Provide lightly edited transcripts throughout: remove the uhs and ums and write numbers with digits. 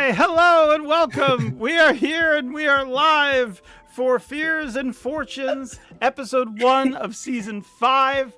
Hi, hello, and welcome. We are here and we are live for Fears and Fortunes, episode 1 of season 5.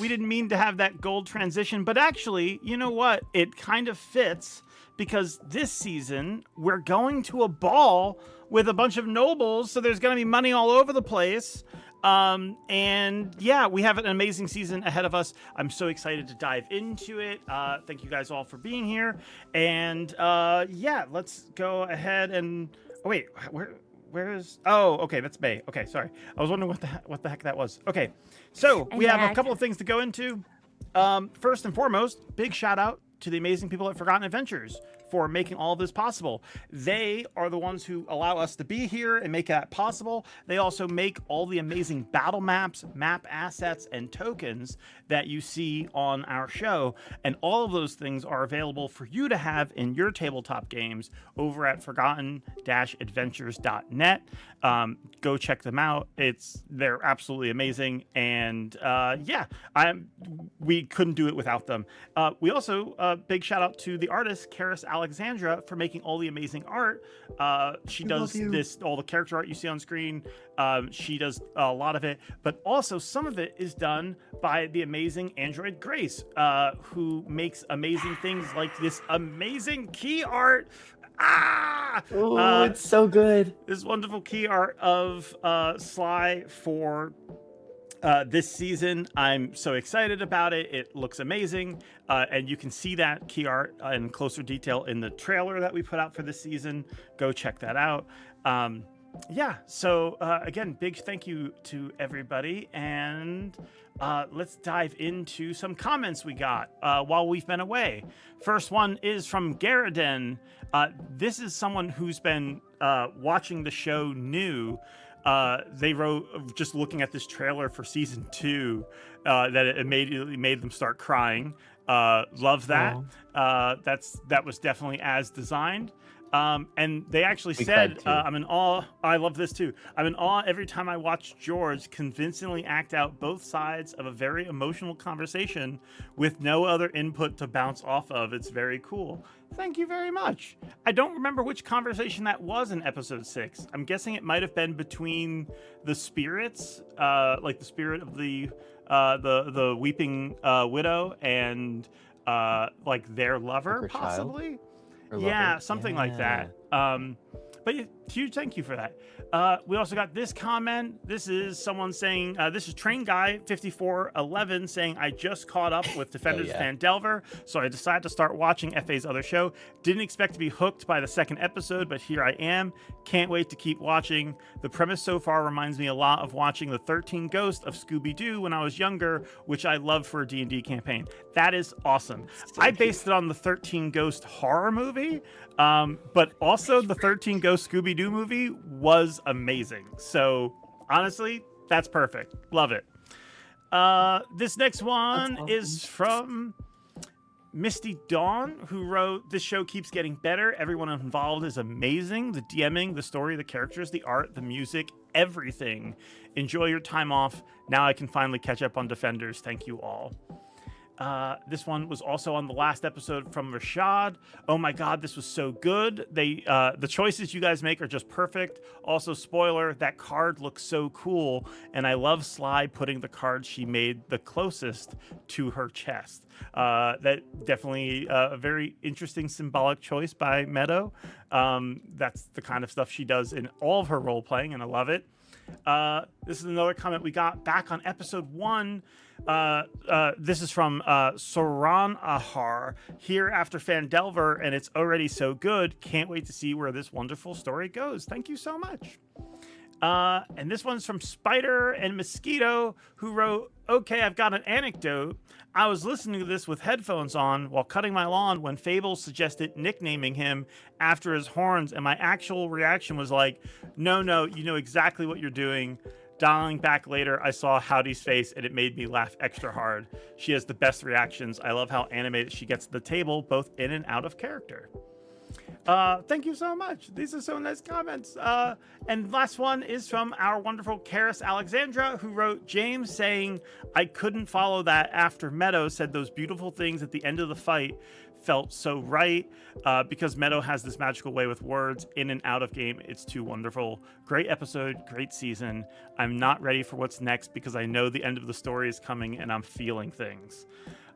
We didn't mean to have that gold transition, but actually, you know what? It kind of fits because this season we're going to a ball with a bunch of nobles, so there's going to be money all over the place. And yeah, we have an amazing season ahead of us. I'm so excited to dive into it. Thank you guys all for being here. And yeah, let's go ahead and wait, where is? Oh, okay, that's May. Okay, sorry. I was wondering what the heck that was. Okay, so we have a couple of things to go into. First and foremost, big shout out to the amazing people at Forgotten Adventures for making all of this possible. They are the ones who allow us to be here and make that possible. They also make all the amazing battle maps, map assets, and tokens that you see on our show. And all of those things are available for you to have in your tabletop games over at forgotten-adventures.net. Go check them out. They're absolutely amazing. And yeah, we couldn't do it without them. We also, big shout out to the artist, Karis Alexandra, for making all the amazing art. She does all the character art you see on screen. She does a lot of it, but also some of it is done by the amazing Android Grace, who makes amazing things like this amazing key art. It's so good. This wonderful key art of Sly for this season. I'm so excited about it. It looks amazing. And you can see that key art in closer detail in the trailer that we put out for this season. Go check that out. Yeah, so again, big thank you to everybody. And let's dive into some comments we got while we've been away. First one is from Garriden. This is someone who's been watching the show new. They wrote, just looking at this trailer for season 2, that it immediately made them start crying. Love that. That was definitely as designed. And they actually said, I'm in awe. I love this too. I'm in awe every time I watch George convincingly act out both sides of a very emotional conversation with no other input to bounce off of. It's very cool. Thank you very much. I don't remember which conversation that was in episode 6. I'm guessing it might have been between the spirits, like the spirit of the weeping widow and like their lover, possibly. Yeah, something like that. But huge thank you for that. We also got this comment. This is someone saying, this is Train Guy 5411 saying, I just caught up with Defenders Fan Delver, so I decided to start watching FA's other show. Didn't expect to be hooked by the second episode, but here I am. Can't wait to keep watching. The premise so far reminds me a lot of watching the 13 Ghosts of Scooby-Doo when I was younger, which I loved for a D&D campaign. That is awesome. I based it on the 13 Ghost horror movie, but also the 13 Ghost Scooby-Doo movie was amazing. So honestly, that's perfect. Love it. This next one is from Misty Dawn, who wrote, this show keeps getting better. Everyone involved is amazing. The DMing, the story, the characters, the art, the music, everything. Enjoy your time off. Now I can finally catch up on Defenders. Thank you all. This one was also on the last episode from Rashad. Oh my god, this was so good. The choices you guys make are just perfect. Also, spoiler, that card looks so cool, and I love Sly putting the card she made the closest to her chest. That definitely a very interesting symbolic choice by Meadow. That's the kind of stuff she does in all of her role playing, and I love it. This is another comment we got back on episode 1. This is from Soran Ahar, here after Fandelver, and it's already so good. Can't wait to see where this wonderful story goes. Thank you so much. And this one's from Spider and Mosquito, who wrote, okay, I've got an anecdote. I was listening to this with headphones on while cutting my lawn when Fable suggested nicknaming him after his horns, and my actual reaction was like, no, you know exactly what you're doing. Dialing back later, I saw Howdy's face, and it made me laugh extra hard. She has the best reactions. I love how animated she gets to the table, both in and out of character. Thank you so much. These are so nice comments. And last one is from our wonderful Karis Alexandra, who wrote, James saying, I couldn't follow that after Meadow said those beautiful things at the end of the fight. felt so right because Meadow has this magical way with words in and out of game. It's too wonderful. Great episode, great season. I'm not ready for what's next because I know the end of the story is coming and I'm feeling things.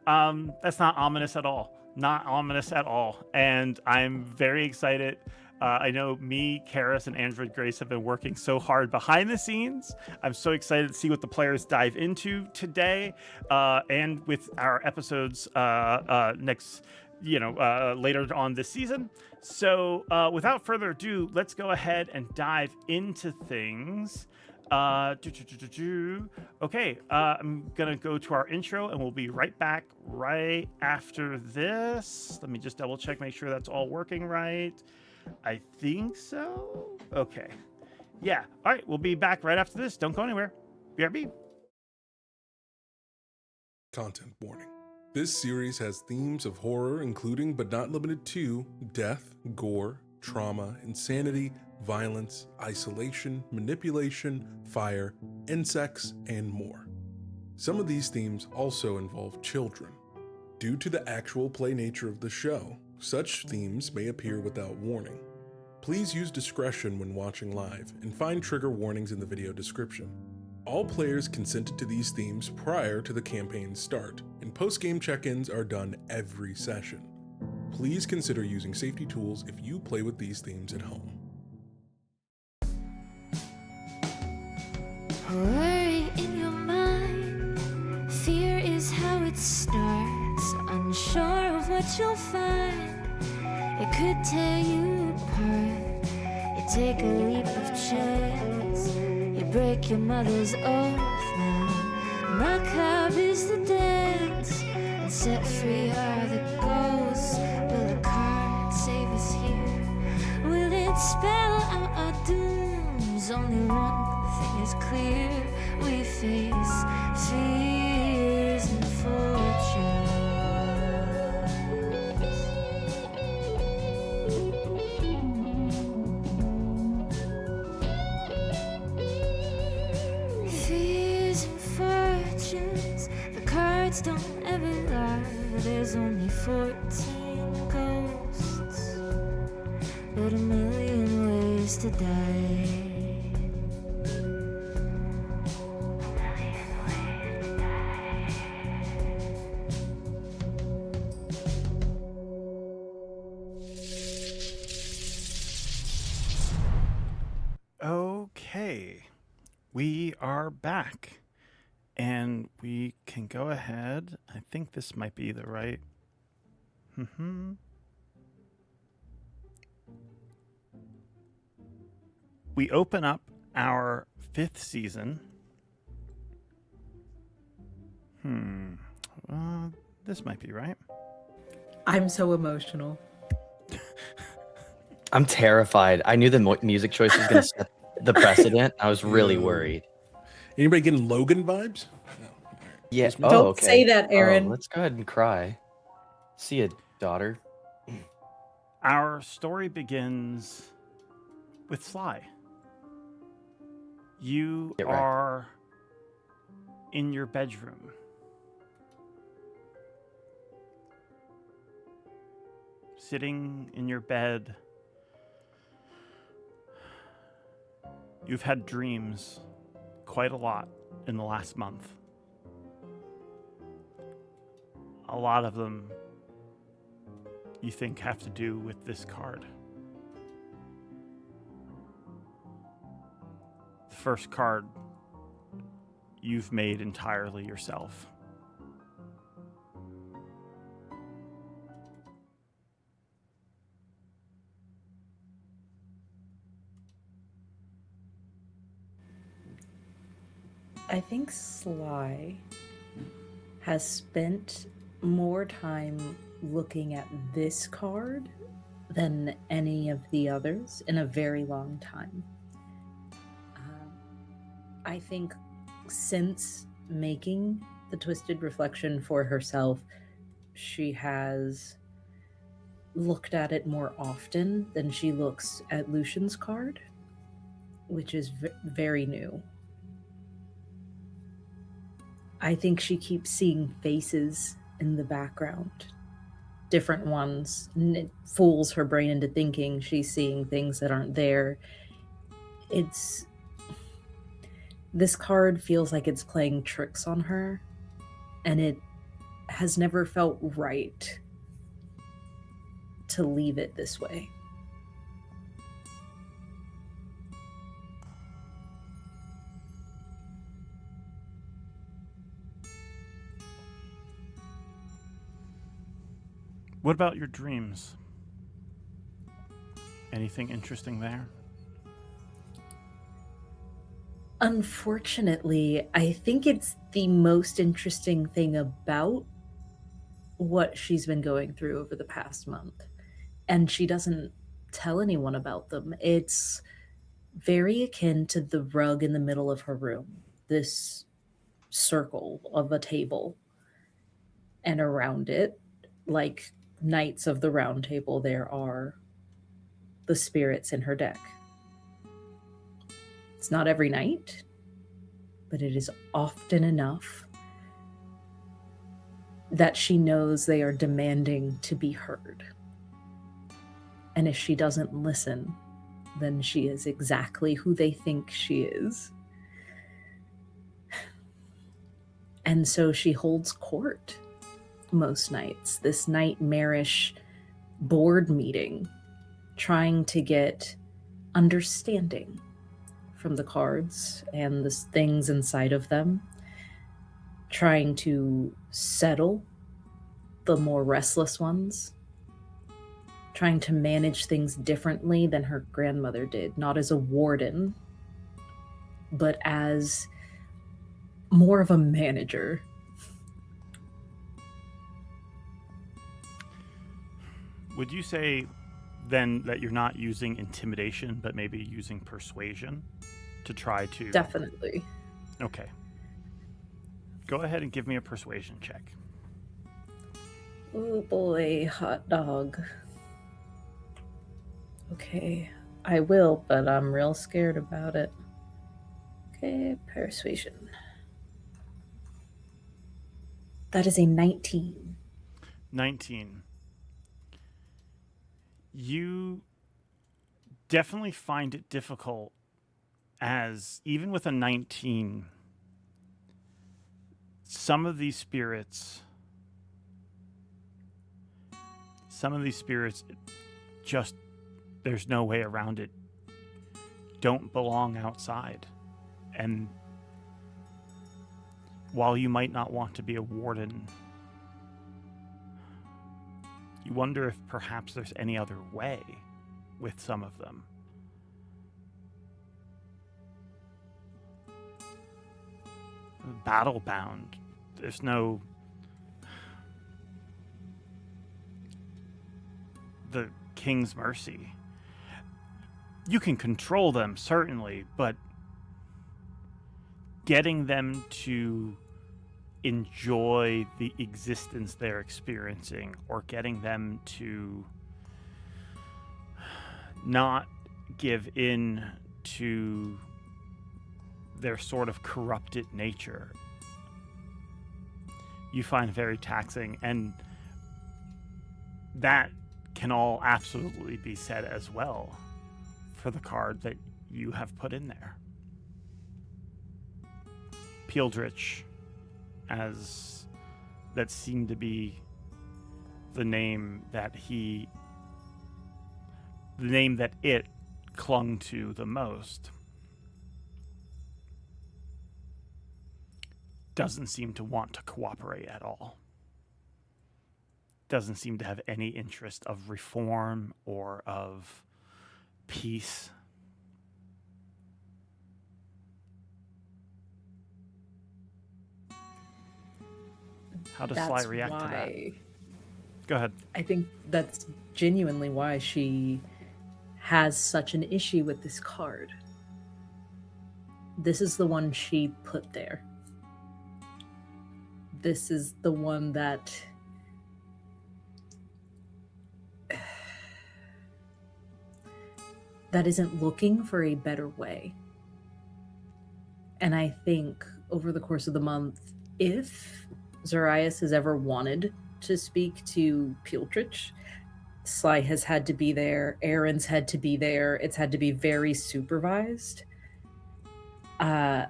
That's not ominous at all. Not ominous at all. And I'm very excited. I know me, Karis, and Android Grace have been working so hard behind the scenes. I'm so excited to see what the players dive into today and with our episodes next, later on this season. So without further ado, let's go ahead and dive into things. Okay, I'm gonna go to our intro and we'll be right back right after this. Let me just double check, make sure that's all working right. I think so. Okay. Yeah. All right. We'll be back right after this. Don't go anywhere. BRB. Content warning. This series has themes of horror, including but not limited to death, gore, trauma, insanity, violence, isolation, manipulation, fire, insects, and more. Some of these themes also involve children. Due to the actual play nature of the show, such themes may appear without warning. Please use discretion when watching live and find trigger warnings in the video description. All players consented to these themes prior to the campaign's start, and post-game check-ins are done every session. Please consider using safety tools if you play with these themes at home. Worry in your mind, fear is how it starts. Unsure of what you'll find, it could tear you apart. You take a leap of chance, you break your mother's oath now. Macabre is the dance, and set free are the ghosts. Will a card save us here? Will it spell out our dooms? Only one thing is clear, we face fears and fortunes. Fears and fortunes, the cards don't ever lie. There's only 14 ghosts, but a million ways to die. Okay, we are back and we can go ahead. I think this might be the right. We open up our 5th season. This might be right. I'm so emotional. I'm terrified. I knew the music choice was going to set the precedent. I was really worried. Anybody getting Logan vibes? No. Yeah. Don't say that, Aaren. Let's go ahead and cry. See ya, daughter. Our story begins with Sly. You Get right. are in your bedroom. Sitting in your bed. You've had dreams quite a lot in the last month. A lot of them you think have to do with this card. The first card you've made entirely yourself. I think Sly has spent more time looking at this card than any of the others in a very long time. I think since making the Twisted Reflection for herself, she has looked at it more often than she looks at Lucian's card, which is very new. I think she keeps seeing faces in the background different ones, and it fools her brain into thinking she's seeing things that aren't there. This card feels like it's playing tricks on her, and it has never felt right to leave it this way. What about your dreams? Anything interesting there? Unfortunately, I think it's the most interesting thing about what she's been going through over the past month. And she doesn't tell anyone about them. It's very akin to the rug in the middle of her room, this circle of a table. And around it, like Knights of the Round Table, there are the spirits in her deck. It's not every night, but it is often enough that she knows they are demanding to be heard. And if she doesn't listen, then she is exactly who they think she is. And so she holds court most nights, this nightmarish board meeting, trying to get understanding from the cards and the things inside of them, trying to settle the more restless ones, trying to manage things differently than her grandmother did, not as a warden, but as more of a manager. Would you say then that you're not using intimidation, but maybe using persuasion to try to... Definitely. Okay. Go ahead and give me a persuasion check. Oh boy, hot dog. Okay, I will, but I'm real scared about it. Okay, persuasion. That is a 19. 19. You definitely find it difficult, as even with a 19, some of these spirits just, there's no way around it, don't belong outside. And while you might not want to be a warden, you wonder if perhaps there's any other way with some of them. Battle bound. There's no... the King's Mercy. You can control them, certainly, but getting them to enjoy the existence they're experiencing, or getting them to not give in to their sort of corrupted nature, you find very taxing, and that can all absolutely be said as well for the card that you have put in there. Pieldritch, as that seemed to be the name that it clung to the most, doesn't seem to want to cooperate at all. Doesn't seem to have any interest of reform or of peace. How does Sly react to that? Go ahead. I think that's genuinely why she has such an issue with this card. This is the one she put there. This is the one that isn't looking for a better way. And I think over the course of the month, if Zoraius has ever wanted to speak to Piltrich. Sly has had to be there. Aaron's had to be there. It's had to be very supervised. And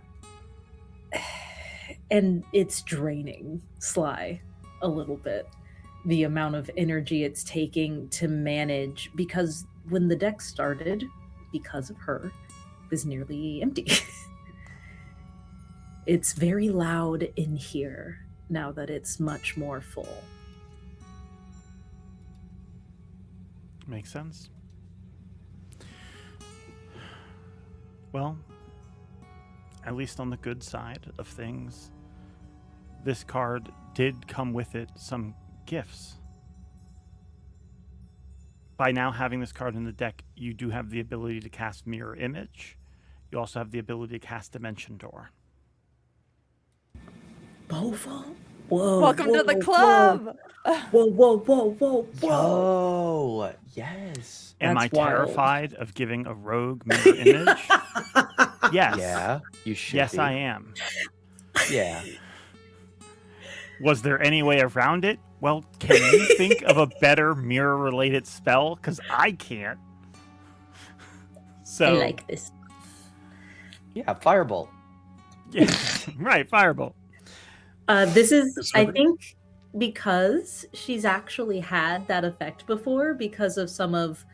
it's draining Sly a little bit. The amount of energy it's taking to manage, because when the deck started, because of her, it was nearly empty. It's very loud in here now that it's much more full. Makes sense. Well, at least on the good side of things, this card did come with it some gifts. By now having this card in the deck, you do have the ability to cast Mirror Image. You also have the ability to cast Dimension Door. Bova? Whoa. Welcome to the club. Whoa. Oh, yes. Am I That's wild. terrified of giving a rogue Mirror Image? Yes. Yeah, you should. Yes, be. I am. Yeah. Was there any way around it? Well, can you think of a better mirror-related spell? Because I can't. So, I like this. Yeah, Firebolt. Yeah, right, Firebolt. This is, I think, because she's actually had that effect before because of some of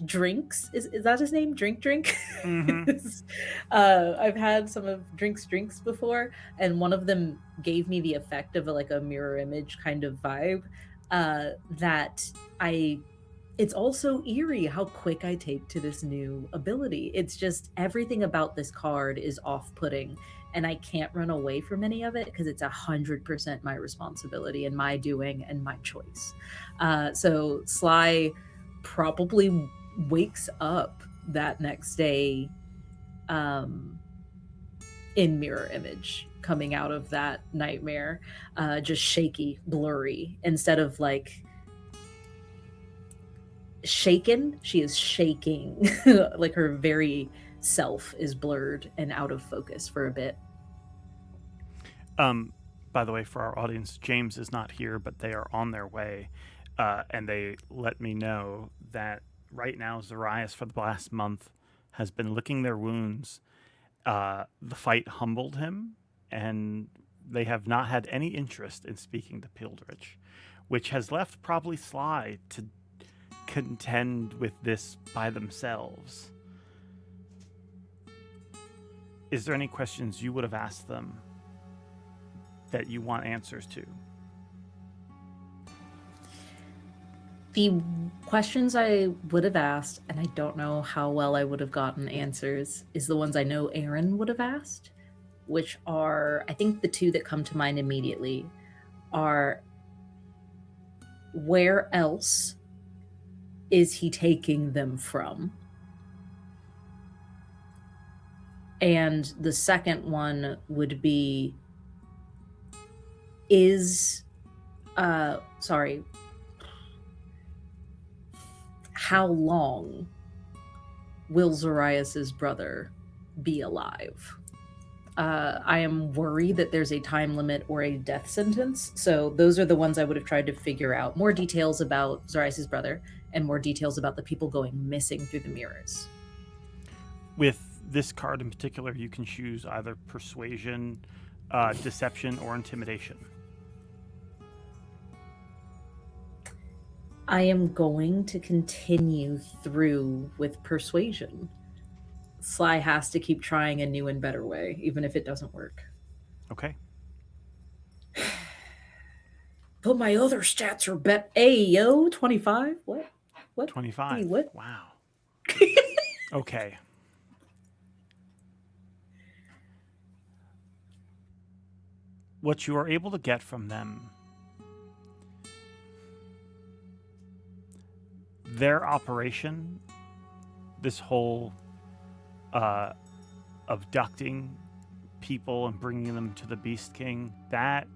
Drinks. Is that his name? Drink? Mhm. I've had some of Drinks before, and one of them gave me the effect of a mirror image kind of vibe. It's also eerie how quick I take to this new ability. It's just everything about this card is off-putting, and I can't run away from any of it because it's 100% my responsibility and my doing and my choice. So Sly probably wakes up that next day in mirror image, coming out of that nightmare, just shaky, blurry. Instead of shaken, she is shaking. Like her very self is blurred and out of focus for a bit. By the way, for our audience, James is not here, but they are on their way, and they let me know that right now Zoraius for the last month has been licking their wounds. The fight humbled him, and they have not had any interest in speaking to Piltrich, which has left probably Sly to contend with this by themselves. Is there any questions you would have asked them that you want answers to? The questions I would have asked, and I don't know how well I would have gotten answers, is the ones I know Aaren would have asked, which are, I think the two that come to mind immediately are, where else is he taking them from? And the second one would be, how long will Zoraius' brother be alive? I am worried that there's a time limit or a death sentence. So those are the ones I would have tried to figure out. More details about Zoraius' brother and more details about the people going missing through the mirrors. With this card in particular, you can choose either persuasion, deception, or intimidation. I am going to continue through with persuasion. Sly has to keep trying a new and better way, even if it doesn't work. Okay. But my other stats are bet. Hey, yo, 25? What? 25. Hey, what? Wow. Okay. What you are able to get from them, their operation, this whole abducting people and bringing them to the Beast King, that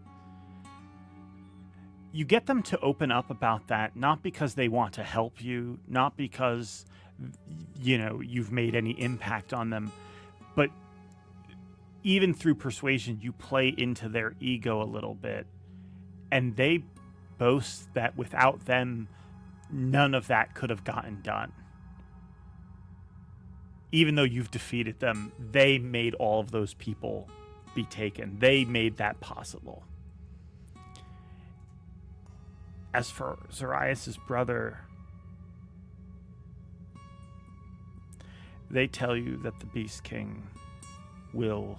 you get them to open up about that, not because they want to help you, not because you've made any impact on them, but even through persuasion, you play into their ego a little bit, and they boasts that without them, none of that could have gotten done. Even though you've defeated them, they made all of those people be taken. They made that possible. As for Zoraius' brother, they tell you that the Beast King will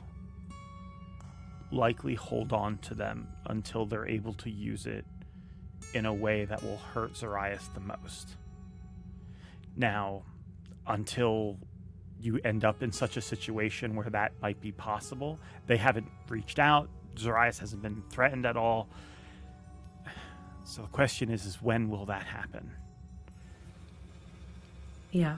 likely hold on to them until they're able to use it in a way that will hurt Zoraius the most. Now, until you end up in such a situation where that might be possible, they haven't reached out. Zoraius hasn't been threatened at all. So the question is when will that happen? Yeah.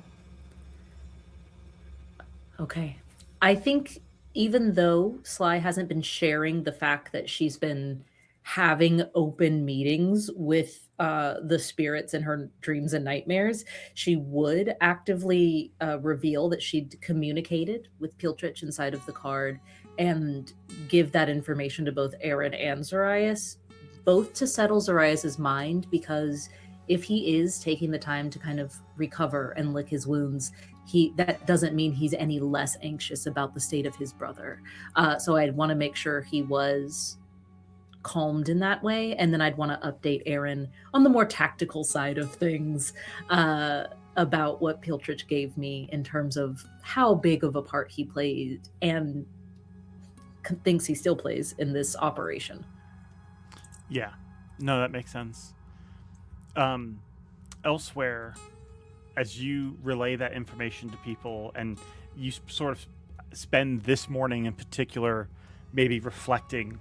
Okay. I think even though Sly hasn't been sharing the fact that she's been having open meetings with the spirits in her dreams and nightmares, she would actively reveal that she'd communicated with Piltrich inside of the card and give that information to both Aaren and Zoraius, both to settle Zoraius' mind, because if he is taking the time to kind of recover and lick his wounds, that doesn't mean he's any less anxious about the state of his brother. So I'd want to make sure he was calmed in that way, and then I'd want to update Aaren on the more tactical side of things about what Piltrich gave me in terms of how big of a part he played and thinks he still plays in this operation. Yeah, no, that makes sense. Elsewhere, as you relay that information to people and you sort of spend this morning in particular maybe reflecting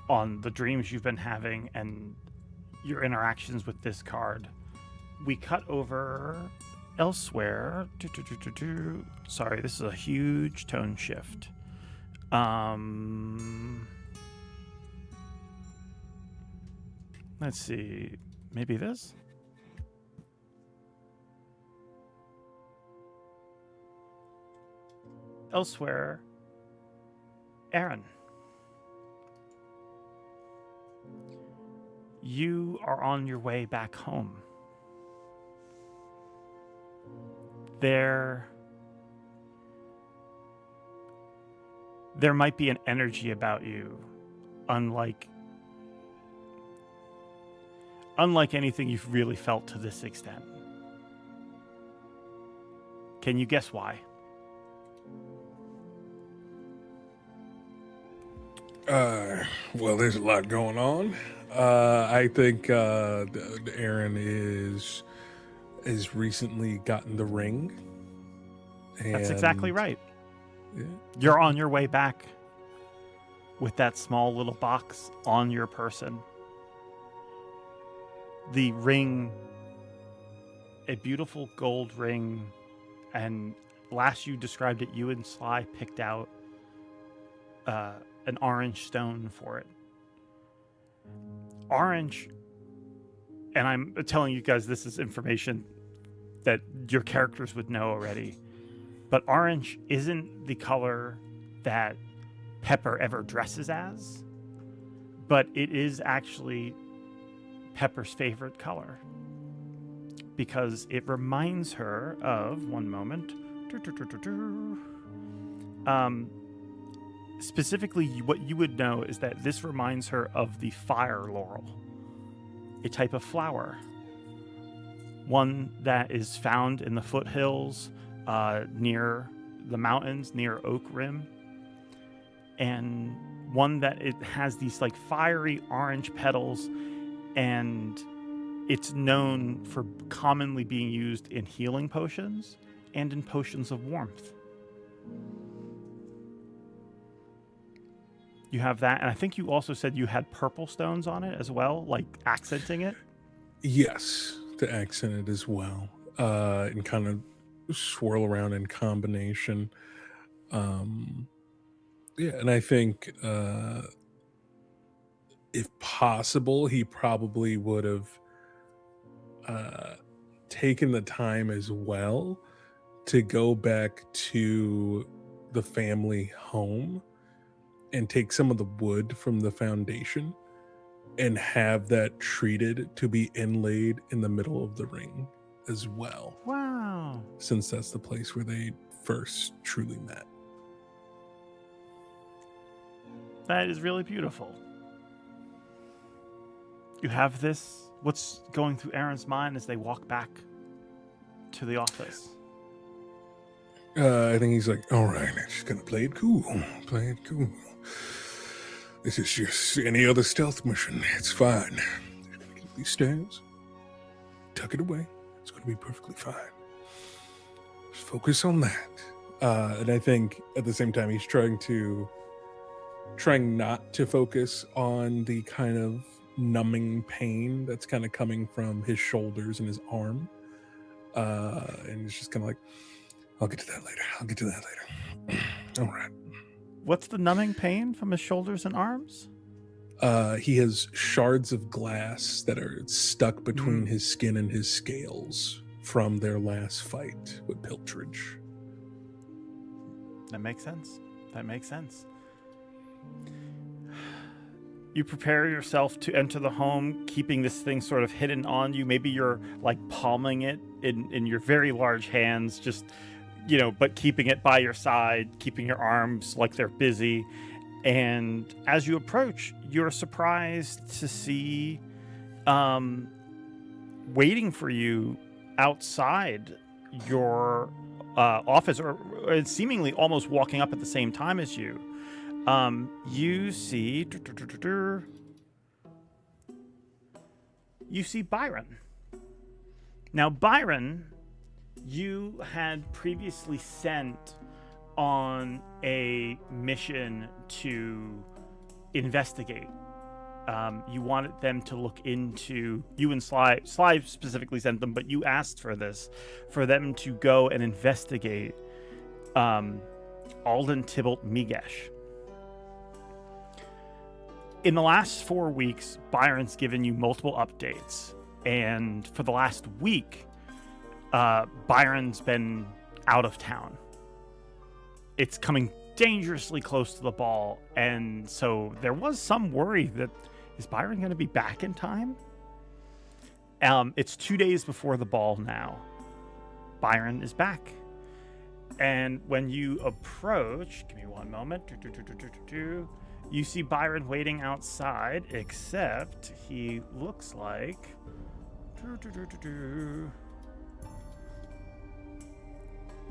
on the dreams you've been having and your interactions with this card, we cut over elsewhere. Sorry, this is a huge tone shift. Let's see, maybe this? Elsewhere, Aaren. You are on your way back home. There might be an energy about you, unlike anything you've really felt to this extent. Can you guess why? Well, there's a lot going on. I think Aaren is recently gotten the ring. That's exactly right. Yeah. You're on your way back with that small little box on your person. The ring, a beautiful gold ring, and last you described it, you and Sly picked out an orange stone for it. Orange, and I'm telling you guys this is information that your characters would know already, but orange isn't the color that Pepper ever dresses as, but it is actually Pepper's favorite color because it reminds her of, one moment, specifically what you would know is that this reminds her of the fire laurel, a type of flower, one that is found in the foothills near the mountains, near Oak Rim, and one that it has these like fiery orange petals, and it's known for commonly being used in healing potions and in potions of warmth. You have that, and I think you also said you had purple stones on it as well, like accenting it? Yes, to accent it as well, and kind of swirl around in combination. Yeah, and I think if possible, he probably would have taken the time as well to go back to the family home and take some of the wood from the foundation and have that treated to be inlaid in the middle of the ring as well. Wow. Since that's the place where they first truly met. That is really beautiful. You have this. What's going through Aaron's mind as they walk back to the office? I think he's like, all right, just gonna play it cool. Play it cool. This is just any other stealth mission. It's fine. Just gonna get these stairs, tuck it away. It's gonna be perfectly fine. Just focus on that. And I think at the same time, he's trying not to focus on the kind of numbing pain that's kind of coming from his shoulders and his arm. And it's just kind of like, I'll get to that later. All right. What's the numbing pain from his shoulders and arms? He has shards of glass that are stuck between his skin and his scales from their last fight with Piltridge. That makes sense. You prepare yourself to enter the home, keeping this thing sort of hidden on you. Maybe you're like palming it in your very large hands, just, but keeping it by your side, keeping your arms like they're busy. And as you approach, you're surprised to see waiting for you outside your office, or seemingly almost walking up at the same time as you. You see Byron. Now, Byron, you had previously sent on a mission to investigate. You wanted them to look into, you and Sly specifically sent them, but you asked for this, for them to go and investigate Alden Tybalt Migesh. In the last 4 weeks, Byron's given you multiple updates, and for the last week, Byron's been out of town. It's coming dangerously close to the ball, and so there was some worry that, is Byron going to be back in time? It's 2 days before the ball now. Byron is back. And when you approach, give me one moment, you see Byron waiting outside, except he looks like...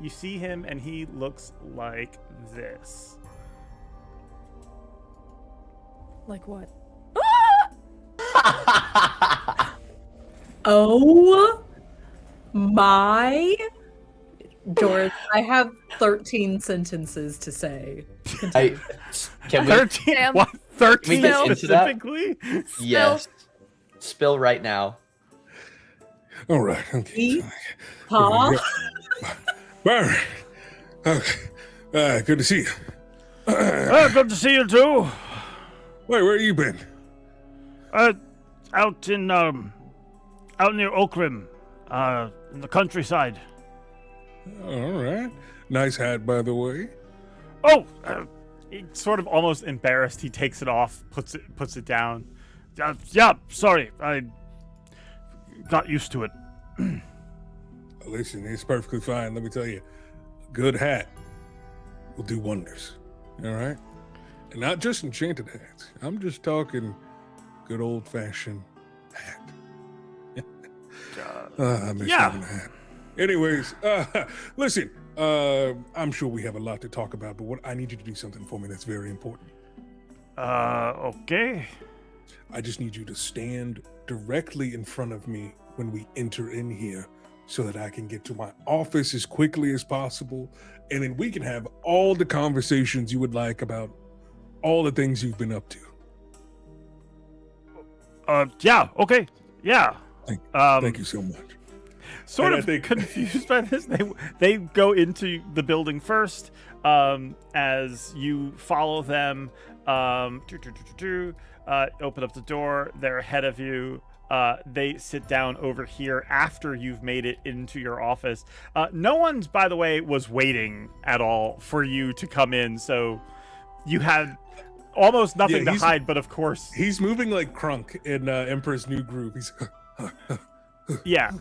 You see him, and he looks like this. Like what? Oh my... George, I have 13 sentences to say. Can we? 13? What? 13 get into that? specifically? Yes. Spill right now. All right. Okay. Huh? Byron. Good to see you. Good to see you too. Wait, where you been? Out near Oakrim, in the countryside. All right. Nice hat, by the way. Oh, he's sort of almost embarrassed. He takes it off, puts it down. Yeah, sorry, I got used to it. Listen, it's perfectly fine. Let me tell you, good hat will do wonders. All right, and not just enchanted hats. I'm just talking good old-fashioned hat. I miss having a hat. Anyways, listen, I'm sure we have a lot to talk about, but I need you to do something for me that's very important. Okay. I just need you to stand directly in front of me when we enter in here so that I can get to my office as quickly as possible, and then we can have all the conversations you would like about all the things you've been up to. Yeah, okay, yeah. Thank you so much. Sort of confused by this. They go into the building first. As you follow them, open up the door. They're ahead of you. They sit down over here after you've made it into your office. No one's, by the way, was waiting at all for you to come in. So you had almost nothing to he's- hide, but of course, He's moving like Crunk in Emperor's New Groove. He's yeah,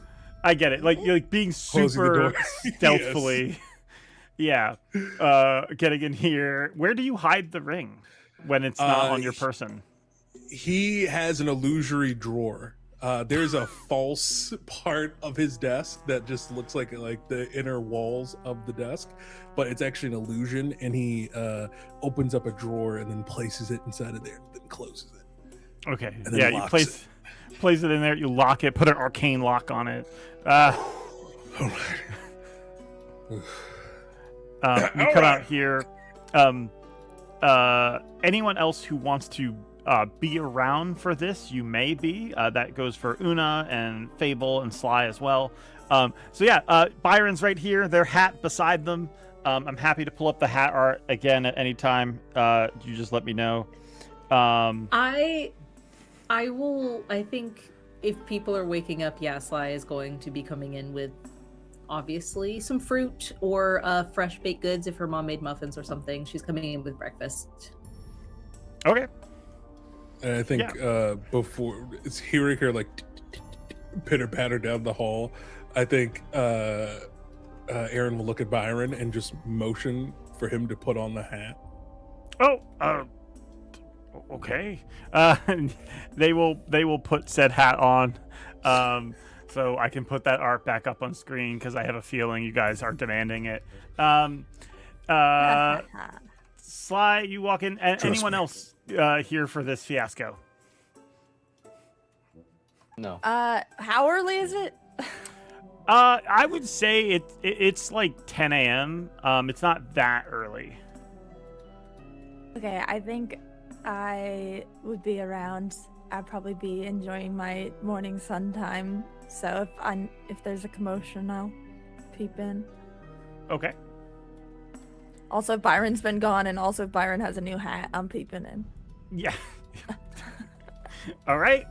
I get it. Like you're like being Closing the super door. stealthily. Yeah, getting in here. Where do you hide the ring when it's not on your person? He has an illusory drawer. There's a false part of his desk that just looks like the inner walls of the desk, but it's actually an illusion. And he opens up a drawer and then places it inside of there, and then closes it. Okay, And then yeah, you locks place it in there. You lock it. Put an arcane lock on it. All right. You come out here. Anyone else who wants to be around for this, you may be. That goes for Una and Fable and Sly as well. Byron's right here. Their hat beside them. I'm happy to pull up the hat art again at any time. You just let me know. I will. I think if people are waking up, Sly is going to be coming in with obviously some fruit or fresh baked goods. If her mom made muffins or something, she's coming in with breakfast. Okay. And I think before it's hearing her like pitter patter down the hall, I think Aaren will look at Byron and just motion for him to put on the hat. Oh, okay. They will put said hat on, so I can put that art back up on screen because I have a feeling you guys are demanding it. Sly, you walk in. Anyone else here for this fiasco? No. How early is it? I would say it's like 10 a.m. It's not that early. Okay, I think I would be around. I'd probably be enjoying my morning sun time. So if there's a commotion, I'll peep in. Okay. Also, if Byron's been gone, and also if Byron has a new hat, I'm peeping in. Yeah. All right.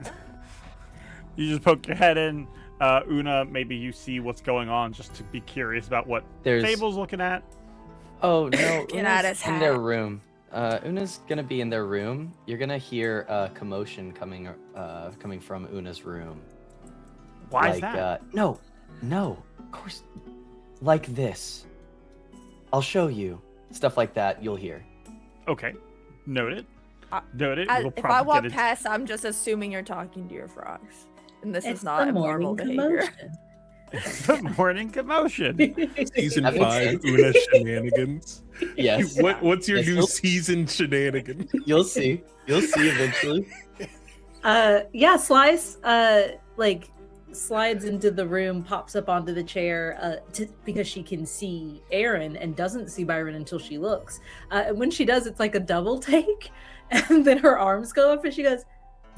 You just poke your head in. Una, maybe you see what's going on just to be curious about what Fable's looking at. Oh, no. Get out his in their hat. room. Una's going to be in their room. You're going to hear a commotion coming from Una's room. Why is that? No, of course. Like this. I'll show you. Stuff like that you'll hear. Okay. Noted. Noted. We'll If I walk get it. past, I'm just assuming you're talking to your frogs. And this It's is not the abnormal morning behavior. commotion. The morning commotion. Season That makes 5 sense. Una shenanigans. Yes. What's your Yes, new you'll- season shenanigan? You'll see. You'll see eventually. Slice slides into the room, pops up onto the chair because she can see Aaren and doesn't see Byron until she looks. And when she does, it's like a double take, and then her arms go up and she goes,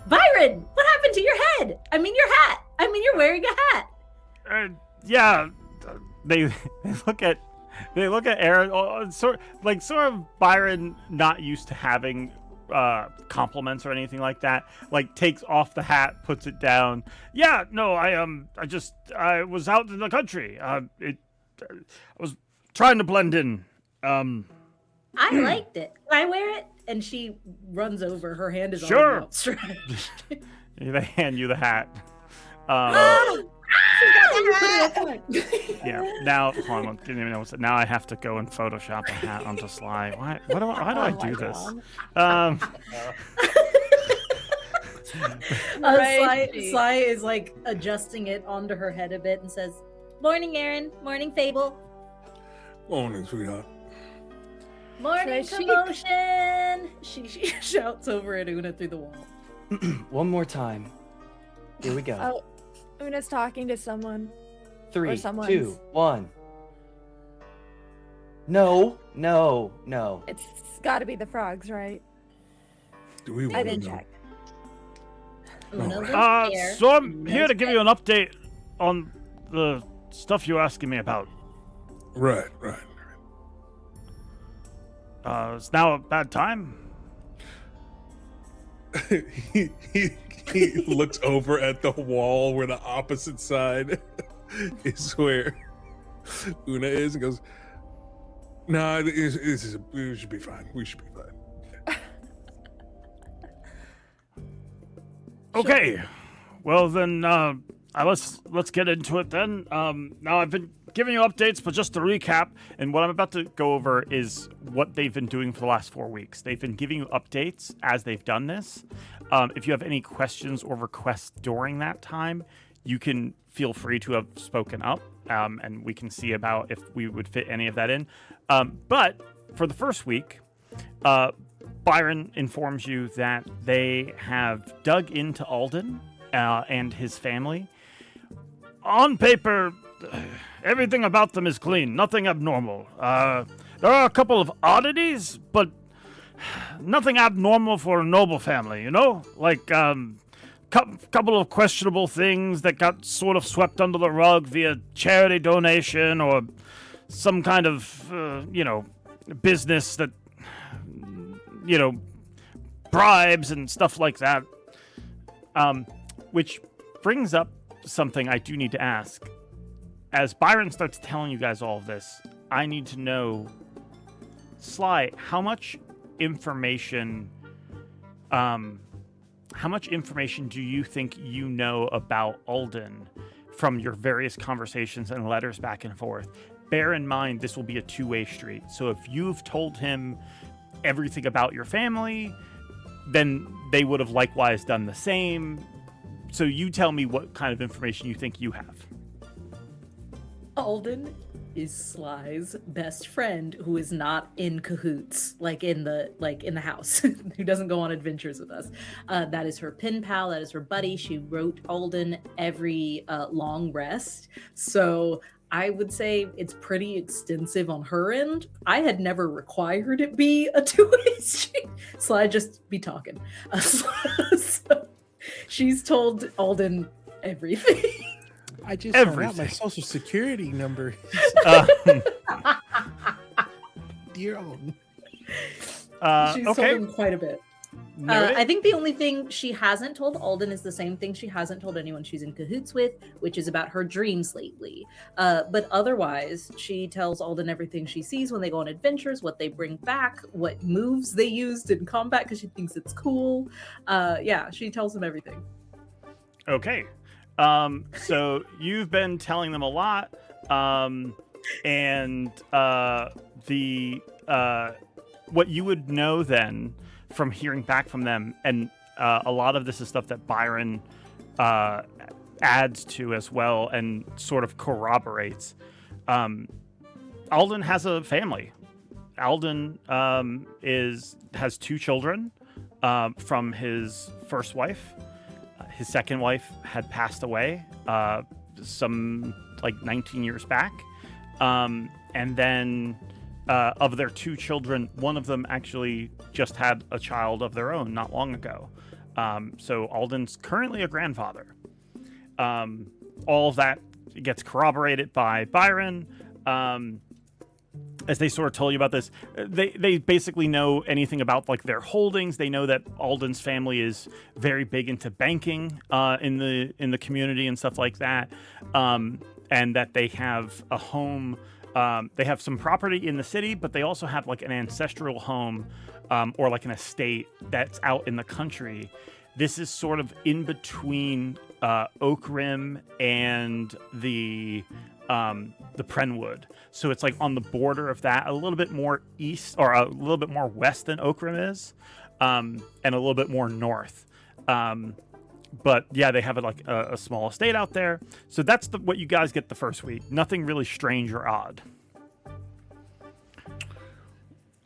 "Byron, what happened to your head? I mean your hat. I mean you're wearing a hat." They look at Aaren. Sort of Byron, not used to having compliments or anything like that, like takes off the hat, puts it down. I was out in the country. I was trying to blend in. I liked it. Can I wear it? And she runs over. Her hand is Sure. already outstretched. They hand you the hat. Yeah. Now, hold on. Give me a minute. Now I have to go and Photoshop a hat onto Sly. Why do I do this? Sly is like adjusting it onto her head a bit and says, "Morning, Aaren. Morning, Fable. Morning, sweetheart. Morning, Should I commotion." She shouts over at Una through the wall. One more time. Here we go. Oh, Una's talking to someone. 3, someone's- 2, 1. No. It's got to be the frogs, right? Do we I want to didn't know? check. Una lives here. So I'm here to give you an update on the stuff you're asking me about. Right. It's now a bad time. he looks over at the wall where the opposite side is where Una is and goes, "Nah, we should be fine. We should be fine." Okay. Well, then, let's get into it then. Now, I've been giving you updates, but just to recap, and what I'm about to go over is what they've been doing for the last 4 weeks. They've been giving you updates as they've done this. If you have any questions or requests during that time, you can feel free to have spoken up, and we can see about if we would fit any of that in. But for the first week, Byron informs you that they have dug into Alden and his family. On paper, everything about them is clean, nothing abnormal. There are a couple of oddities, but nothing abnormal for a noble family, you know? Like, couple of questionable things that got sort of swept under the rug via charity donation or some kind of, business that, bribes and stuff like that. Which brings up something I do need to ask. As Byron starts telling you guys all of this, I need to know, Sly, how much information do you think you know about Alden from your various conversations and letters back and forth? Bear in mind, this will be a two-way street. So if you've told him everything about your family, then they would have likewise done the same. So you tell me what kind of information you think you have. Alden is Sly's best friend who is not in cahoots, like in the house, who doesn't go on adventures with us. That is her pen pal, that is her buddy. She wrote Alden every long rest. So I would say it's pretty extensive on her end. I had never required it be a two-way street. Sly just be talking. So she's told Alden everything. I just found out my social security number. Dear Alden. She's told him quite a bit. I think the only thing she hasn't told Alden is the same thing she hasn't told anyone she's in cahoots with, which is about her dreams lately. But otherwise, she tells Alden everything she sees when they go on adventures, what they bring back, what moves they used in combat because she thinks it's cool. She tells them everything. Okay. So you've been telling them a lot. What you would know then from hearing back from them, and a lot of this is stuff that Byron adds to as well and sort of corroborates. Alden has a family. Alden has 2 children from his first wife. His second wife had passed away some 19 years back. And then of their 2 children, one of them actually just had a child of their own not long ago. So Alden's currently a grandfather. All of that gets corroborated by Byron. As they sort of told you about this, they basically know anything about their holdings. They know that Alden's family is very big into banking in the community and stuff like that, and that they have a home. They have some property in the city, but they also have an ancestral home or an estate that's out in the country. This is sort of in between Oak Rim and the Prenwood. So it's on the border of that, a little bit more east or a little bit more west than Oak Rim is, and a little bit more north. But yeah, they have a small estate out there. So that's what you guys get the first week. Nothing really strange or odd.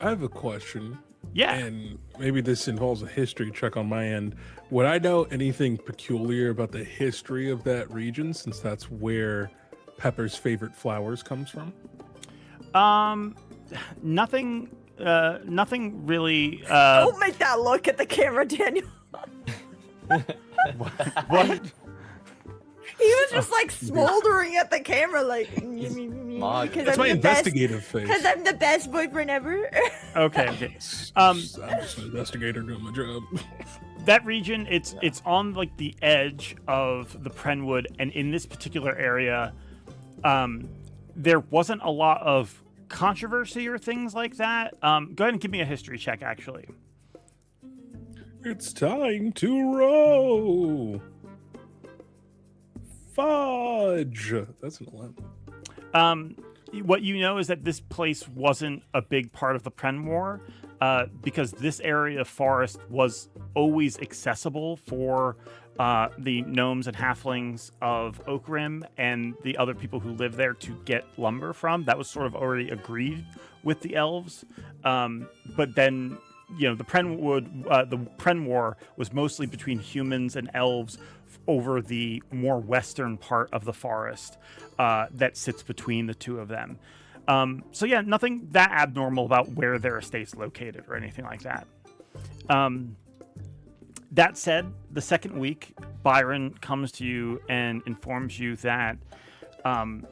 I have a question. Yeah. And maybe this involves a history check on my end. Would I know anything peculiar about the history of that region, since that's where Pepper's favorite flowers comes from? Nothing really. Don't make that look at the camera, Daniel. What? He was just smoldering at the camera, That's my investigative face. Because I'm the best boyfriend ever. Okay. I'm just an investigator doing my job. That region, it's on the edge of the Prenwood, and in this particular area, there wasn't a lot of controversy or things like that. Go ahead and give me a history check, actually. It's time to row. Fudge. That's an 11. What you know is that this place wasn't a big part of the Pren War, because this area of forest was always accessible for the gnomes and halflings of Oakrim and the other people who live there to get lumber from. That was sort of already agreed with the elves. But then, the Pren War was mostly between humans and elves over the more western part of the forest that sits between the two of them. So yeah, nothing that abnormal about where their estate's located or anything like that. That said, the second week, Byron comes to you and informs you that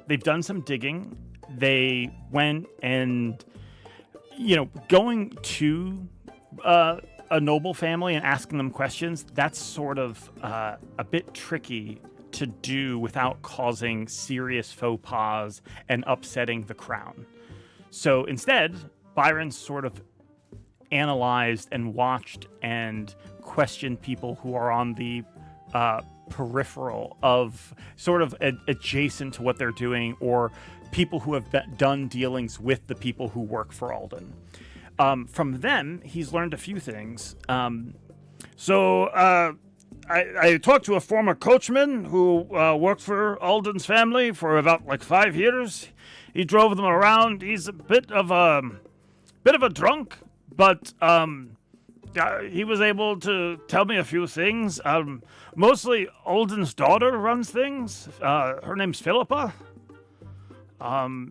they've done some digging. They went and, going to a noble family and asking them questions, that's sort of a bit tricky to do without causing serious faux pas and upsetting the crown. So instead, Byron sort of analyzed and watched and questioned people who are on the peripheral of sort of adjacent to what they're doing, or people who have done dealings with the people who work for Alden. From them, he's learned a few things. I talked to a former coachman who worked for Alden's family for about 5 years. He drove them around. He's a bit of a drunk, but he was able to tell me a few things. Mostly Alden's daughter runs things. Her name's Philippa.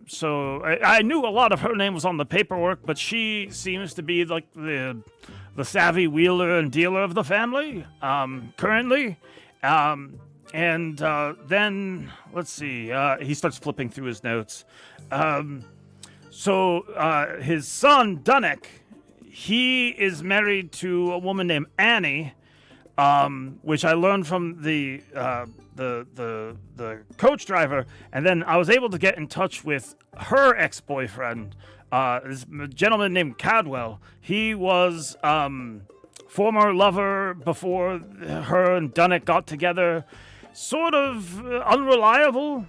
So I knew a lot of her name was on the paperwork, but she seems to be the savvy wheeler and dealer of the family, currently. And then, let's see, he starts flipping through his notes. So his son, Dunnick, he is married to a woman named Annie, which I learned from the coach driver, and then I was able to get in touch with her ex-boyfriend, this gentleman named Cadwell. He was former lover before her and Dunnick got together. Sort of unreliable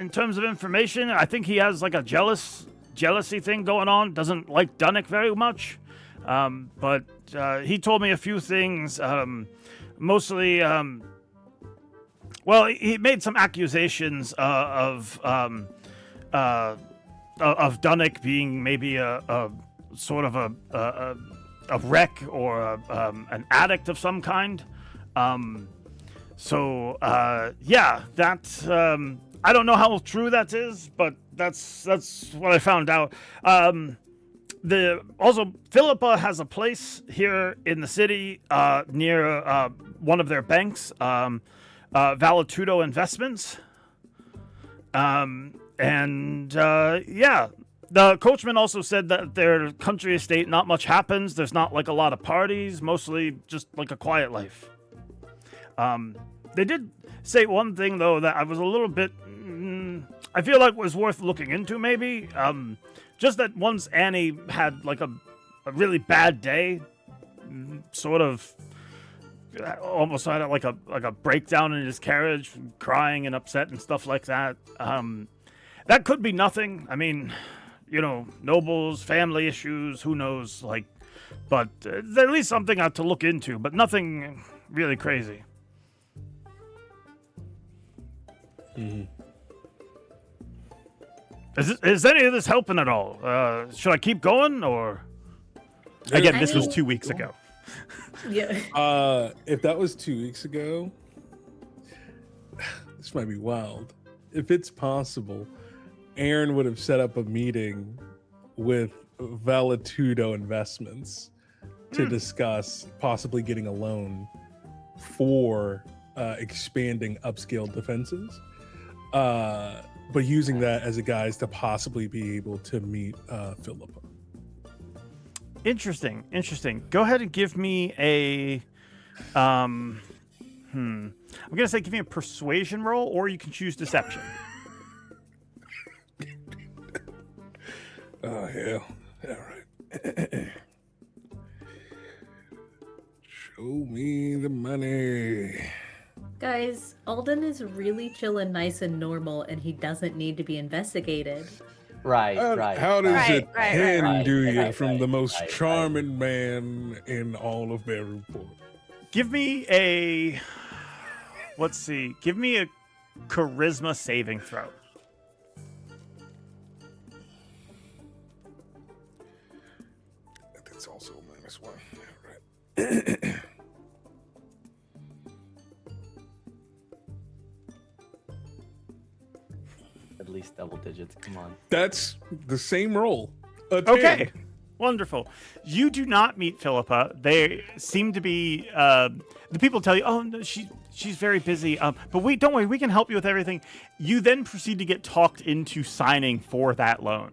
in terms of information. I think he has a jealousy thing going on. Doesn't like Dunnick very much. But he told me a few things. Mostly, he made some accusations of Dunnick being maybe a sort of a wreck or an addict of some kind. That's I don't know how true that is, but that's what I found out. Philippa has a place here in the city near one of their banks, Valetudo Investments. The coachman also said that their country estate, not much happens. There's not a lot of parties, mostly just a quiet life. They did say one thing, though, that I was a little bit, I feel like was worth looking into, maybe. Just that once Annie had a really bad day, sort of almost had a breakdown in his carriage, crying and upset and stuff like that. That could be nothing. I mean, nobles, family issues, who knows, but at least something to look into, but nothing really crazy. Mm-hmm. Is any of this helping at all? Should I keep going, or again? This was 2 weeks ago. Yeah. If that was 2 weeks ago, this might be wild. If it's possible, Aaren would have set up a meeting with Valetudo Investments to discuss possibly getting a loan for expanding upscale defenses. But using that as a guise to possibly be able to meet Philippa. Interesting. Go ahead and give me a I'm gonna say give me a persuasion roll, or you can choose deception. Oh hell. All right. Show me the money. Guys, Alden is really chill and nice and normal, and he doesn't need to be investigated. Right. How does a 10 right, do you right, from right, the most right, charming man in all of Berryport? Give me a... Let's see. Give me a charisma saving throw. That's also a -1. All right. At least double digits. Come on. That's the same roll. A 10. Okay. Wonderful. You do not meet Philippa. They seem to be... the people tell you, oh, no, she's very busy. But wait, don't worry. We can help you with everything. You then proceed to get talked into signing for that loan.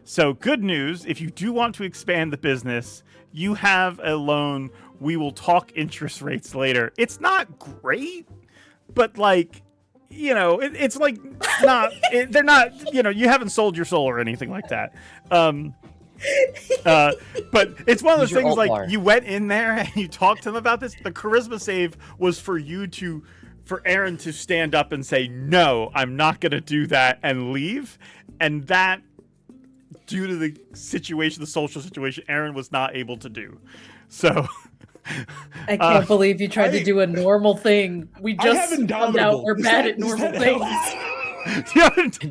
So good news. If you do want to expand the business, you have a loan. We will talk interest rates later. It's not great, but like... it's like not. They're not. You haven't sold your soul or anything like that. But it's one of those things like you went in there and you talked to them about this. The charisma save was for Aaren to stand up and say, "No, I'm not going to do that," and leave. And that, due to the situation, the social situation, Aaren was not able to do. So. I can't believe you tried to do a normal thing. We just found out we're bad at normal things. You want to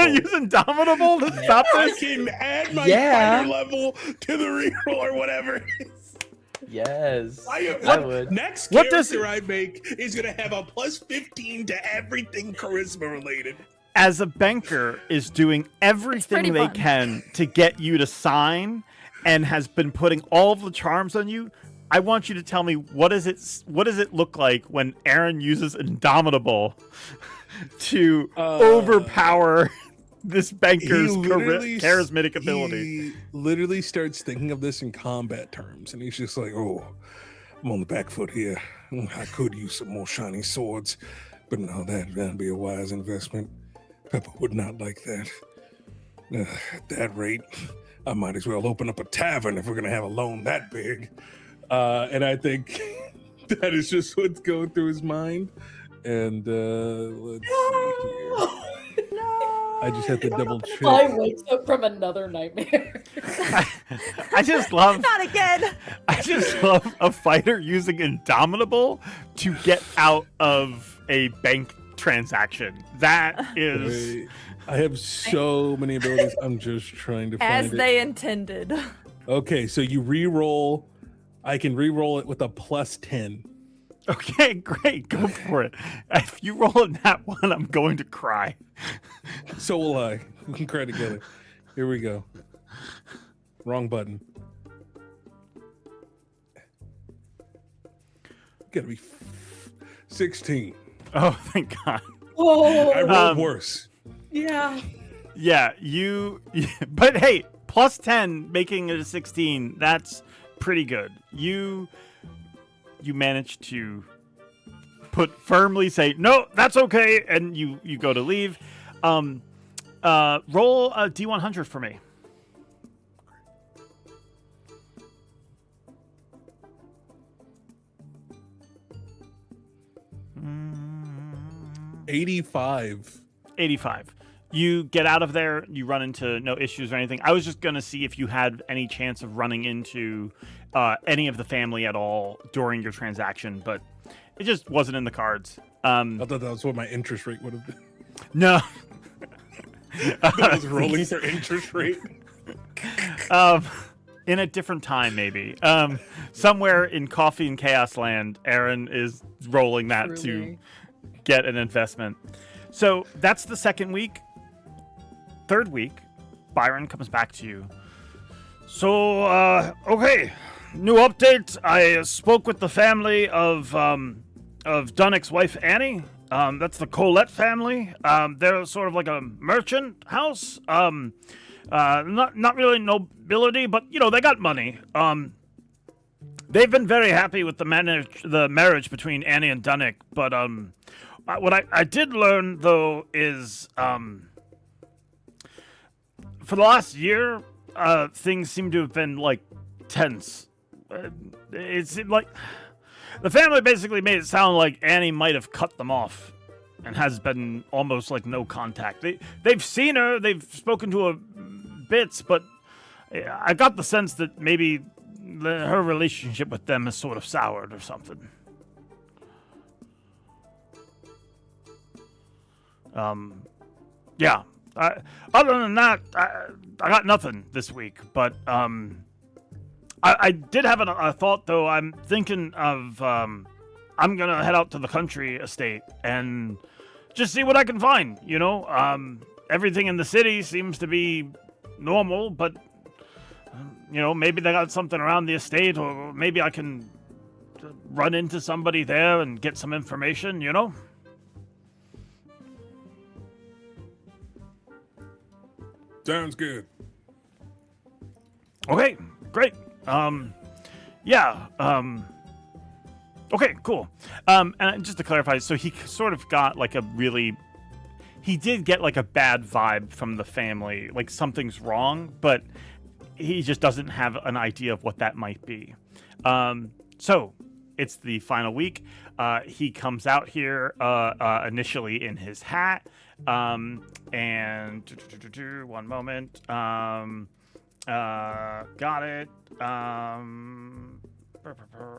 use Indomitable to stop this? I can add my fighter level to the reroll or whatever it is. Yes, I would. Next character I make is going to have a +15 to everything charisma related. As a banker is doing everything they can to get you to sign and has been putting all of the charms on you, I want you to tell me what does it look like when Aaren uses Indomitable to overpower this banker's charismatic ability? He literally starts thinking of this in combat terms, and he's just like, "Oh, I'm on the back foot here. I could use some more shiny swords, but no, that'd be a wise investment. Pepper would not like that. At that rate, I might as well open up a tavern if we're gonna have a loan that big." And I think that is just what's going through his mind. And let's see here. No. I just have to double check. I wakes up from another nightmare. I just love... Not again! I just love a fighter using Indomitable to get out of a bank transaction. That is... I have so many abilities. I'm just trying to find As it. they intended. Okay, so you re-roll. I can re-roll it with a +10. Okay, great. Go for it. If you roll in that one, I'm going to cry. So will I. We can cry together. Here we go. Wrong button. Gotta be 16. Oh, thank God. Oh, I rolled worse. yeah. Yeah, but hey, +10, making it a 16, that's pretty good. You managed to firmly say, no, that's okay, and you go to leave. Roll a D100 for me. $85. 85. You get out of there, you run into no issues or anything. I was just going to see if you had any chance of running into any of the family at all during your transaction, but it just wasn't in the cards. I thought that was what my interest rate would have been. No. I was rolling for interest rate. In a different time, maybe. Somewhere in Coffee and Chaos Land, Aaren is rolling that to get an investment. So that's the second week. Third week, Byron comes back to you. So, okay, new update. I spoke with the family of Dunnick's wife, Annie. That's the Colette family. They're sort of like a merchant house. Not really nobility, but, they got money. They've been very happy with the marriage between Annie and Dunnick, but, what I did learn, though, is, for the last year, things seem to have been, tense. It's like the family basically made it sound like Annie might have cut them off and has been almost like no contact. They've seen her, they've spoken to her bits, but I got the sense that maybe her relationship with them is sort of soured or something. Yeah. Other than that, I got nothing this week, but I did have a thought, though. I'm thinking of I'm gonna head out to the country estate and just see what I can find. You know, everything in the city seems to be normal, but you know, maybe they got something around the estate, or maybe I can run into somebody there and get some information. You know. Sounds good. Okay, great. Yeah. Okay, cool. And just to clarify, so he sort of got like he did get like a bad vibe from the family, like something's wrong, but he just doesn't have an idea of what that might be. So it's the final week. He comes out here initially in his hat. And one moment. Got it.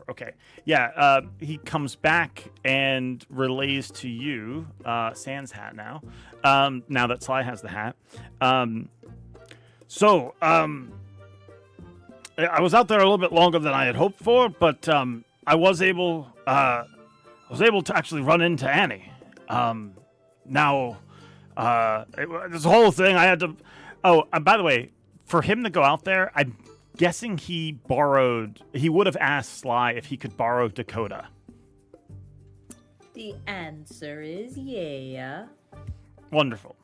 Okay. Yeah, he comes back and relays to you, Sans hat now. Now that Sly has the hat. So, I was out there a little bit longer than I had hoped for, but I was able to actually run into Annie. Now, this whole thing I had to. Oh, by the way, for him to go out there, I'm guessing he would have asked Sly if he could borrow Dakota. The answer is yeah. Wonderful.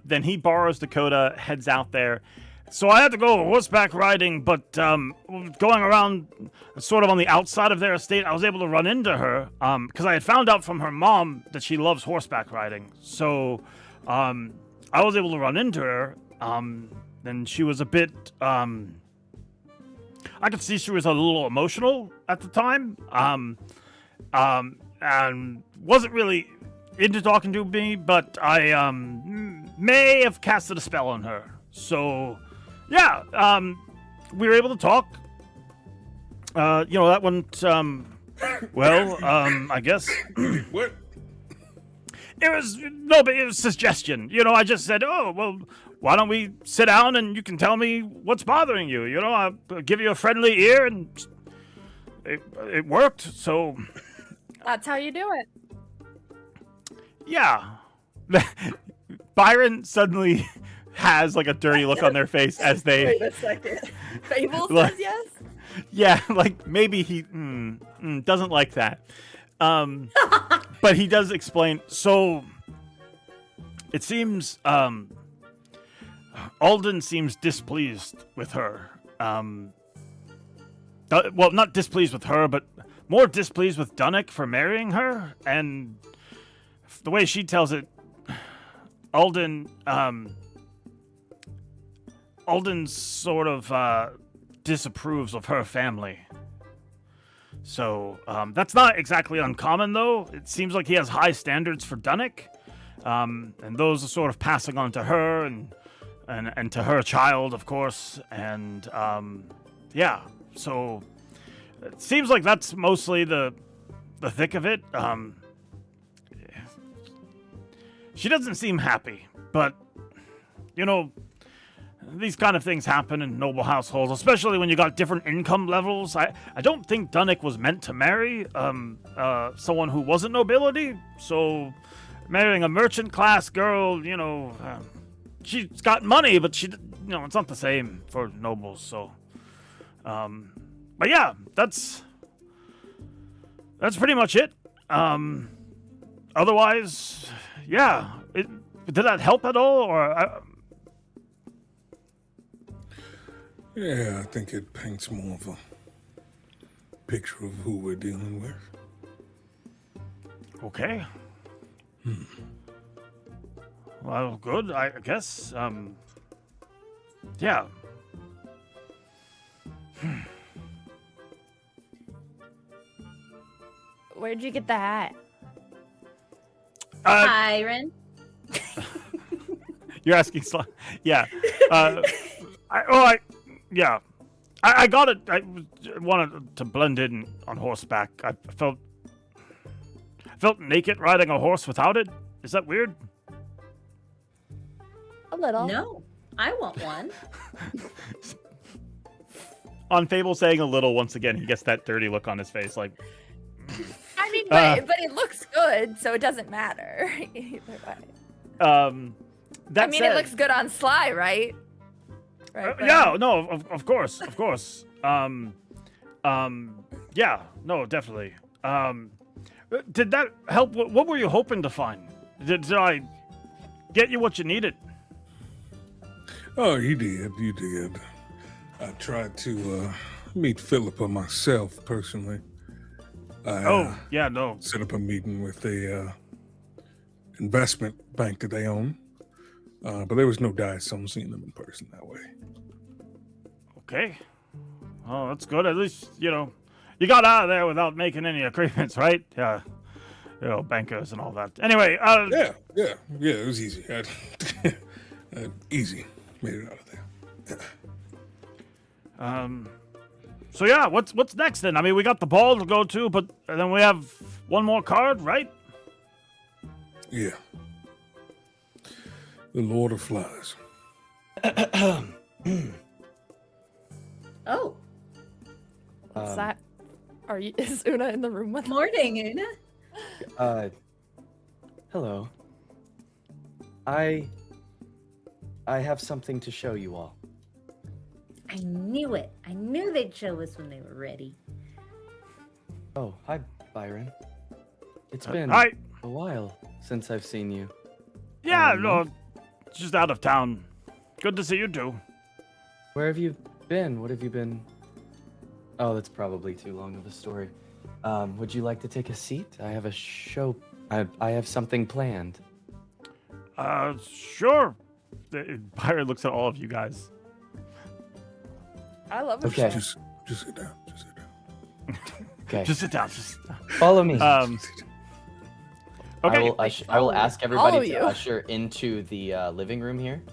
Then he borrows Dakota, heads out there. So I had to go horseback riding, but going around sort of on the outside of their estate, I was able to run into her because I had found out from her mom that she loves horseback riding. So I was able to run into her, and she was a bit... I could see she was a little emotional at the time, and wasn't really into talking to me, but I may have casted a spell on her. So... yeah, we were able to talk. That went, well, I guess. What? It was suggestion. You know, I just said, oh, well, why don't we sit down and you can tell me what's bothering you? You know, I'll give you a friendly ear, and it worked, so. That's how you do it. Yeah. Byron suddenly has like a dirty look on their face as they... Wait a second. Fable says yes? Yeah, like maybe he doesn't like that. But he does explain. So it seems Alden seems displeased with her. Well, not displeased with her, but more displeased with Dunnick for marrying her. And the way she tells it, Alden sort of disapproves of her family. So that's not exactly uncommon, though. It seems like he has high standards for Dunnick, and those are sort of passing on to her and to her child, of course. And yeah, so it seems like that's mostly the thick of it. She doesn't seem happy, but you know, these kind of things happen in noble households, especially when you got different income levels. I don't think Dunnick was meant to marry someone who wasn't nobility. So marrying a merchant class girl, you know, she's got money, but she, you know, it's not the same for nobles. So, but yeah, that's pretty much it. Otherwise, yeah, did that help at all, or? Yeah, I think it paints more of a picture of who we're dealing with. Okay. Well, good, I guess. Yeah. Where'd you get the hat? Aaren. You're asking Sly. Yeah. I got it. I wanted to blend in on horseback. I felt naked riding a horse without it. Is that weird? A little. No, I want one. On Fable saying a little, once again, he gets that dirty look on his face, like. I mean, but it looks good, so it doesn't matter either way. That I mean, said, it looks good on Sly, right? Right. yeah, no, of course. Yeah, no, definitely. Did that help? What were you hoping to find? Did I get you what you needed? Oh, you did. I tried to meet Philippa myself personally. No. Set up a meeting with the investment bank that they own. But there was no dice on seeing them in person that way. Okay. Oh, that's good. At least, you got out of there without making any agreements, right? Yeah. Bankers and all that. Anyway, Yeah, it was easy. Easy. Made it out of there. So yeah, what's next then? I mean, we got the ball to go to, but then we have one more card, right? Yeah. The Lord of Flies. Oh, What's that? Is Una in the room with? morning, Una. Hello. I have something to show you all. I knew it. I knew they'd show us when they were ready. Oh, hi, Byron. It's been Hi. a while since I've seen you. Yeah, no, just out of town. Good to see you too. Where have you been? What have you been? Oh, that's probably too long of a story. Would you like to take a seat? I have a show. I have something planned. Sure. Byron looks at all of you guys. I love it. Okay. Just sit down. Okay. Just sit down. Follow me. Okay. I will ask Follow everybody you. to usher into the living room here.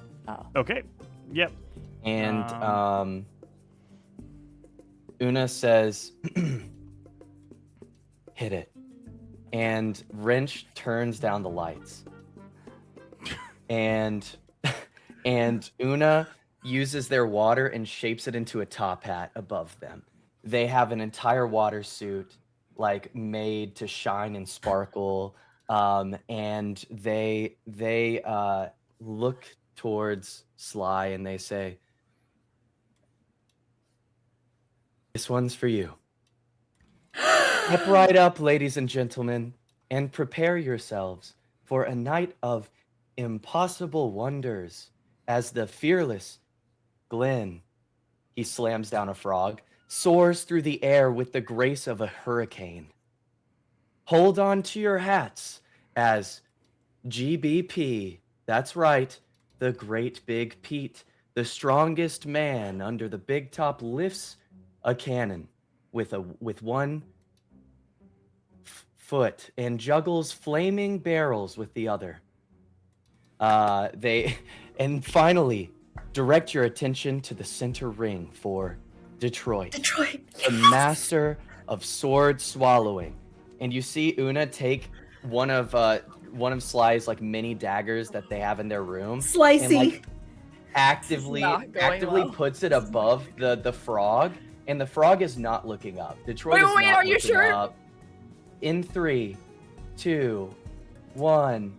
Okay. Yep. And Una says, hit it. And Wrench turns down the lights. And Una uses their water and shapes it into a top hat above them. They have an entire water suit like made to shine and sparkle. And they look towards Sly and they say, "This one's for you. Step right up, ladies and gentlemen, and prepare yourselves for a night of impossible wonders as the fearless Glenn," he slams down a frog, "soars through the air with the grace of a hurricane. Hold on to your hats as GBP, that's right, the Great Big Pete, the strongest man under the big top, lifts a cannon with one foot and juggles flaming barrels with the other. And finally, direct your attention to the center ring for Detroit. The master of sword swallowing." And you see Una take one of Sly's like mini daggers that they have in their room. Slicey. And, like, actively Not going well. puts it above the frog, and the frog is not looking up. Detroit Wait, is not are you looking sure? up. In 3, 2, 1,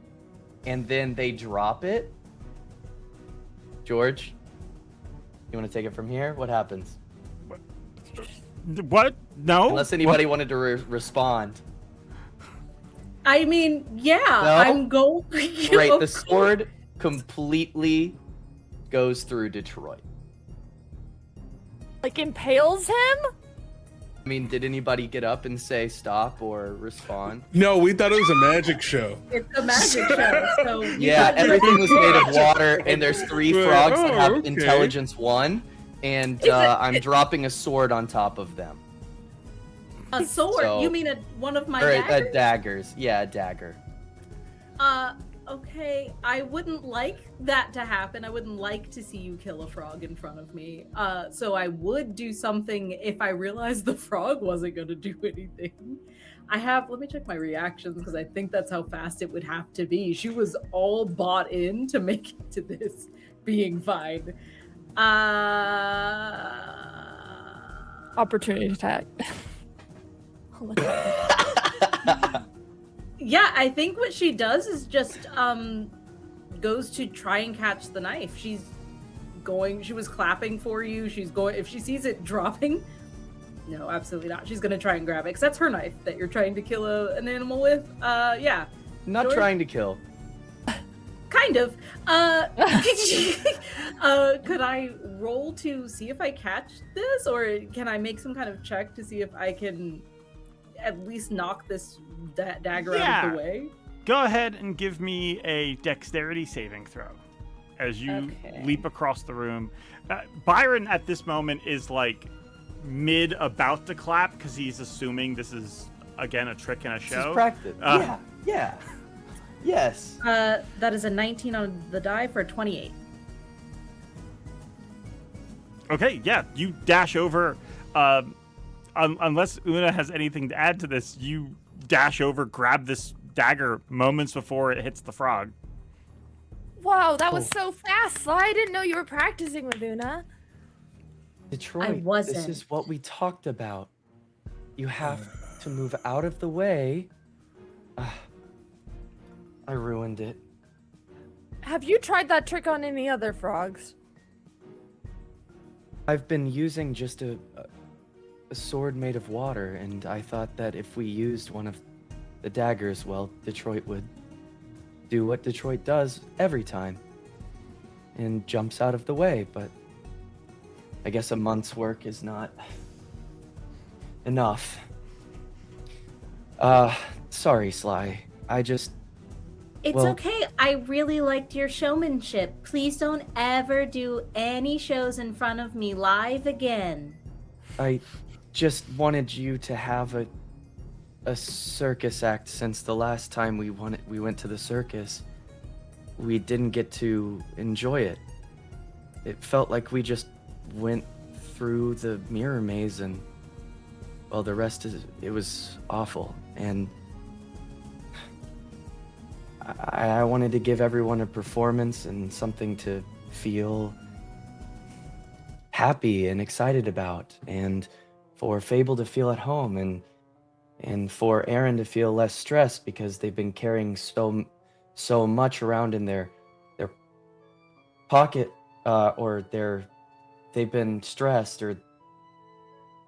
and then they drop it. George, you want to take it from here? What happens? What? No. Unless anybody wanted to respond. I mean, yeah, No? I'm going. Great, the sword completely goes through Detroit. Like impales him? I mean, did anybody get up and say stop or respond? No, we thought it was a magic show. It's a magic show, so Yeah, everything was made of water, and there's 3 frogs that have okay. intelligence 1, and I'm dropping a sword on top of them. A sword? So- You mean one of my Or daggers? daggers. Yeah, a dagger. Okay, I wouldn't like that to happen. I wouldn't like to see you kill a frog in front of me. So I would do something if I realized the frog wasn't going to do anything. Let me check my reactions because I think that's how fast it would have to be. She was all bought in to make it to this being fine. Opportunity attack. Yeah, I think what she does is just goes to try and catch the knife. She was clapping for you. If she sees it dropping, no, absolutely not. She's going to try and grab it because that's her knife that you're trying to kill an animal with. Yeah. Not George? trying to kill. Kind of. Could I roll to see if I catch this, or can I make some kind of check to see if I can at least knock this dagger out of the way? Go ahead and give me a dexterity saving throw as you leap across the room. Byron at this moment is like mid about to clap because he's assuming this is again a trick in a show. This is practice. Yeah. Yes. That is a 19 on the die for a 28. Okay, yeah, you dash over. Unless Una has anything to add to this, you dash over, grab this dagger moments before it hits the frog. Wow, that was so fast. I didn't know you were practicing with Una. Detroit, I wasn't. this is what we talked about. You have to move out of the way. I ruined it. Have you tried that trick on any other frogs? I've been using just a sword made of water, and I thought that if we used one of the daggers, well, Detroit would do what Detroit does every time and jumps out of the way, but I guess a month's work is not enough. Sorry, Sly. It's Well- okay. I really liked your showmanship. Please don't ever do any shows in front of me live again. I just wanted you to have a circus act since the last time we went to the circus. We didn't get to enjoy it. It felt like we just went through the mirror maze and, well, the rest it was awful. And I wanted to give everyone a performance and something to feel happy and excited about, and for Fable to feel at home, and for Aaren to feel less stressed because they've been carrying so much around in their pocket, or they've been stressed, or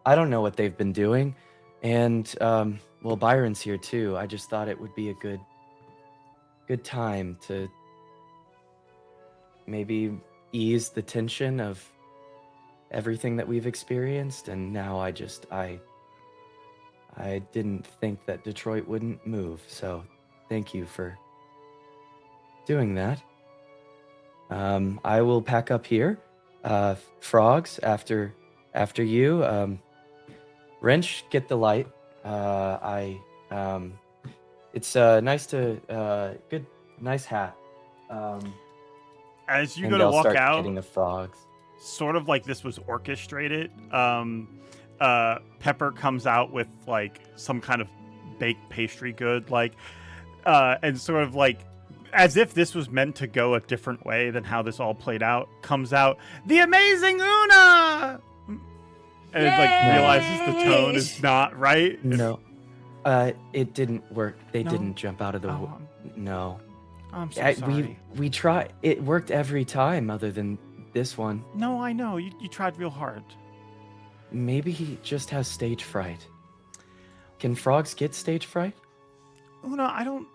I don't know what they've been doing. And well, Byron's here too. I just thought it would be a good time to maybe ease the tension of everything that we've experienced. And now I didn't think that Detroit wouldn't move, so thank you for doing that. I will pack up here. Frogs, after you. Wrench, get the light. It's nice hat. As you and go to they'll walk start out, getting the frogs. sort of like this was orchestrated. Pepper comes out with like some kind of baked pastry good, and sort of like as if this was meant to go a different way than how this all played out. Comes out the amazing Una, and it like realizes the tone is not right. No, it didn't work. They No? didn't jump out of the. Oh, No, I'm so sorry. we try. It worked every time, other than this one. No, I know you tried real hard. Maybe he just has stage fright. Can frogs get stage fright? Una, I don't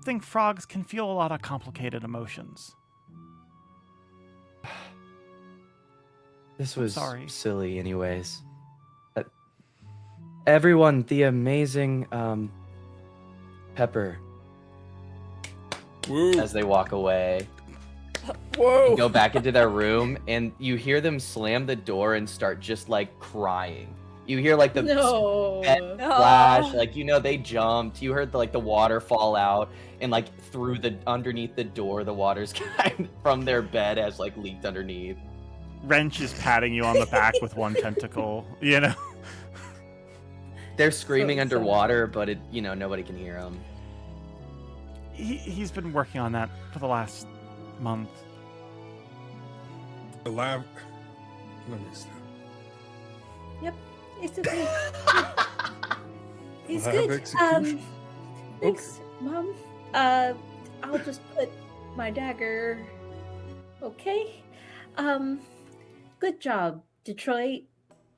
think frogs can feel a lot of complicated emotions. This was sorry. silly, anyways. Everyone, the amazing Pepper. Woo. As they walk away. Whoa. Go back into their room, and you hear them slam the door and start just like crying. You hear like the No. bed splash, like they jumped. You heard the water fall out, and like through underneath the door, the water's kind from their bed has like leaked underneath. Wrench is patting you on the back with one tentacle. They're screaming underwater, but nobody can hear them. He's been working on that for the last month. The lab. Let me stop. Yep, it's okay. He's Lab good. execution. Thanks, Mom. I'll just put my dagger. Okay. Good job, Detroit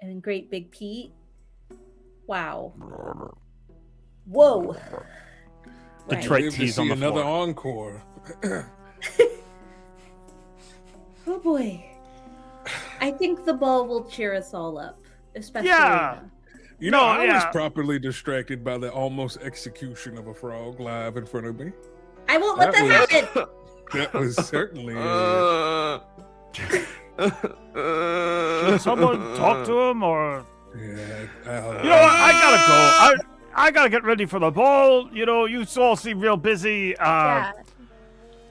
and Great Big Pete. Wow. Whoa. Detroit Live to tees on see the another floor. encore. Oh boy. I think the ball will cheer us all up, especially. Yeah. I was properly distracted by the almost execution of a frog live in front of me. I won't let that happen. That was certainly. Should someone talk to him, or? Yeah. I gotta go. I gotta get ready for the ball. You all seem real busy. Yeah.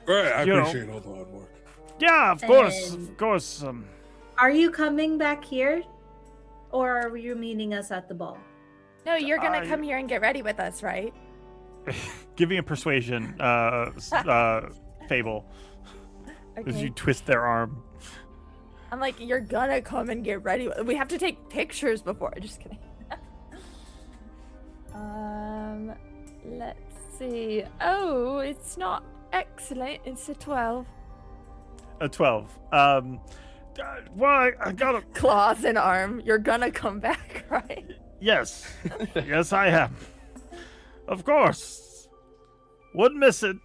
Right, I appreciate all the hard work. Yeah, of course. Are you coming back here? Or are you meeting us at the ball? No, you're gonna come here and get ready with us, right? Give me a persuasion, Fable. As you twist their arm. I'm like, you're gonna come and get ready. We have to take pictures before. Just kidding. Let's see. Oh, it's not excellent. It's a 12. A 12. Well, I gotta. Claws and arm. You're gonna come back, right? Yes. Yes, I am. Of course. Wouldn't miss it.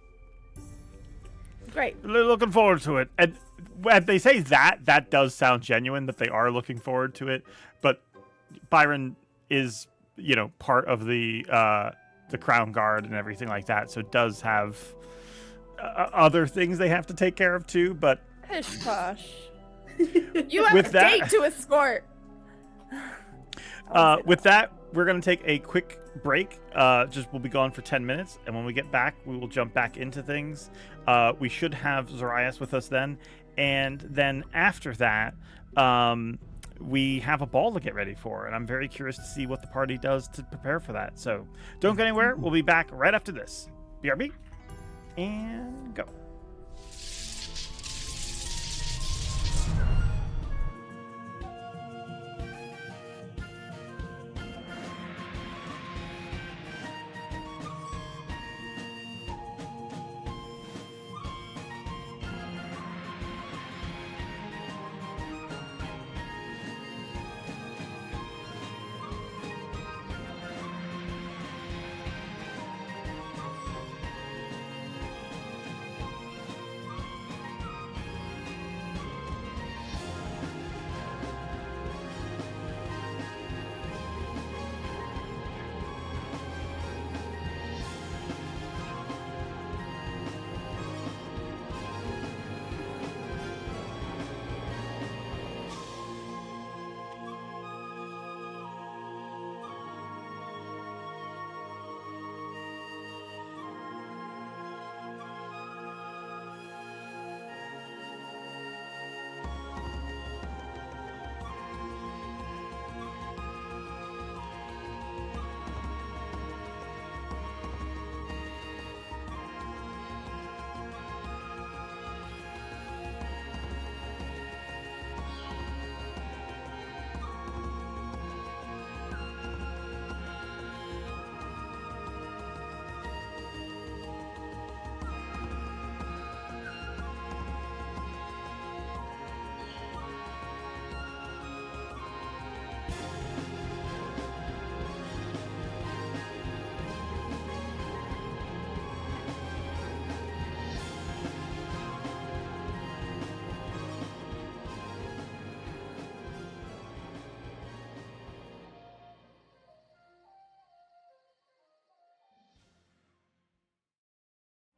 Great. Really looking forward to it. And when they say that does sound genuine, that they are looking forward to it. But Byron is, part of the Crown Guard and everything like that. So it does have other things they have to take care of too. But Pish posh. You have a date to escort. With that, we're going to take a quick break. We'll be gone for 10 minutes. And when we get back, we will jump back into things. We should have Zoraius with us then. And then after that, we have a ball to get ready for. And I'm very curious to see what the party does to prepare for that. So don't go anywhere. We'll be back right after this. BRB. And go.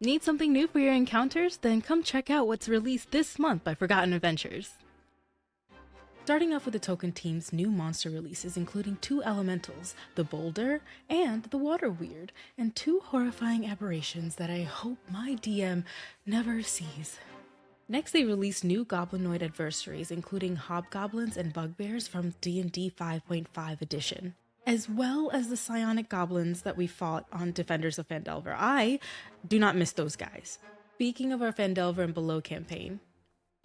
Need something new for your encounters? Then come check out what's released this month by Forgotten Adventures. Starting off with the Token Team's new monster releases, including 2 elementals, the Boulder and the Water Weird, and 2 horrifying aberrations that I hope my DM never sees. Next, they released new goblinoid adversaries, including hobgoblins and bugbears from D&D 5.5 edition, as well as the psionic goblins that we fought on Defenders of Phandelver. I do not miss those guys. Speaking of our Phandelver and Below campaign,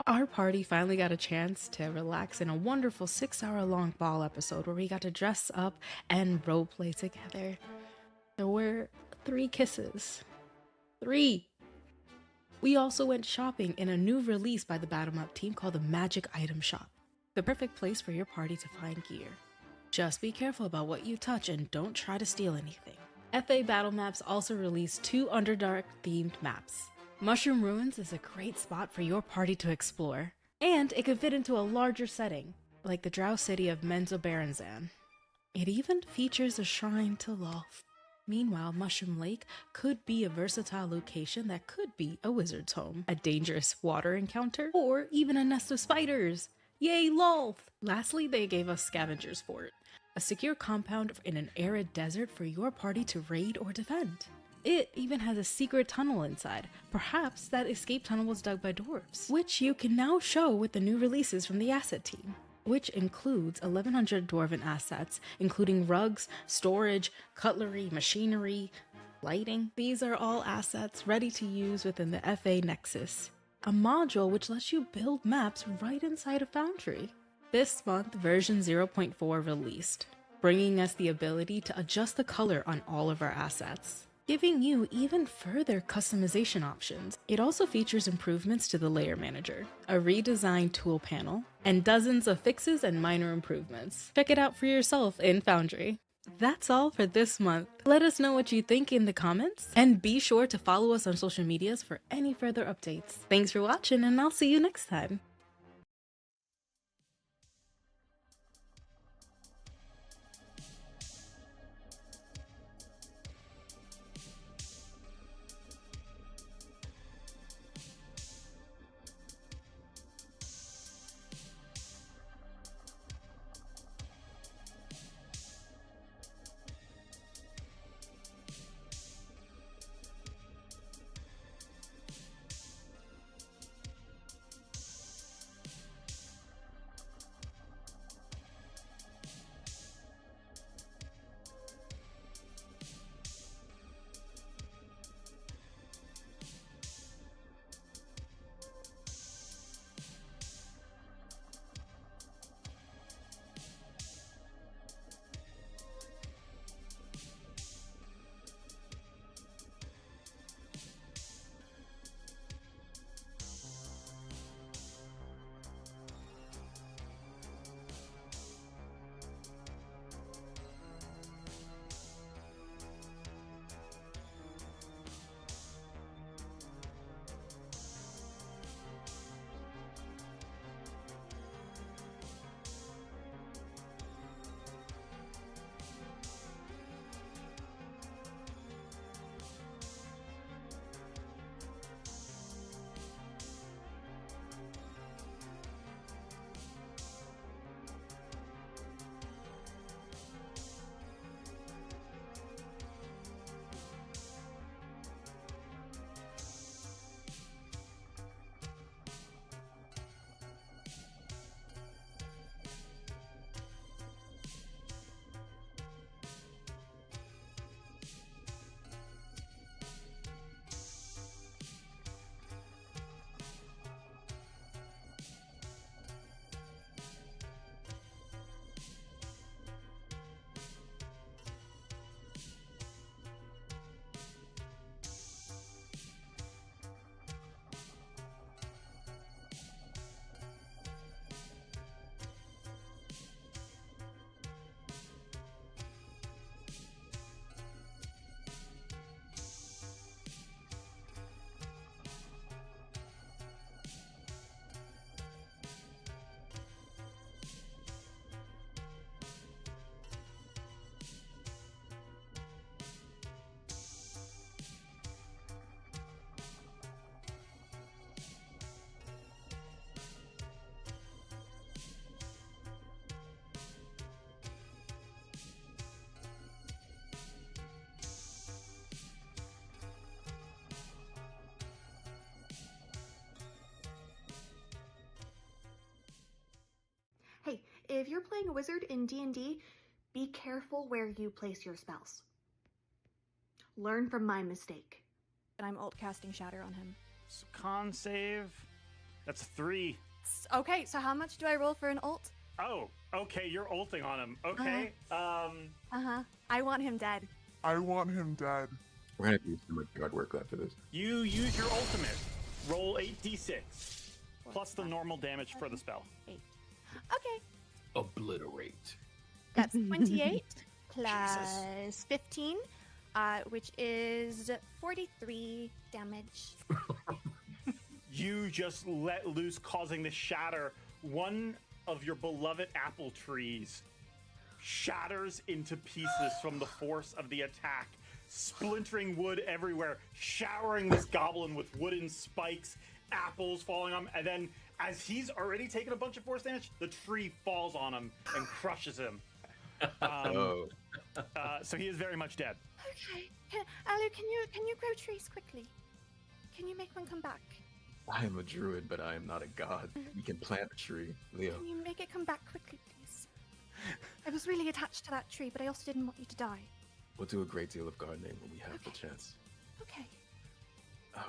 our party finally got a chance to relax in a wonderful 6-hour-long ball episode where we got to dress up and roleplay together. There were 3 kisses. 3! We also went shopping in a new release by the Battle Map team called the Magic Item Shop, the perfect place for your party to find gear. Just be careful about what you touch and don't try to steal anything. FA Battle Maps also released 2 Underdark themed maps. Mushroom Ruins is a great spot for your party to explore, and it could fit into a larger setting, like the Drow city of Menzoberranzan. It even features a shrine to Lolth. Meanwhile, Mushroom Lake could be a versatile location that could be a wizard's home, a dangerous water encounter, or even a nest of spiders. Yay, Lolth! Lastly, they gave us Scavenger's Fort, a secure compound in an arid desert for your party to raid or defend. It even has a secret tunnel inside. Perhaps that escape tunnel was dug by dwarves, which you can now show with the new releases from the asset team, which includes 1,100 dwarven assets, including rugs, storage, cutlery, machinery, lighting. These are all assets ready to use within the FA Nexus, a module which lets you build maps right inside a Foundry. This month, version 0.4 released, bringing us the ability to adjust the color on all of our assets, giving you even further customization options. It also features improvements to the layer manager, a redesigned tool panel, and dozens of fixes and minor improvements. Check it out for yourself in Foundry. That's all for this month. Let us know what you think in the comments, and be sure to follow us on social medias for any further updates. Thanks for watching, and I'll see you next time. if you're playing a wizard in D&D, be careful where you place your spells. Learn from my mistake. And I'm alt casting Shatter on him. So con save. That's 3. Okay, so how much do I roll for an ult? Oh, okay, you're ulting on him. Okay. I want him dead. I want him dead. We're gonna do so much guard work after this. You use your ultimate. Roll 8d6 plus the normal damage for the spell. 8. Okay. Obliterate. That's 28 plus 15, which is 43 damage. You just let loose, causing the shatter. One of your beloved apple trees shatters into pieces from the force of the attack, splintering wood everywhere, showering this goblin with wooden spikes, apples falling on him, and then as he's already taken a bunch of force damage, the tree falls on him and crushes him. So he is very much dead. Okay. Alu, can you grow trees quickly? Can you make one come back? I am a druid, but I am not a god. You can plant a tree, Leo. Can you make it come back quickly, please? I was really attached to that tree, but I also didn't want you to die. We'll do a great deal of gardening when we have the chance. Okay. Oh.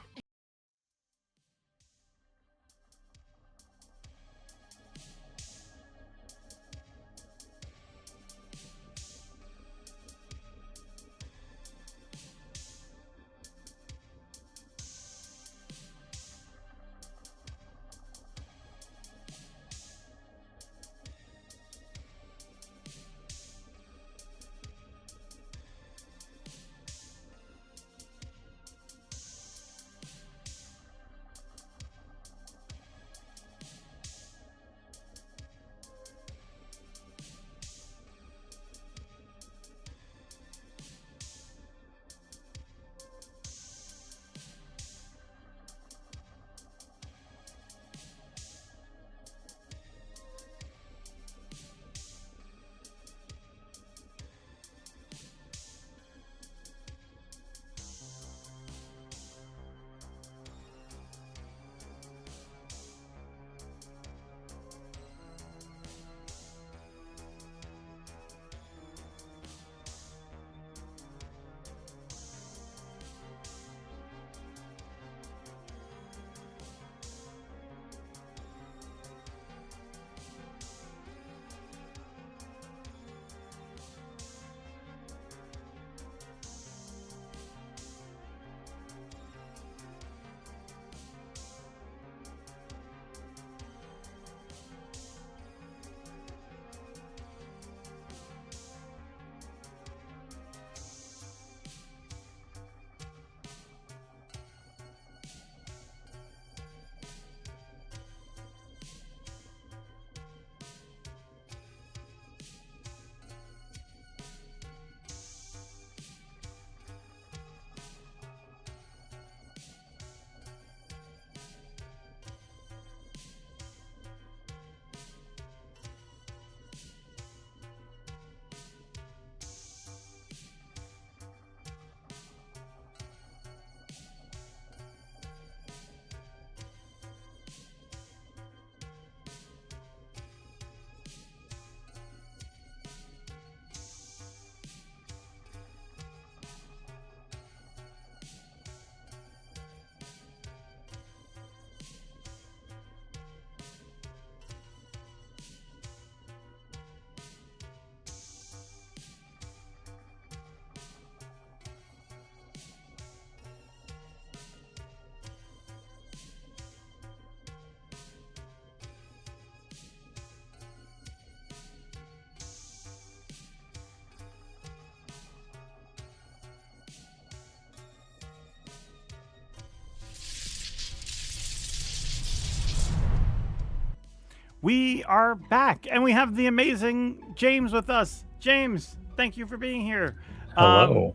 We are back, and we have the amazing James with us. James, thank you for being here. Hello.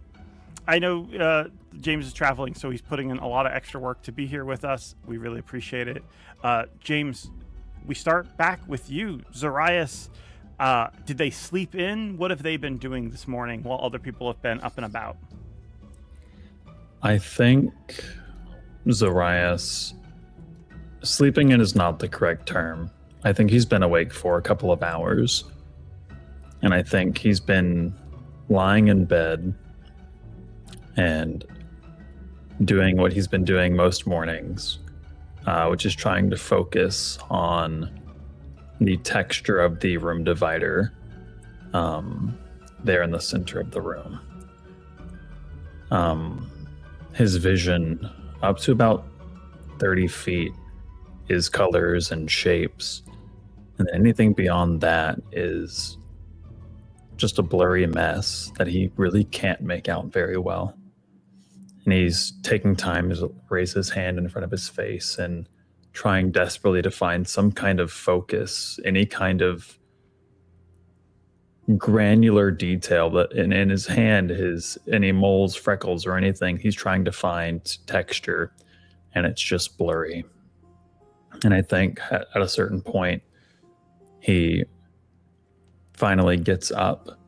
I know James is traveling, so he's putting in a lot of extra work to be here with us. We really appreciate it. James, we start back with you. Zoraius, did they sleep in? What have they been doing this morning while other people have been up and about? I think Zoraius, sleeping in is not the correct term. I think he's been awake for a couple of hours. And I think he's been lying in bed and doing what he's been doing most mornings, which is trying to focus on the texture of the room divider there in the center of the room. His vision up to about 30 feet is colors and shapes, and anything beyond that is just a blurry mess that he really can't make out very well. And he's taking time to raise his hand in front of his face and trying desperately to find some kind of focus, any kind of granular detail that in his hand, any moles, freckles, or anything. He's trying to find texture, and it's just blurry. And I think at a certain point, he finally gets up,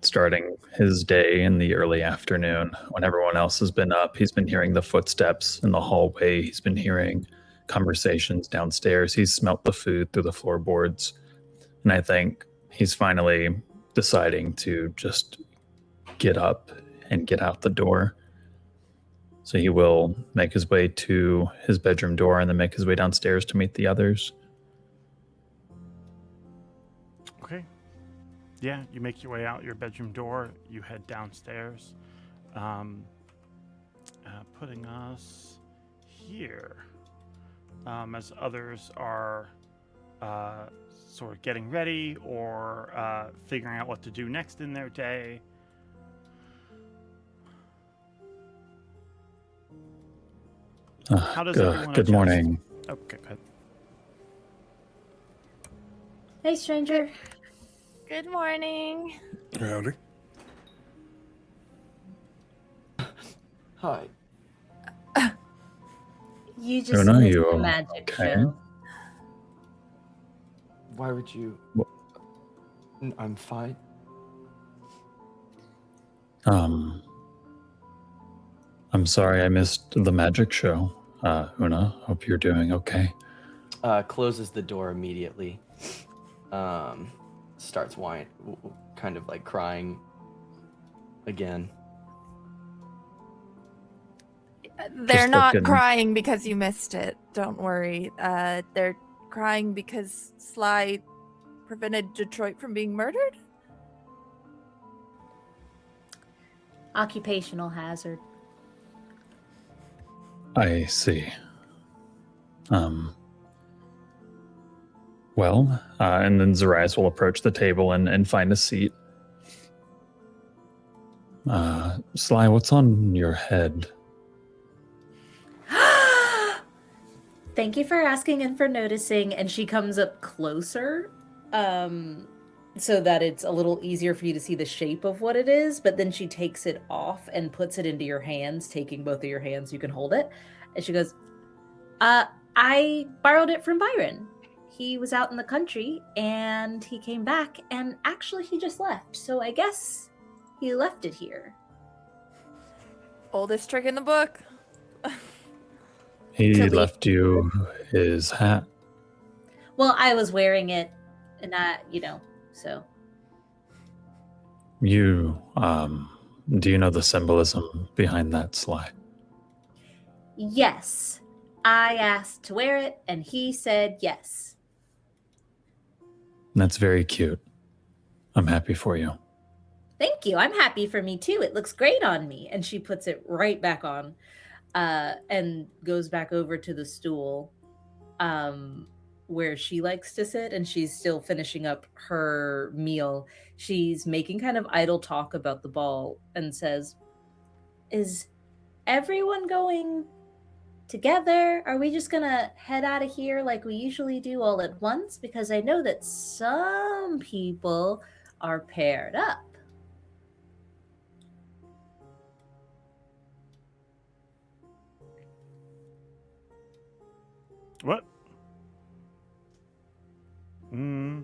starting his day in the early afternoon when everyone else has been up. He's been hearing the footsteps in the hallway. He's been hearing conversations downstairs. He's smelt the food through the floorboards. And I think he's finally deciding to just get up and get out the door. So he will make his way to his bedroom door and then make his way downstairs to meet the others. Okay. Yeah, you make your way out your bedroom door. You head downstairs, putting us here as others are sort of getting ready or figuring out what to do next in their day. How does everyone good adjust? morning. Okay, go ahead. Hey, stranger. Good morning. Howdy. Hi. You just know missed you the magic okay? show. Why would you? I'm fine. I'm sorry I missed the magic show. Una, hope you're doing okay. Closes the door immediately. Starts whining, kind of like crying again. They're Just not looking- crying because you missed it. Don't worry. They're crying because Sly prevented Detroit from being murdered? Occupational hazard. I see. Well, and then Zoraius will approach the table and find a seat. Sly, what's on your head? Thank you for asking and for noticing. And she comes up closer, so that it's a little easier for you to see the shape of what it is. But then she takes it off and puts it into your hands, taking both of your hands. You can hold it. And she goes, I borrowed it from Byron. He was out in the country and he came back and actually he just left. So I guess he left it here. Oldest trick in the book. He left you his hat. Well, I was wearing it and so. You, do you know the symbolism behind that, Sly? Yes. I asked to wear it and he said yes. That's very cute. I'm happy for you. Thank you. I'm happy for me too. It looks great on me. And she puts it right back on and goes back over to the stool where she likes to sit. And she's still finishing up her meal. She's making kind of idle talk about the ball and says, is everyone going together? Are we just gonna head out of here like we usually do all at once? Because I know that some people are paired up. What? One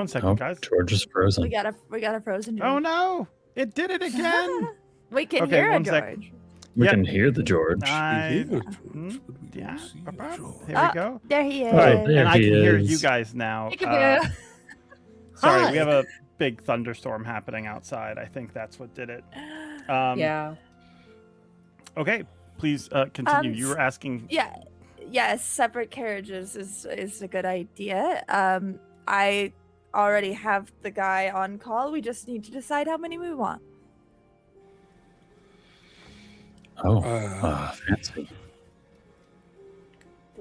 second, guys. George is frozen. We got a frozen George. Oh no! It did it again! We can Okay, hear it, one George. second. We can hear the George. Yeah. Here we go. There he is. All right, there and I he can hear is. you guys now. Peekaboo. Sorry, Hi. we have a big thunderstorm happening outside. I think that's what did it. Yeah. Okay, please continue. You were asking. Yes, separate carriages is a good idea. I already have the guy on call. We just need to decide how many we want. Oh, fancy.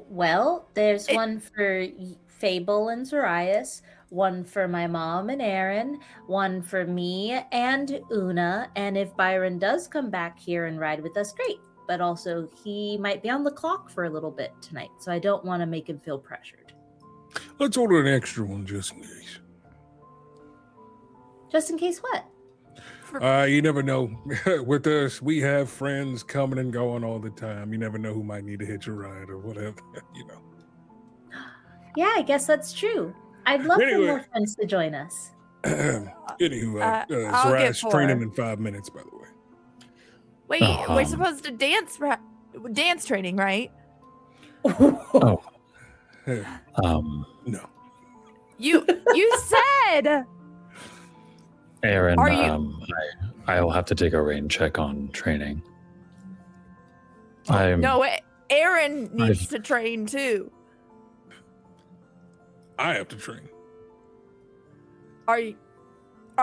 Well, there's one for Fable and Zoraius, one for my mom and Aaren, one for me and Una, and if Byron does come back here and ride with us, great. But also, he might be on the clock for a little bit tonight, so I don't want to make him feel pressured. Let's order an extra one just in case. Just in case what? You never know. With us, we have friends coming and going all the time. You never know who might need to hitch a ride or whatever, you know. Yeah, I guess that's true. I'd love for Anyway. more friends to join us. Anywho, I'll get Zoraius four. training in 5 minutes, by the way. Wait, we're supposed to dance training, right? Oh. No. You said. Aaren, Are you- I'll have to take a rain check on training. No, Aaren needs to train too. I have to train. Are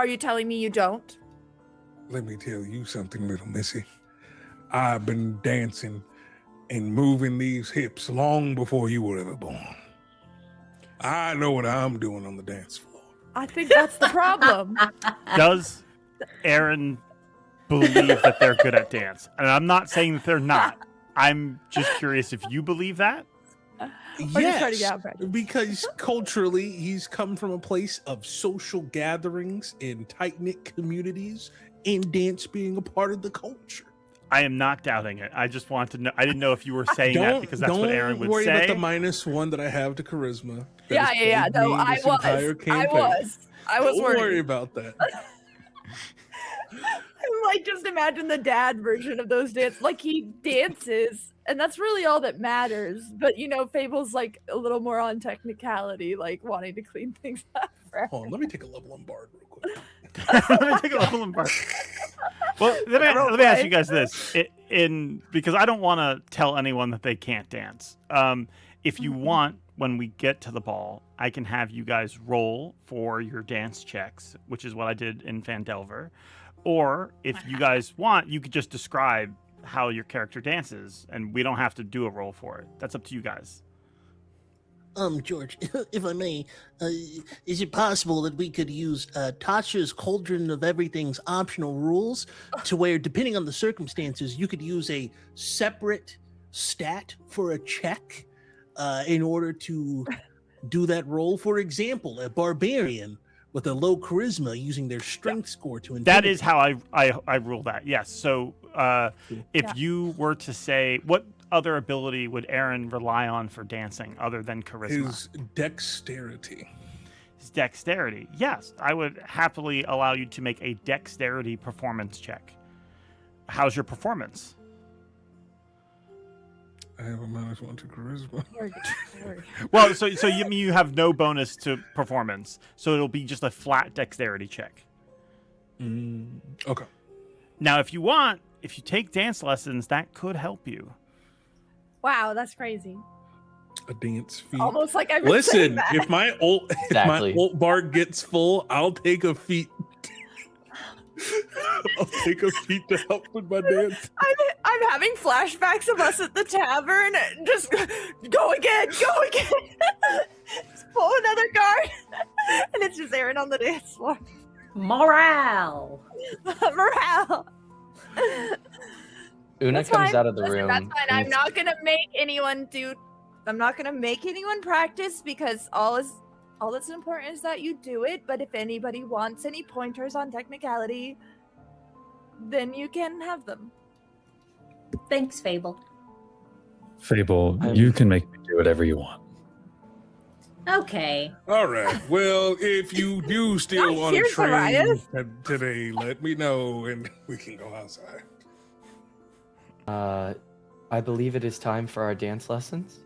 you telling me you don't? Let me tell you something, little missy. I've been dancing and moving these hips long before you were ever born. I know what I'm doing on the dance floor. I think that's the problem. Does Aaren believe that they're good at dance? And I'm not saying that they're not. I'm just curious if you believe that. Yes, because culturally, he's come from a place of social gatherings in tight-knit communities and dance being a part of the culture. I am not doubting it. I just want to know. I didn't know if you were saying that because that's what Aaren would Don't worry say. about the -1 that I have to charisma. that Yeah. has plagued No, me I this was. entire campaign. Don't Don't worried. worry about that. Like, just imagine the dad version of those dances. Like, he dances, and that's really all that matters. But, Fable's, like, a little more on technicality, like, wanting to clean things up. Hold on, let me take a level on Bard real quick. Let me take a level in Bard. Well, let me ask you guys this. Because I don't want to tell anyone that they can't dance. If you want, when we get to the ball, I can have you guys roll for your dance checks, which is what I did in Phandelver. Or if you guys want, you could just describe how your character dances, and we don't have to do a roll for it. That's up to you guys. George, if I may, is it possible that we could use Tasha's Cauldron of Everything's optional rules to where, depending on the circumstances, you could use a separate stat for a check in order to do that roll? For example, a barbarian with a low charisma using their strength score to That is how I rule that. Yes. So if you were to say, what other ability would Aaren rely on for dancing other than charisma? His dexterity. His dexterity. Yes, I would happily allow you to make a dexterity performance check. How's your performance? I have a -1 to charisma. Well, so you mean you have no bonus to performance, so it'll be just a flat dexterity check. Okay. Now, if you take dance lessons, that could help you. Wow, that's crazy. A dance feat. Almost like I've been saying Listen, that. if my ult bar gets full, I'll take a feat. I'll take a feat to help with my dance. I'm having flashbacks of us at the tavern. Just go again. Just pull another card, and it's just Aaren on the dance floor. Morale. Una That's comes fine. out of the Listen, room. That's fine. and I'm not gonna make anyone practice because all that's important is that you do it. But if anybody wants any pointers on technicality, then you can have them. Thanks, Fable. Fable, you can make me do whatever you want. Okay. All right. Well, if you do still want to here, train Zoraius. today, let me know and we can go outside. I believe it is time for our dance lessons.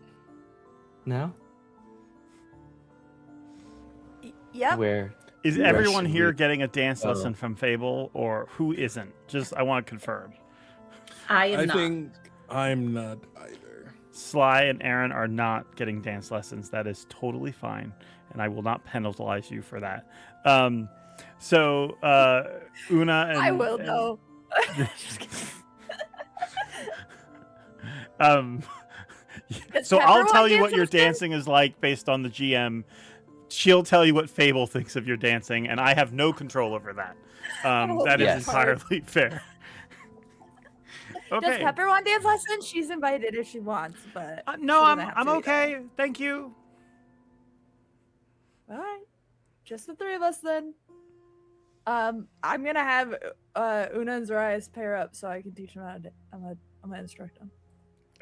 Now? Yep. Where Is where everyone should here we- getting a dance Oh. lesson from Fable, or who isn't? Just I want to confirm. I am I not. think I'm not either. Sly and Aaren are not getting dance lessons. That is totally fine, and I will not penalize you for that. So Una and I will though. Does So Pepper I'll want tell you dance what your lessons? dancing is like based on the GM. She'll tell you what Fable thinks of your dancing, and I have no control over that. That is Yes. entirely fair. Does Okay. Pepper want dance lessons? She's invited if she wants, but No, she I'm doesn't have to okay. Thank you. All right, just the three of us then. I'm gonna have Una and Zoraius pair up so I can teach them how to. I'm gonna instruct them.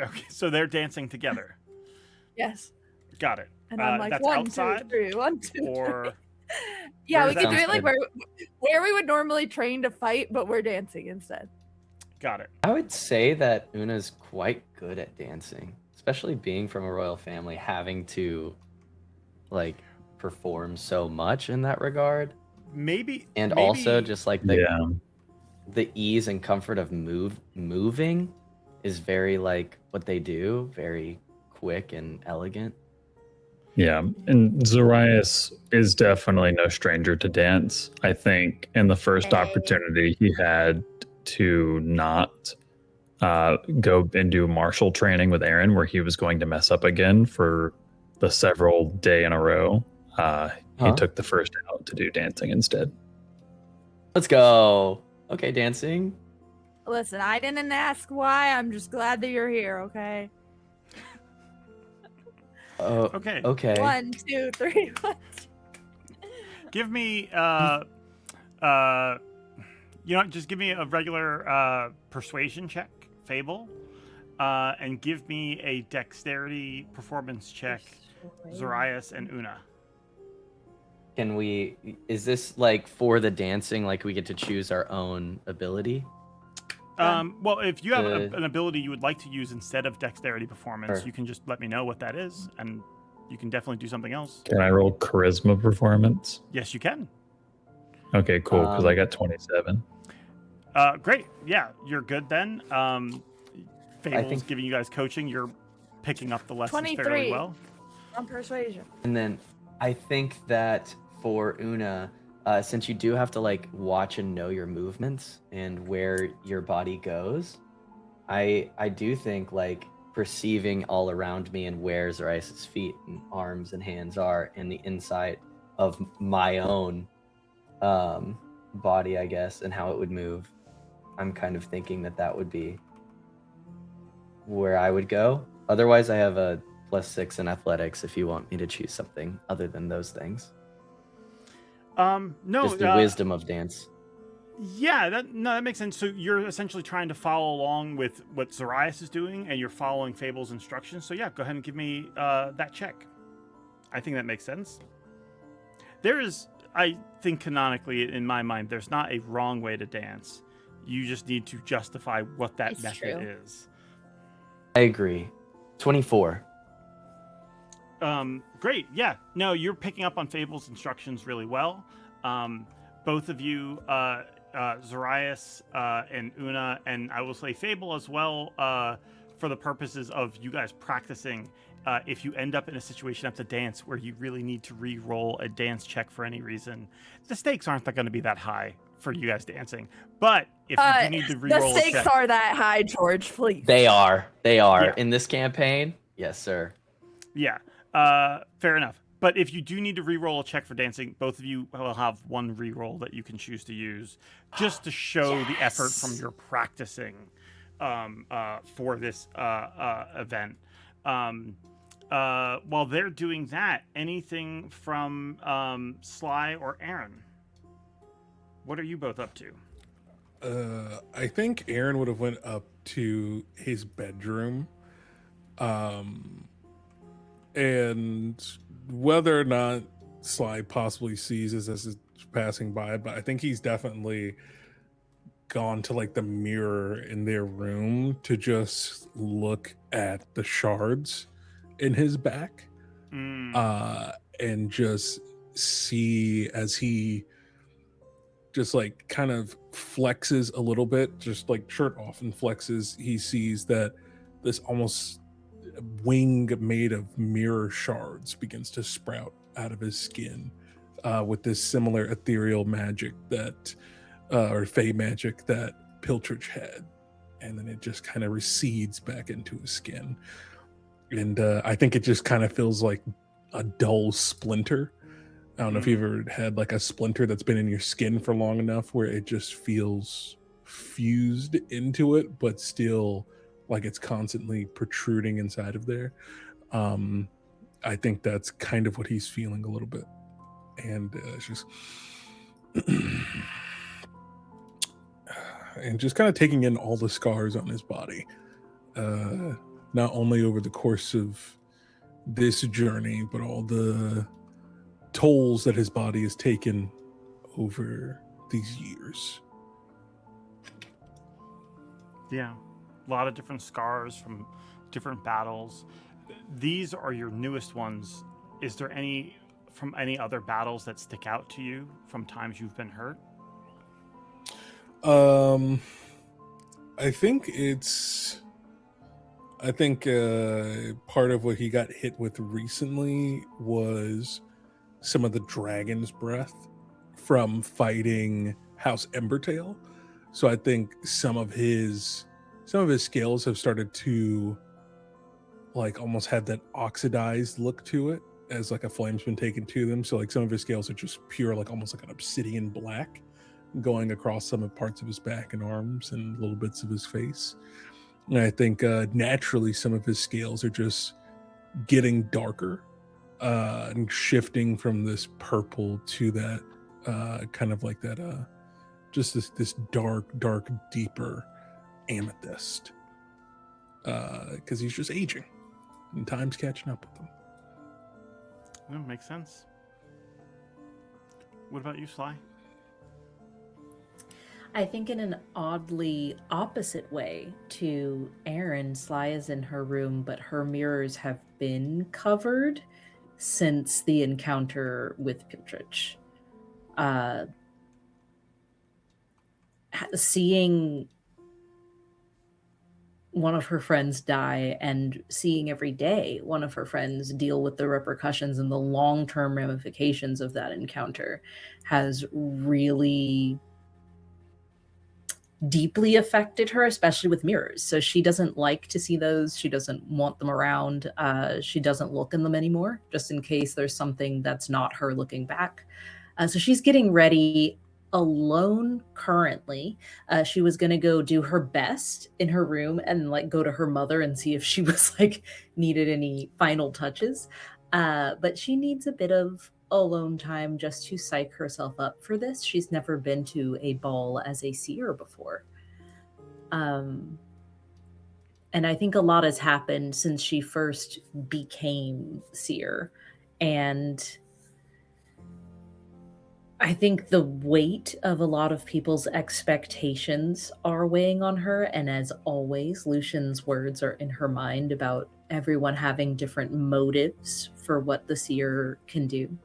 Okay, so they're dancing together. Yes. Got it. And I'm like that's 1, 2, outside, 3, 1, 2, 3. or Yeah, where we is could that do it like outside? where we would normally train to fight, but we're dancing instead. got it. I would say that Una's quite good at dancing, especially being from a royal family, having to like perform so much in that regard. Maybe. And also just like the ease and comfort of moving is very like what they do, very quick and elegant. Yeah, and Zoraius is definitely no stranger to dance. I think in the first opportunity he had to not go and do martial training with Aaren, where he was going to mess up again for the several day in a row. He took the first out to do dancing instead. Let's go. Okay, dancing. Listen, I didn't ask why. I'm just glad that you're here. Okay. Oh, Okay. Okay. 1, 2, 3. 1, 2. Give me just give me a regular persuasion check, Fable, and give me a dexterity performance check, Zoraius and Una. Can we? Is this like for the dancing? Like we get to choose our own ability? Well, if you have The- an ability you would like to use instead of dexterity performance, Sure. you can just let me know what that is, and you can definitely do something else. Can I roll charisma performance? Yes, you can. Okay, cool, because I got 27. Great. Yeah, you're good then. Fable's think- giving you guys coaching. You're picking up the lessons fairly 23 well. on persuasion. And then I think that for Una, since you do have to like watch and know your movements and where your body goes, I do think like perceiving all around me and where Zoraius' feet and arms and hands are and the inside of my own body, I guess, and how it would move. I'm kind of thinking that would be where I would go. Otherwise, I have a +6 in athletics if you want me to choose something other than those things. No, Just the wisdom of dance. Yeah, that makes sense. So you're essentially trying to follow along with what Zoraius is doing, and you're following Fable's instructions. So yeah, go ahead and give me that check. I think that makes sense. There is, I think, canonically in my mind, there's not a wrong way to dance. You just need to justify what that It's method true. is. I agree. 24. Great. Yeah. No, you're picking up on Fable's instructions really well. Both of you, Zoraius and Una, and I will say Fable as well, for the purposes of you guys practicing. If you end up in a situation at the dance where you really need to re-roll a dance check for any reason, the stakes aren't going to be that high for you guys dancing. But if you do need to The re-roll a stakes check, are that high, George. Please. They are. Yeah. In this campaign, yes, sir. yeah, fair enough. But if you do need to re-roll a check for dancing, both of you will have one re-roll that you can choose to use just to show the effort from your practicing for this event. While they're doing that, anything from Sly or Aaren? What are you both up to? I think Aaren would have went up to his bedroom, and whether or not Sly possibly sees this as it's passing by, but I think he's definitely gone to like the mirror in their room to just look at the shards in his back, and just see as he just like kind of flexes a little bit, just like shirt off and flexes, he sees that this almost wing made of mirror shards begins to sprout out of his skin, with this similar ethereal magic that or fey magic that Piltridge had, and then it just kind of recedes back into his skin, and I think it just kind of feels like a dull splinter. I don't know if you've ever had like a splinter that's been in your skin for long enough where it just feels fused into it, but still like it's constantly protruding inside of there. I think that's kind of what he's feeling a little bit. And it's just and just kind of taking in all the scars on his body, not only over the course of this journey, but all the tolls that his body has taken over these years. Yeah, a lot of different scars from different battles. These are your newest ones. Is there any from any other battles that stick out to you from times you've been hurt? I think part of what he got hit with recently was some of the dragon's breath from fighting House Embertail. So I think some of his scales have started to like almost have that oxidized look to it, as like a flame's been taken to them. So like some of his scales are just pure, like almost like an obsidian black, going across some of parts of his back and arms and little bits of his face. And I think naturally some of his scales are just getting darker, and shifting from this purple to that kind of like that just this dark deeper amethyst, because he's just aging and time's catching up with him. That makes sense. What about you, Sly? I think in an oddly opposite way to Aaren, Sly is in her room, but her mirrors have been covered since the encounter with Piltridge. Seeing one of her friends die and seeing every day one of her friends deal with the repercussions and the long-term ramifications of that encounter has really deeply affected her, especially with mirrors. So she doesn't like to see those. She doesn't want them around. She doesn't look in them anymore, just in case there's something that's not her looking back. So she's getting ready alone currently. She was going to go do her best in her room and like go to her mother and see if she was like needed any final touches. But she needs a bit of alone time just to psych herself up for this. She's never been to a ball as a seer before. And I think a lot has happened since she first became seer. And I think the weight of a lot of people's expectations are weighing on her. And as always, Lucian's words are in her mind about everyone having different motives for what the seer can do.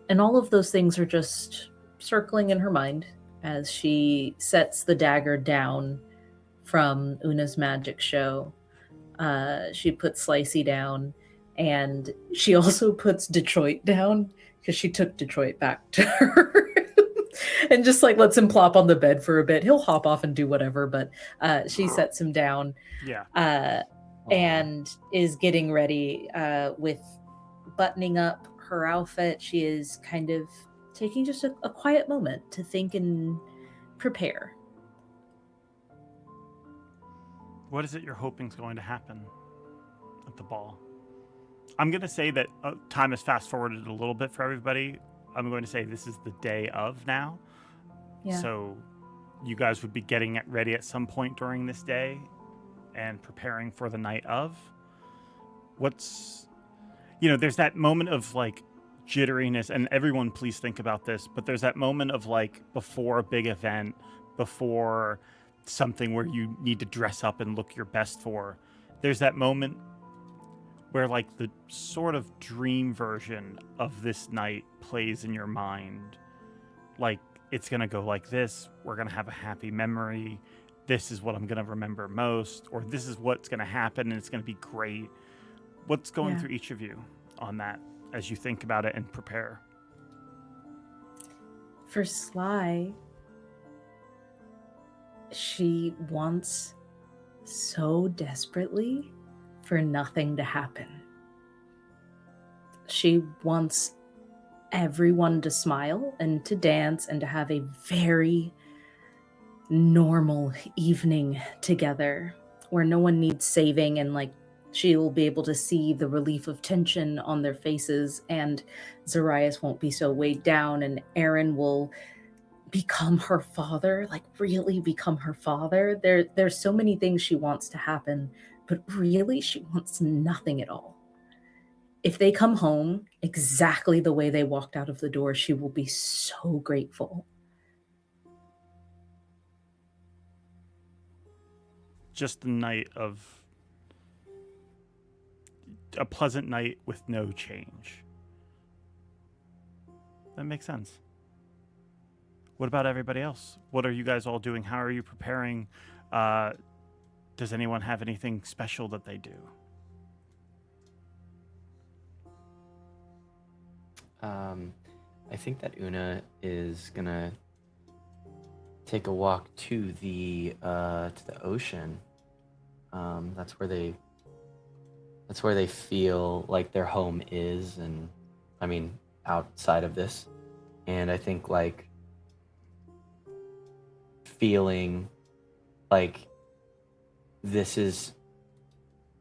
And all of those things are just circling in her mind as she sets the dagger down from Una's magic show. She puts Slicey down, and she also puts Detroit down because she took Detroit back to her and just like lets him plop on the bed for a bit. He'll hop off and do whatever, but she sets him down. Yeah. And is getting ready with buttoning up her outfit. She is kind of taking just a quiet moment to think and prepare. What is it you're hoping is going to happen at the ball? I'm going to say that time has fast forwarded a little bit for everybody. I'm going to say this is the day of now. Yeah. So you guys would be getting ready at some point during this day and preparing for the night of. There's that moment of like jitteriness, and everyone please think about this, but there's that moment of like before a big event, before something where you need to dress up and look your best for. There's that moment where like the sort of dream version of this night plays in your mind. Like it's going to go like this. We're going to have a happy memory. This is what I'm going to remember most, or this is what's going to happen and it's going to be great. What's going through each of you on that as you think about it and prepare? For Sly, she wants so desperately for nothing to happen. She wants everyone to smile and to dance and to have a very normal evening together where no one needs saving, and like she will be able to see the relief of tension on their faces, and Zoraius won't be so weighed down, and Aaren will become her father, like really become her father. There's so many things she wants to happen, but really she wants nothing at all. If they come home exactly the way they walked out of the door, she will be so grateful. Just a pleasant night with no change. That makes sense. What about everybody else? What are you guys all doing? How are you preparing? Does anyone have anything special that they do? I think that Una is gonna take a walk to the ocean. That's where they feel like their home is, and I mean outside of this. And I think like feeling like this is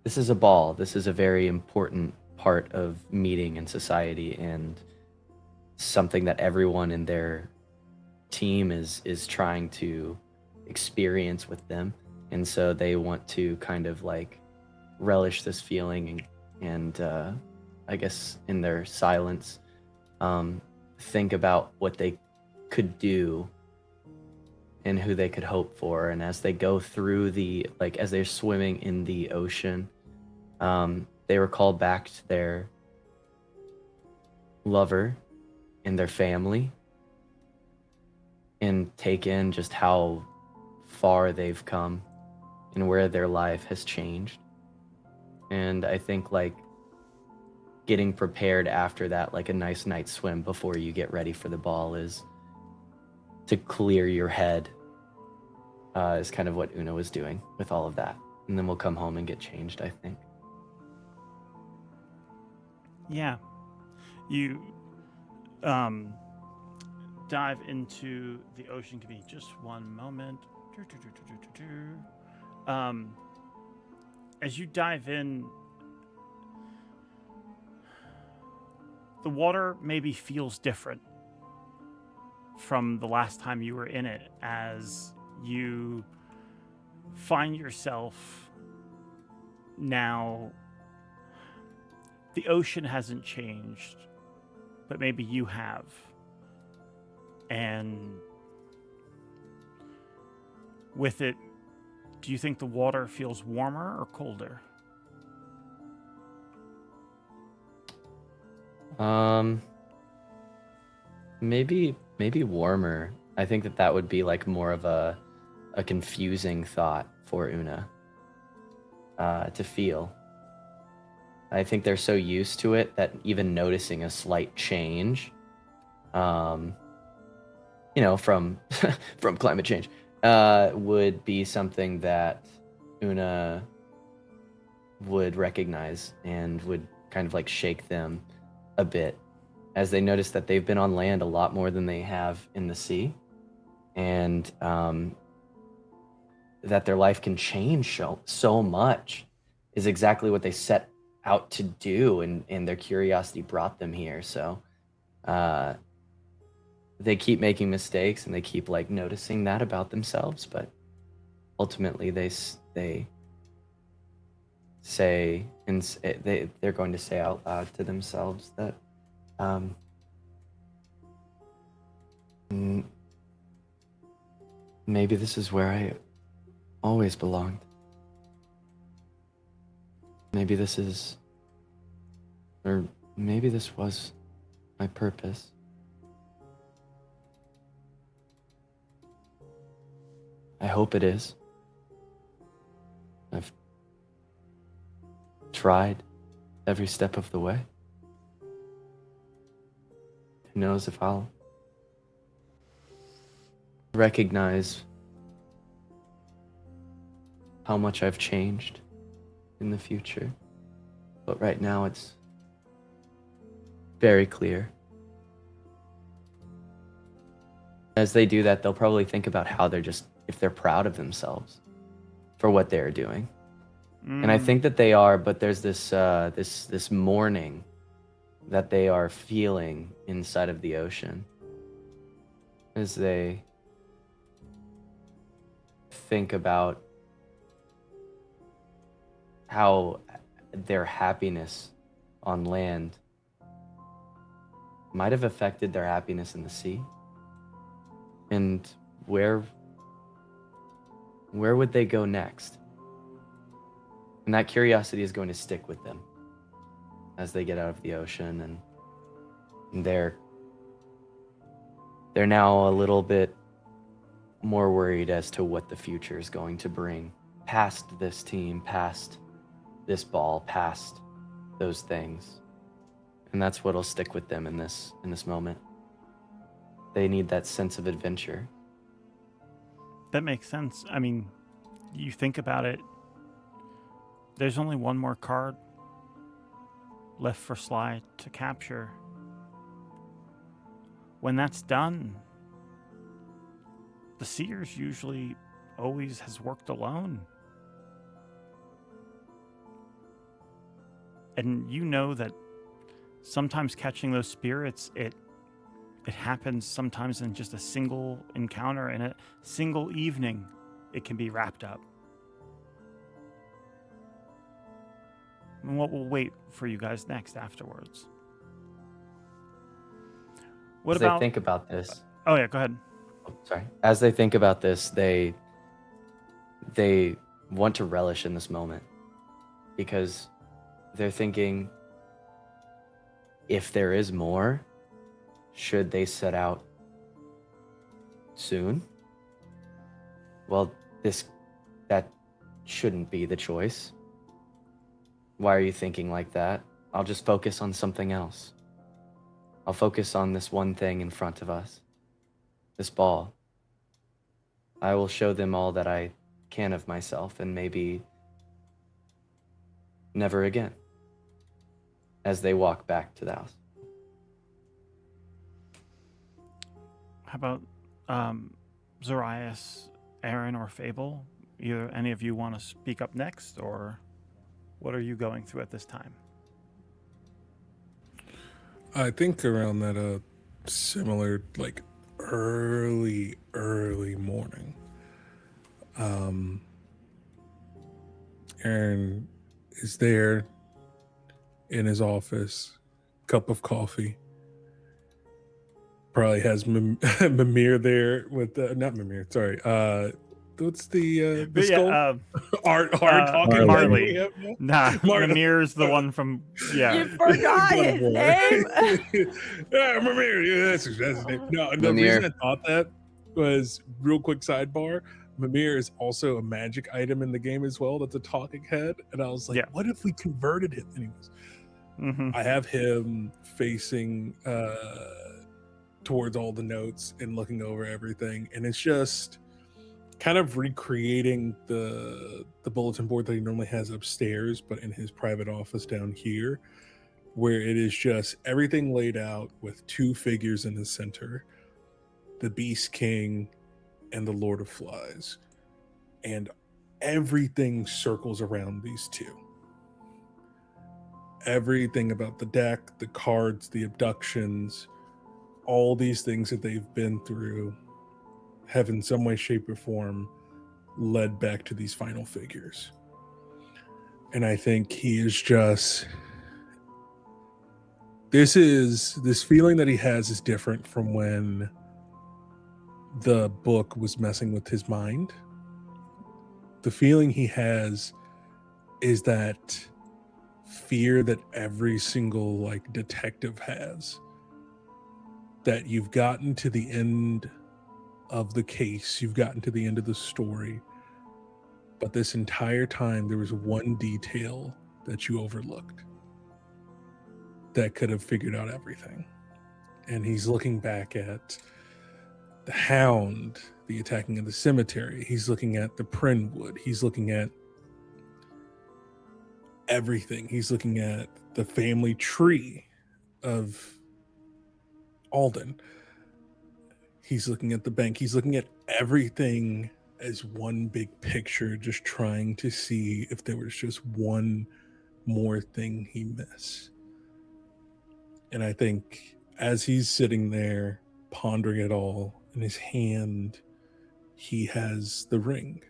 a ball. This is a very important part of meeting in society, and something that everyone in their team is trying to experience with them. And so they want to kind of like relish this feeling and I guess in their silence think about what they could do and who they could hope for. And as they go through as they're swimming in the ocean, they recall back to their lover and their family and take in just how far they've come and where their life has changed. And I think like getting prepared after that, like a nice night swim before you get ready for the ball, is to clear your head, is kind of what Una was doing with all of that. And then we'll come home and get changed, I think. Yeah. You dive into the ocean. Give me just one moment. As you dive in, the water maybe feels different from the last time you were in it, as you find yourself now. The ocean hasn't changed, but maybe you have. And with it, do you think the water feels warmer or colder? Maybe warmer. I think that would be like more of a confusing thought for Una to feel. I think they're so used to it that even noticing a slight change, from from climate change, would be something that Una would recognize and would kind of like shake them a bit, as they notice that they've been on land a lot more than they have in the sea, and that their life can change so much is exactly what they set out to do, and their curiosity brought them here. So they keep making mistakes and they keep like noticing that about themselves, but ultimately they say, and they're going to say out loud to themselves that Maybe this is where I always belonged. Maybe this is, or maybe this was my purpose. I hope it is. I've tried every step of the way. Who knows if I'll recognize how much I've changed in the future. But right now it's very clear. As they do that, they'll probably think about how they're just, if they're proud of themselves for what they're doing. And I think that they are, but there's this this mourning that they are feeling inside of the ocean as they think about how their happiness on land might have affected their happiness in the sea. And where would they go next? And that curiosity is going to stick with them as they get out of the ocean, and they're now a little bit more worried as to what the future is going to bring past this team, past this ball, past those things. And that's what'll stick with them in this moment. They need that sense of adventure. That makes sense. I mean, you think about it, there's only one more card left for Sly to capture. When that's done, the Seers usually always has worked alone. And you know that sometimes catching those spirits, it happens sometimes in just a single encounter, in a single evening, it can be wrapped up. And what will wait for you guys next afterwards? What As about? they think about this. Oh yeah, go ahead. Sorry. As they think about this, they want to relish in this moment because they're thinking, if there is more, should they set out soon? Well, that shouldn't be the choice. Why are you thinking like that? I'll just focus on something else. I'll focus on this one thing in front of us. This ball. I will show them all that I can of myself, and maybe never again, as they walk back to the house. How about Zoraius, Aaren, or Fable? Either any of you want to speak up next, or what are you going through at this time? I think around that similar, like early morning, Aaren is there in his office, cup of coffee. Probably has Mimir there with not Mimir, sorry. What's the skull? Art talking Marley. Nah, Mimir's the one from You forgot his name. Mimir. Yeah, that's his name. No, the reason I thought that was, real quick sidebar, Mimir is also a magic item in the game as well. That's a talking head, and I was like, what if we converted him? Anyways, I have him facing towards all the notes and looking over everything, and it's just kind of recreating the bulletin board that he normally has upstairs, but in his private office down here, where it is just everything laid out with two figures in the center, the Beast King and the Lord of Flies, and everything circles around these two. Everything about the deck, the cards, the abductions, all these things that they've been through have in some way, shape, or form led back to these final figures. And I think he is just, this feeling that he has is different from when the book was messing with his mind. The feeling he has is that fear that every single like detective has, that you've gotten to the end of the case, you've gotten to the end of the story, but this entire time there was one detail that you overlooked that could have figured out everything. And he's looking back at the hound, the attacking of the cemetery. He's looking at the Prinwood. He's looking at everything. He's looking at the family tree of Alden. He's looking at the bank. He's looking at everything as one big picture, just trying to see if there was just one more thing he missed. And I think as he's sitting there pondering it all, in his hand, he has the ring.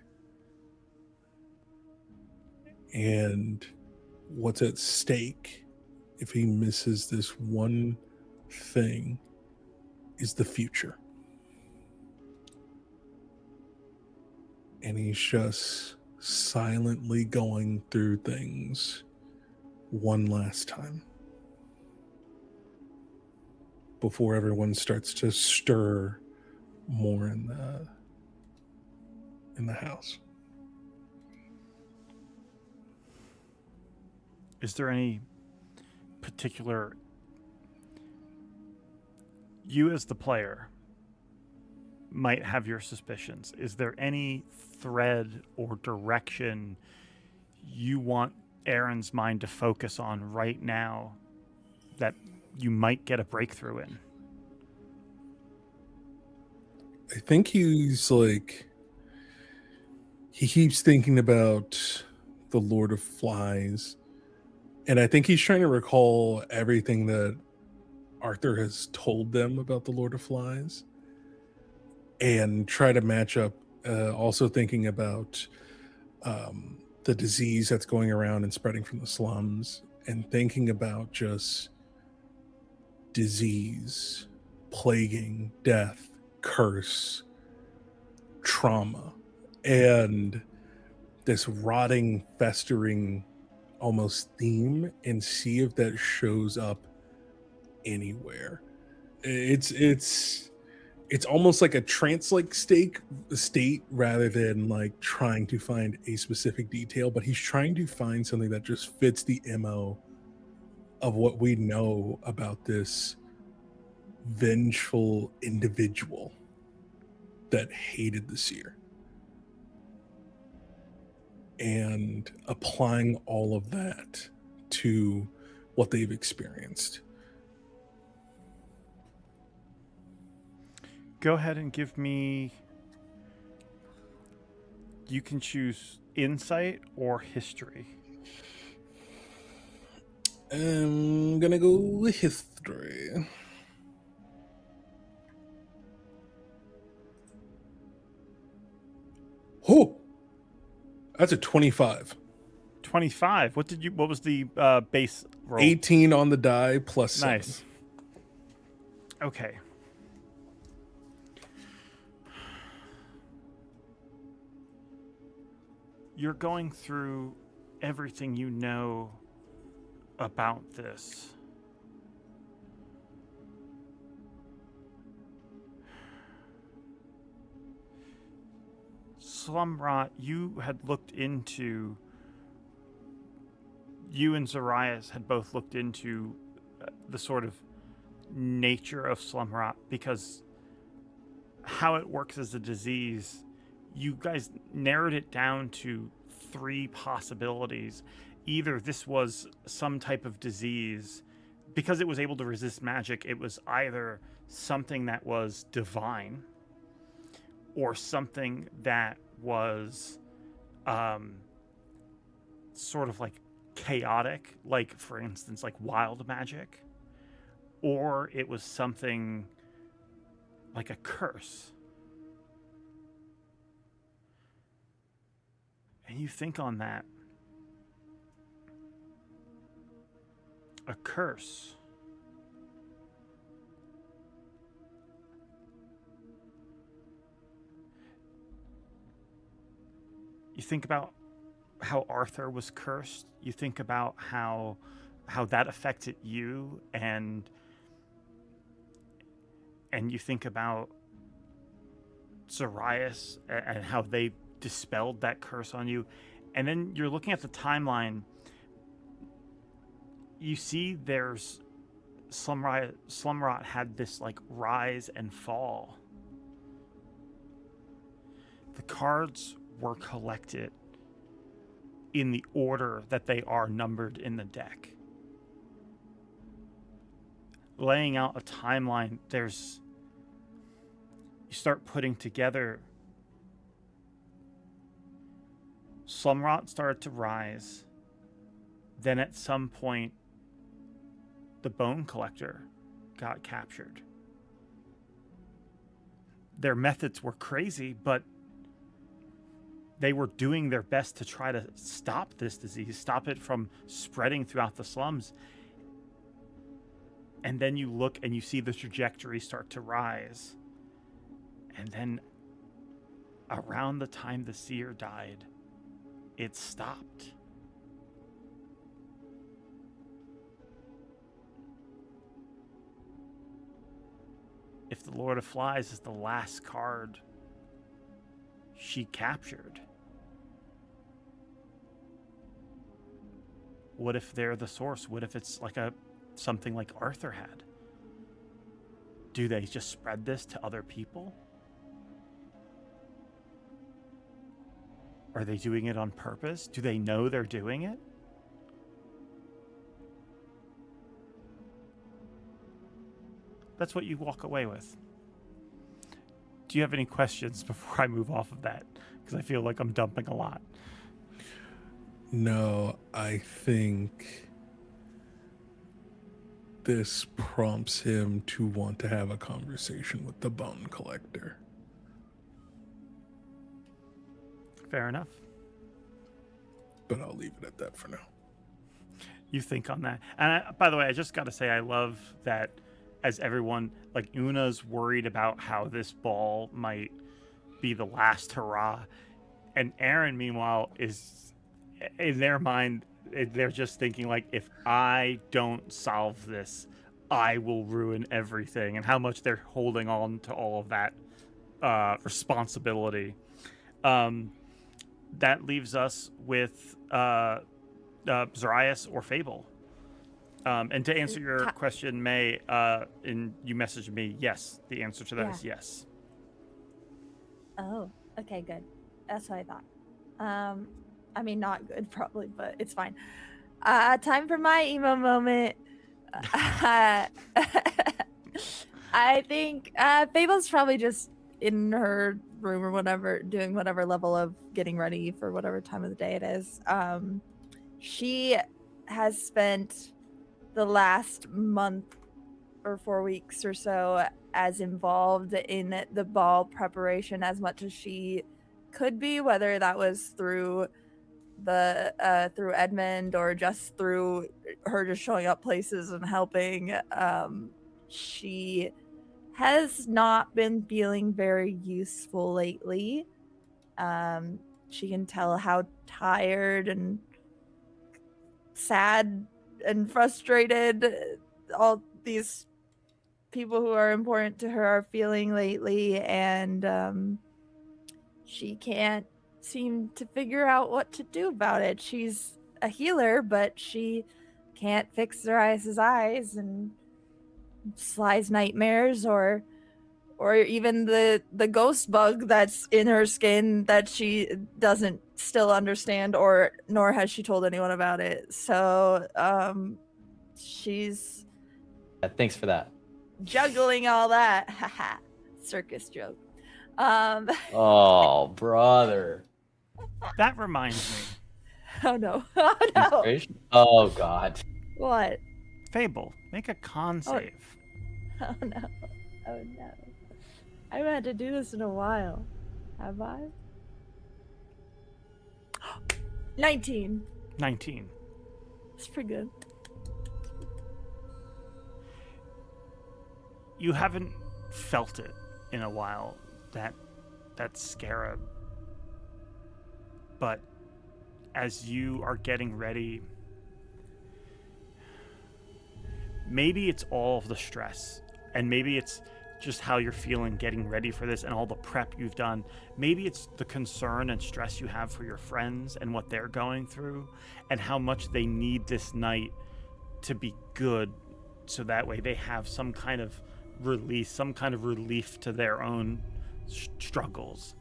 And what's at stake if he misses this one thing is the future. And he's just silently going through things one last time before everyone starts to stir more in the house. Is there any particular, you as the player might have your suspicions, is there any thread or direction you want Aaron's mind to focus on right now that you might get a breakthrough in? I think he's like, he keeps thinking about the Lord of Flies, and I think he's trying to recall everything that Arthur has told them about the Lord of Flies and try to match up, also thinking about the disease that's going around and spreading from the slums, and thinking about just disease, plaguing, death, curse, trauma, and this rotting, festering almost theme, and see if that shows up anywhere. It's almost like a trance-like state rather than like trying to find a specific detail, but he's trying to find something that just fits the MO of what we know about this vengeful individual that hated the Seer, and applying all of that to what they've experienced. Go ahead and give me, you can choose insight or history. I'm gonna go with history. Oh, that's a 25. 25. What was the base roll? 18 on the die plus 7. Nice. Okay. You're going through everything you know about this. Slumrot, you had looked into, you and Zoraius had both looked into the sort of nature of Slumrot, because how it works as a disease, you guys narrowed it down to 3 possibilities. Either this was some type of disease, because it was able to resist magic, it was either something that was divine or something that was sort of like chaotic, like for instance, like wild magic, or it was something like a curse. And you think on that. A curse. You think about how Arthur was cursed. You think about how that affected you, and you think about Zoraius and how they dispelled that curse on you. And then you're looking at the timeline. You see there's Slumrot had this like rise and fall. The cards were collected in the order that they are numbered in the deck. Laying out a timeline, you start putting together. Slumrot started to rise. Then at some point, the Bone Collector got captured. Their methods were crazy, but they were doing their best to try to stop this disease, stop it from spreading throughout the slums. And then you look and you see the trajectory start to rise. And then around the time the Seer died, it stopped. If the Lord of Flies is the last card she captured, what if they're the source? What if it's like something like Arthur had? Do they just spread this to other people? Are they doing it on purpose? Do they know they're doing it? That's what you walk away with. Do you have any questions before I move off of that? Because I feel like I'm dumping a lot. No, I think this prompts him to want to have a conversation with the Bone Collector. Fair enough. But I'll leave it at that for now. You think on that. And by the way, I just got to say, I love that as everyone, like Una's worried about how this ball might be the last hurrah. And Aaren, meanwhile, is in their mind, they're just thinking like, if I don't solve this, I will ruin everything, and how much they're holding on to all of that responsibility. That leaves us with Zoraius or Fable. And to answer your question, May, you messaged me, yes. The answer to that is yes. Oh, okay, good. That's what I thought. I mean, not good probably, but it's fine. Time for my emo moment. I think Fable's probably just in her room or whatever, doing whatever level of getting ready for whatever time of the day it is. She has spent the last month or 4 weeks or so as involved in the ball preparation as much as she could be, whether that was through through Edmund or just through her just showing up places and helping. She has not been feeling very useful lately. She can tell how tired and sad and frustrated all these people who are important to her are feeling lately, and she can't seem to figure out what to do about it. She's a healer, but she can't fix Zoraius' eyes and Sly's nightmares, or even the ghost bug that's in her skin that she doesn't still understand, nor has she told anyone about it. So she's thanks for that. Juggling all that. Haha. Circus joke. Oh, brother. That reminds me. Oh no. Oh no. Oh god. What? Fable, make a con save. Oh no. Oh no. I haven't had to do this in a while. Have I? 19. 19. That's pretty good. You haven't felt it in a while, that scarab. But as you are getting ready, maybe it's all of the stress, and maybe it's just how you're feeling getting ready for this and all the prep you've done. Maybe it's the concern and stress you have for your friends and what they're going through and how much they need this night to be good, so that way they have some kind of release, some kind of relief to their own struggles.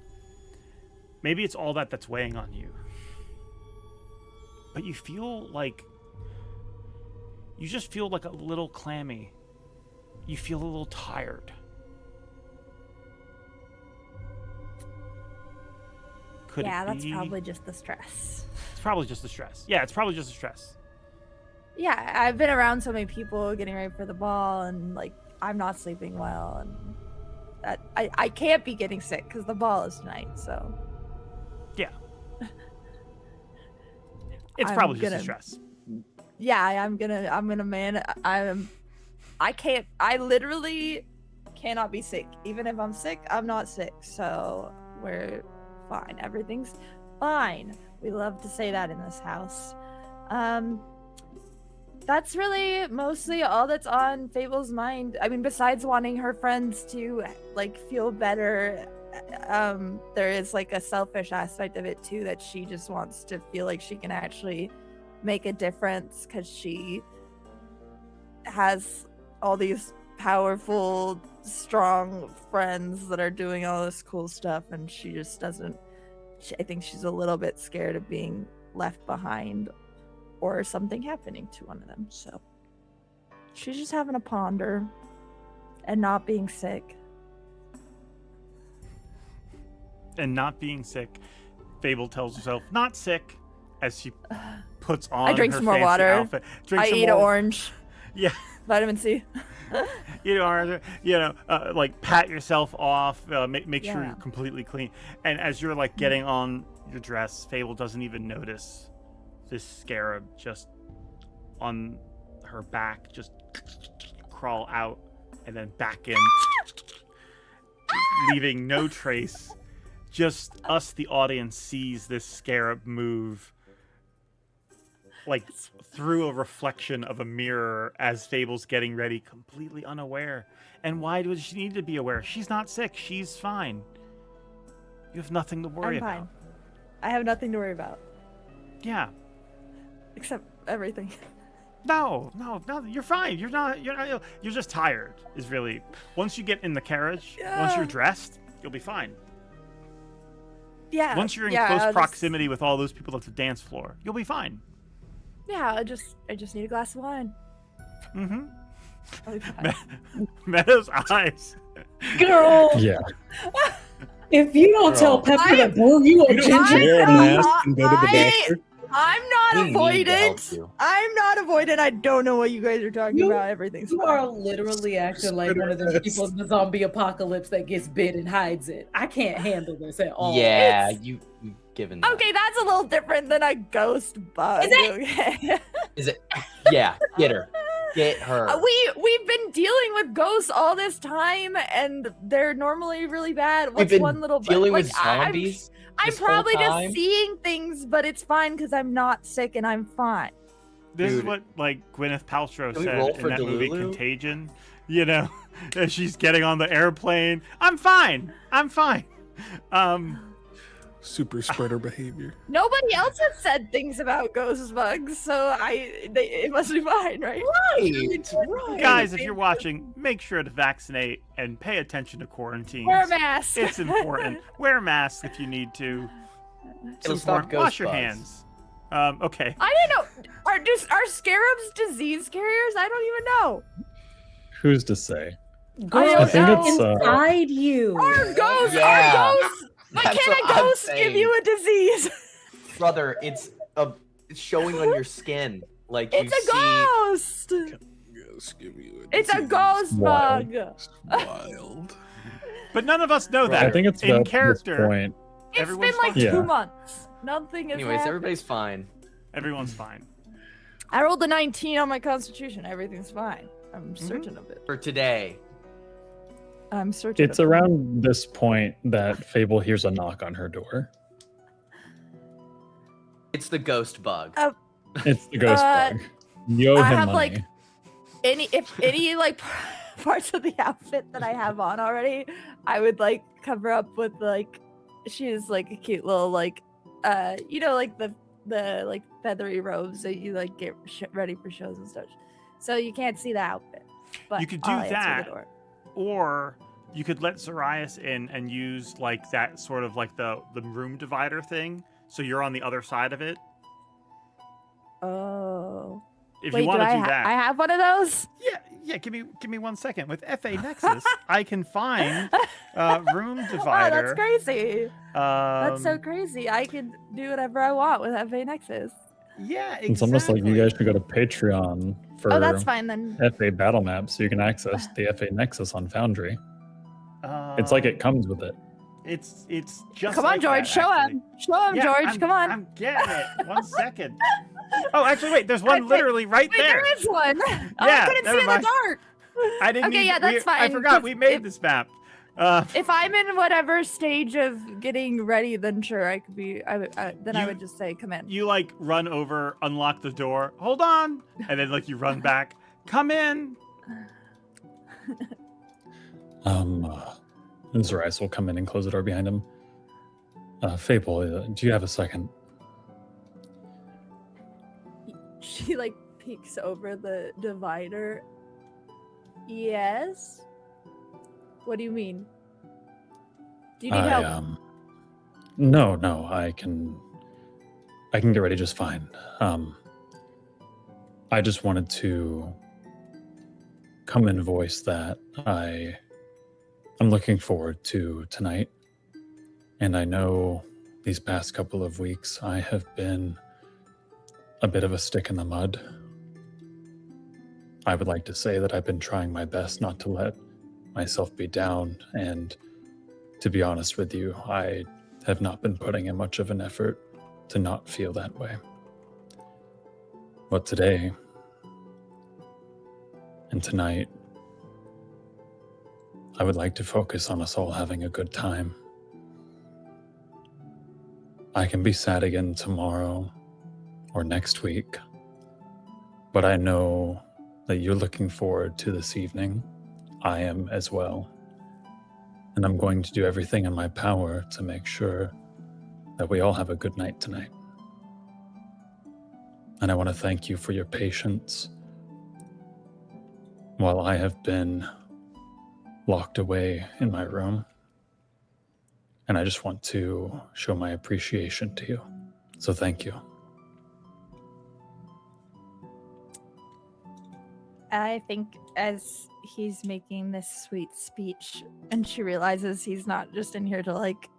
Maybe it's all that's weighing on you. But you feel like... You just feel like a little clammy. You feel a little tired. Could yeah, it that's be... probably just the stress. It's probably just the stress. Yeah, it's probably just the stress. Yeah, I've been around so many people getting ready for the ball, and like I'm not sleeping well, and that I can't be getting sick because the ball is tonight. So yeah, it's probably just the stress. Yeah, I'm gonna man. I literally cannot be sick. Even if I'm sick, I'm not sick. So we're fine. Everything's fine. We love to say that in this house. That's really mostly all that's on Fable's mind. I mean, besides wanting her friends to like feel better, there is like a selfish aspect of it too, that she just wants to feel like she can actually make a difference because she has all these powerful, strong friends that are doing all this cool stuff, and she just doesn't. I think she's a little bit scared of being left behind or something happening to one of them. So she's just having a ponder and not being sick. And not being sick, Fable tells herself, not sick, as she puts on I drink her some more fancy water. outfit. I eat an orange. Yeah. Vitamin C. Eat an orange, like pat yourself off, make sure Yeah. you're completely clean. And as you're like getting on your dress, Fable doesn't even notice this scarab just on her back just crawl out and then back in, leaving no trace. Just us, the audience, sees this scarab move like through a reflection of a mirror as Fable's getting ready, completely unaware. And why does she need to be aware? She's not sick. She's fine. You have nothing to worry I'm fine. about. I have nothing to worry about. Yeah. Except everything. No, you're fine. You're not ill. You're just tired, is really. Once you get in the carriage, once you're dressed, you'll be fine. Yeah. Once you're in close proximity with all those people at the dance floor, you'll be fine. Yeah, I just need a glass of wine. Mm-hmm. I'll be fine. Meadow's eyes. Girl. Yeah. If you don't tell Pepper to boo you a ginger wear a mask and go to the doctor. I'm not avoidant. I'm not avoidant. I don't know what you guys are talking about. Everything's You fine. are literally acting like one of those people in the zombie apocalypse that gets bit and hides it. I can't handle this at all. Yeah, you given that. Okay, that's a little different than a ghost bug. Is it? Okay. Is it? Yeah, get her. Get her. We've been dealing with ghosts all this time, and they're normally really bad. We've What's been one little dealing like, with zombies. I'm this whole probably time? just seeing things, but it's fine because I'm not sick and I'm fine. This is Dude. what like Gwyneth Paltrow Can we said roll in for that movie Delulu? Contagion. You know, as she's getting on the airplane. I'm fine. Super spreader behavior. Nobody else has said things about ghost bugs, so it must be fine, right? Right. Guys, if you're watching, make sure to vaccinate and pay attention to quarantines. Wear a mask. It's important. Wear a mask if you need to. It's It'll stop important. ghost Wash your bugs. hands. Okay. I didn't know. Are scarabs disease carriers? I don't even know. Who's to say? Girl, I think it's it's inside you. Are ghosts? Yeah. Are ghosts? But That's can what a I'm ghost give saying. you a disease? Brother, it's showing on your skin. Like It's you a see. ghost. Yes, give you a It's a disease. ghost Wild. bug. Wild. But none of us know that. I think it's in about character. this point. It's Everyone's been like fine. 2 Yeah. months. Nothing is Anyways, happening. everybody's fine. Everyone's fine. I rolled a 19 on my constitution. Everything's fine. I'm Mm-hmm. certain of it. For today. I'm certain. It's of it. around this point that Fable hears a knock on her door. It's the ghost bug. It's the ghost bug. Yo, I him have money. like any like parts of the outfit that I have on already, I would like cover up with like she's like a cute little like you know like the like feathery robes that you like get ready for shows and stuff. So you can't see the outfit. But You could do I'll answer the that, door. or you could let Zoraius in and use like that sort of like the room divider thing, so you're on the other side of it. Oh. If Wait, you want to do that, I have one of those? yeah. Give me 1 second. With FA Nexus, I can find room divider. Oh, that's crazy. That's so Um, crazy. I can do whatever I want with FA Nexus. Yeah, It's almost like you guys should go to Patreon for Oh, that's fine then. FA Battle Map so you can access the FA Nexus on Foundry. It's like it comes with it. It's just. Come on, like George. that, Show actually. him. Show him, Yeah, George. Come on. I'm getting it. 1 second. Oh, actually, wait. There's one literally right Wait, there. there is one. Oh, Yeah, I couldn't never see in the mind. dark. I didn't. Okay, need- yeah, that's fine. I forgot 'cause we made this map. If I'm in whatever stage of getting ready, then sure, I could be. Then I would just say, "Come in." You like run over, unlock the door. Hold on, and then like you run back. Come in. And Zoraius will come in and close the door behind him. Fable, do you have a second? She like peeks over the divider. Yes. What do you mean? Do you need help? No, I can get ready just fine. I just wanted to come and voice that I'm looking forward to tonight. And I know these past couple of weeks I have been a bit of a stick in the mud. I would like to say that I've been trying my best not to let myself be down, and to be honest with you, I have not been putting in much of an effort to not feel that way. But today and tonight, I would like to focus on us all having a good time. I can be sad again tomorrow or next week, but I know that you're looking forward to this evening. I am as well. And I'm going to do everything in my power to make sure that we all have a good night tonight. And I want to thank you for your patience while I have been locked away in my room. And I just want to show my appreciation to you. So thank you. I think as he's making this sweet speech and she realizes he's not just in here to like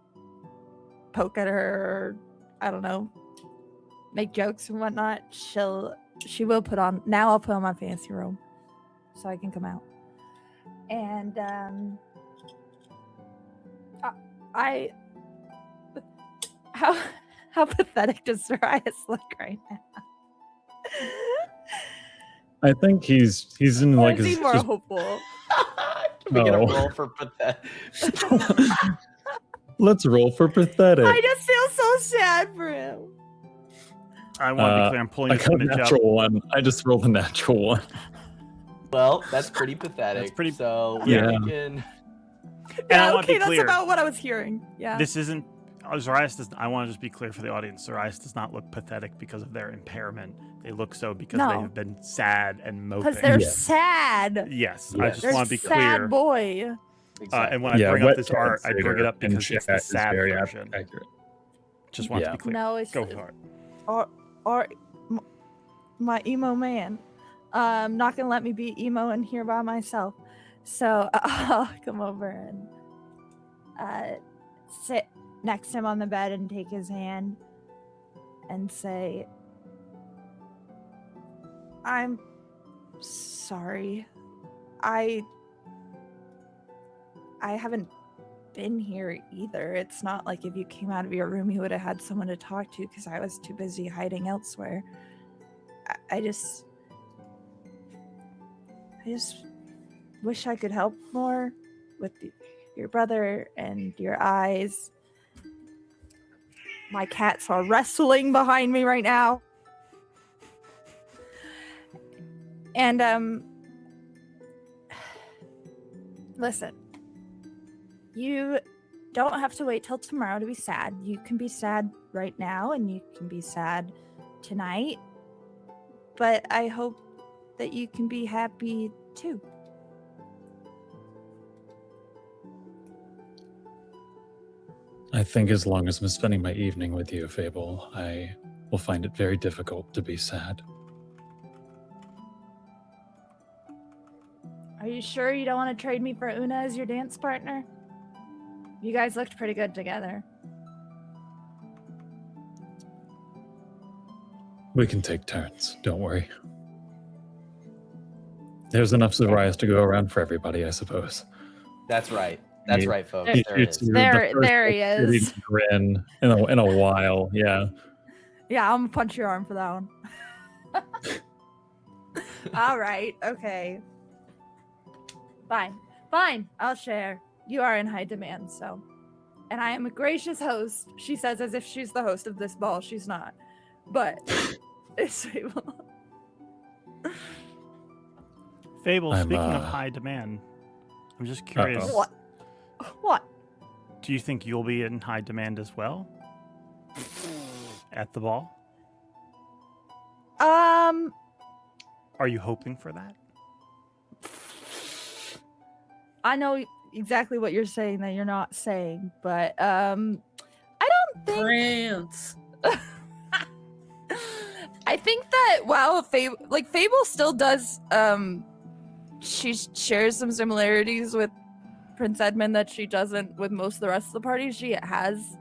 poke at her or I don't know, make jokes and whatnot, she will put on, now I'll put on my fancy robe so I can come out. And how pathetic does Zoraius look right now? I think he's in like Is he his more just- hopeful? Can we get a Oh. roll for pathetic? Let's roll for pathetic. I just feel so sad for him. I want to be clear. I'm pulling I this got a image up. natural one. I just rolled a natural one. Well, that's pretty pathetic. That's pretty. So Yeah. we can. And I Yeah, want to okay, be that's clear. about what I was hearing. Yeah. This isn't. Zoraius does. I want to just be clear for the audience. Zoraius does not look pathetic because of their impairment. They look so because they No. have been sad and moping. Because they're sad. Yes, I just They're want to be sad clear. boy. And when I bring up this art, I bring it up because it's the sad version. Accurate. Just want to be clear. No, it's Go for it. or my emo man. Not gonna let me be emo in here by myself. So I'll come over and sit next to him on the bed and take his hand and say, "I'm sorry. I haven't been here either. It's not like if you came out of your room you would have had someone to talk to because I was too busy hiding elsewhere. I just wish I could help more with your brother and your eyes. My cats are wrestling behind me right now. And listen, you don't have to wait till tomorrow to be sad. You can be sad right now, and you can be sad tonight. But I hope that you can be happy too. I think as long as I'm spending my evening with you, Fable, I will find it very difficult to be sad. Are you sure you don't want to trade me for Una as your dance partner? You guys looked pretty good together. We can take turns, don't worry. There's enough Zoraius to go around for everybody, I suppose. That's right. That's right, folks. There he is. Grin in a while, yeah. Yeah, I'm gonna punch your arm for that one. All right, okay. Fine, I'll share. You are in high demand, so. And I am a gracious host, she says as if she's the host of this ball. She's not. But it's Fable. Fable, speaking of high demand, I'm just curious. What? Do you think you'll be in high demand as well? At the ball? Are you hoping for that? I know exactly what you're saying that you're not saying, but I don't think France. I think that Fable still does she shares some similarities with Prince Edmund that she doesn't with most of the rest of the party. She has,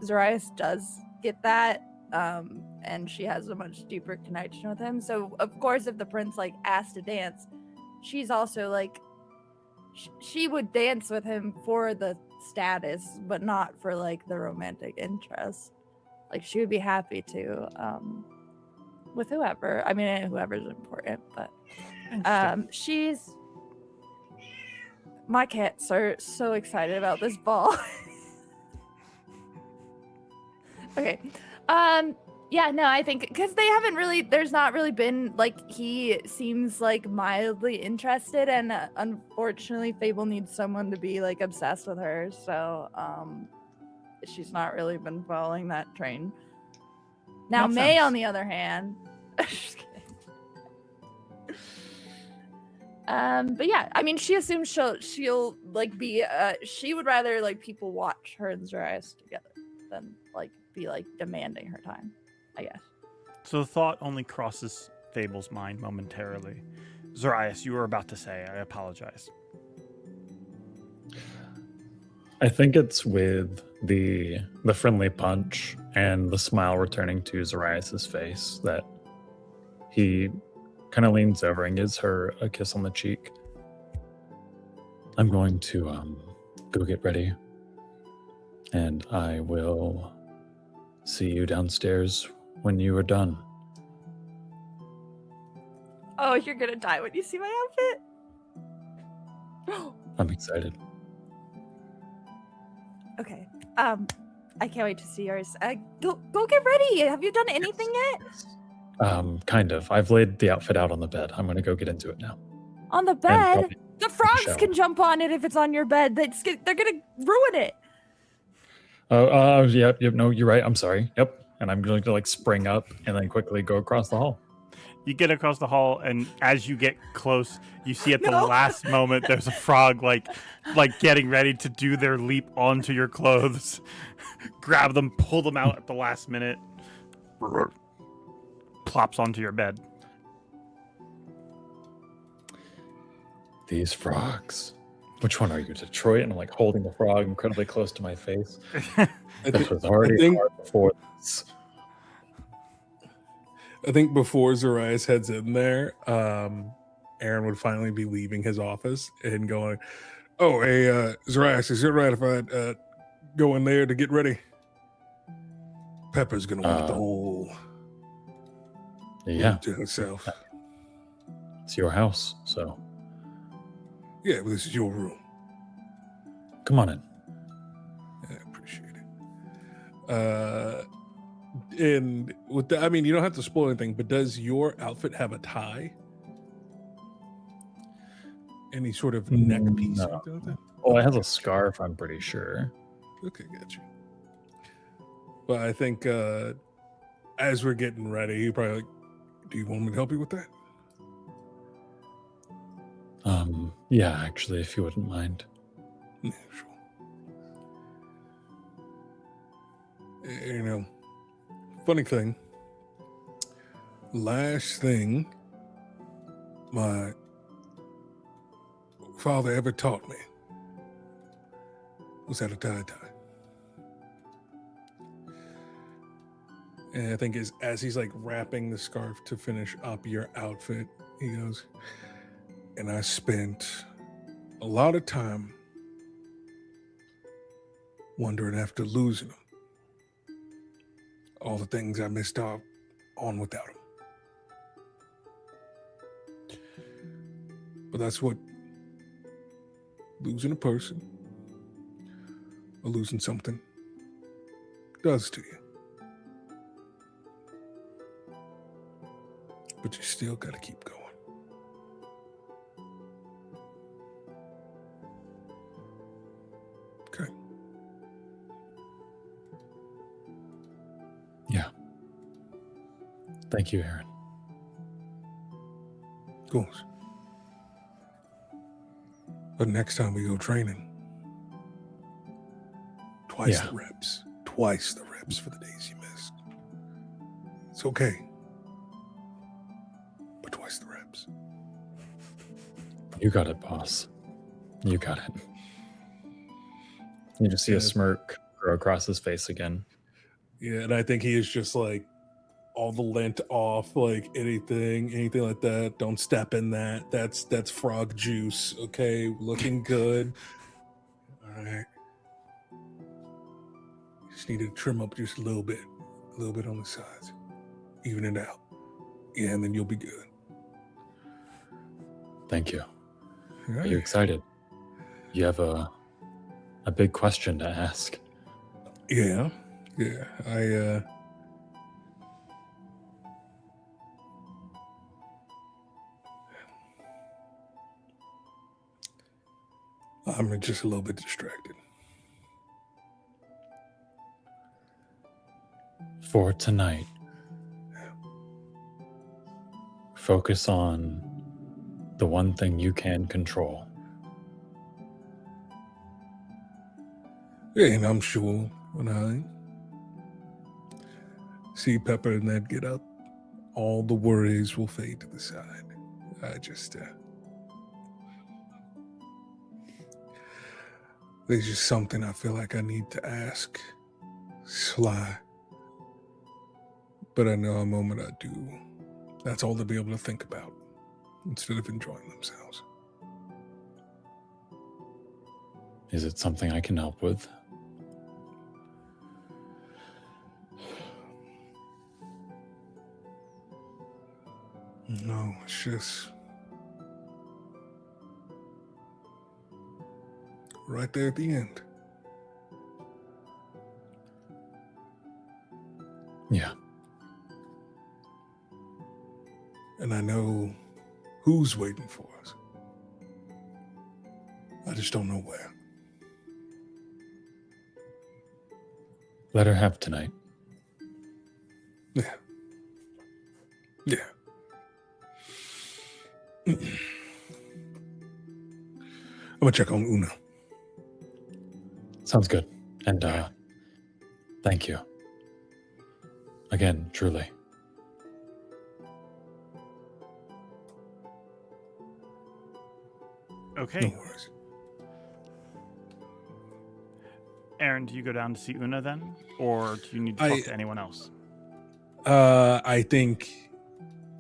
Zoraius does get that, and she has a much deeper connection with him. So, of course, if the prince, asked to dance, she's also, she would dance with him for the status, but not for, the romantic interest. She would be happy to, with whoever. I mean, whoever's important, but my cats are so excited about this ball. Okay. Yeah, no, I think because they haven't really, there's not really been, he seems mildly interested, and unfortunately Fable needs someone to be obsessed with her, so she's not really been following that train. Now May, on the other hand, just kidding. But yeah, I mean, she assumes she'll be she would rather people watch her and Zoraius together than be demanding her time, I guess. So the thought only crosses Fable's mind momentarily. Zoraius, you were about to say, I apologize. I think it's with the friendly punch and the smile returning to Zoraius' face that he kind of leans over and gives her a kiss on the cheek. I'm going to go get ready, and I will see you downstairs when you are done. Oh, you're gonna die when you see my outfit? I'm excited. Okay. I can't wait to see yours. Go get ready. Have you done anything yet? Kind of. I've laid the outfit out on the bed. I'm gonna go get into it now. On the bed? The frogs can jump on it if it's on your bed. They're gonna ruin it. Yep, no, you're right. I'm sorry. Yep. And I'm going to spring up and then quickly go across the hall. You get across the hall, and as you get close, you see at the last moment there's a frog like getting ready to do their leap onto your clothes. Grab them, pull them out at the last minute. Plops onto your bed. These frogs. Which one are you, Detroit? And I'm holding the frog incredibly close to my face. This was already hard before this. I think before Zoraius heads in there, Aaren would finally be leaving his office and going, "Oh, hey, Zoraius, is it right if I go in there to get ready? Pepper's gonna want the whole yeah to herself. It's your house, so yeah, but this is your room. Come on in. I appreciate it. And with the, I mean, you don't have to spoil anything, but does your outfit have a tie? Any sort of neck piece? No. Or anything like that? Well, it has a scarf, I'm pretty sure. Okay, gotcha. But I think as we're getting ready, he probably like, do you want me to help you with that? Yeah, actually, if you wouldn't mind. Yeah, sure. You know, funny thing, last thing my father ever taught me was how to tie a tie. And I think as he's like wrapping the scarf to finish up your outfit, he goes, and I spent a lot of time wondering after losing him, all the things I missed out on without him. But that's what losing a person or losing something does to you. But you still got to keep going. Okay. Yeah. Thank you, Aaren. Of course. But next time we go training, twice the reps for the days you missed. It's okay. But twice the reps. You got it, boss. You got it. You just see a smirk grow across his face again. Yeah, and I think he is just like all the lint off, like anything like that. Don't step in that. That's frog juice. Okay, looking good. All right. Just need to trim up just a little bit on the sides, even it out. Yeah, and then you'll be good. Thank you. Right. Are you excited? You have a big question to ask. Yeah. I'm just a little bit distracted. For tonight, focus on the one thing you can control. Yeah, and I'm sure when I see Pepper and Ned get up, all the worries will fade to the side. I just, there's just something I feel like I need to ask Sly. But I know a moment I do, that's all they'll be able to think about instead of enjoying themselves. Is it something I can help with? No, it's just right there at the end. Yeah. And I know who's waiting for us. I just don't know where. Let her have tonight. Yeah. I'm gonna check on Una. Sounds good. And thank you. Again, truly. Okay. No worries. Aaren, do you go down to see Una then? Or do you need to talk to anyone else? I think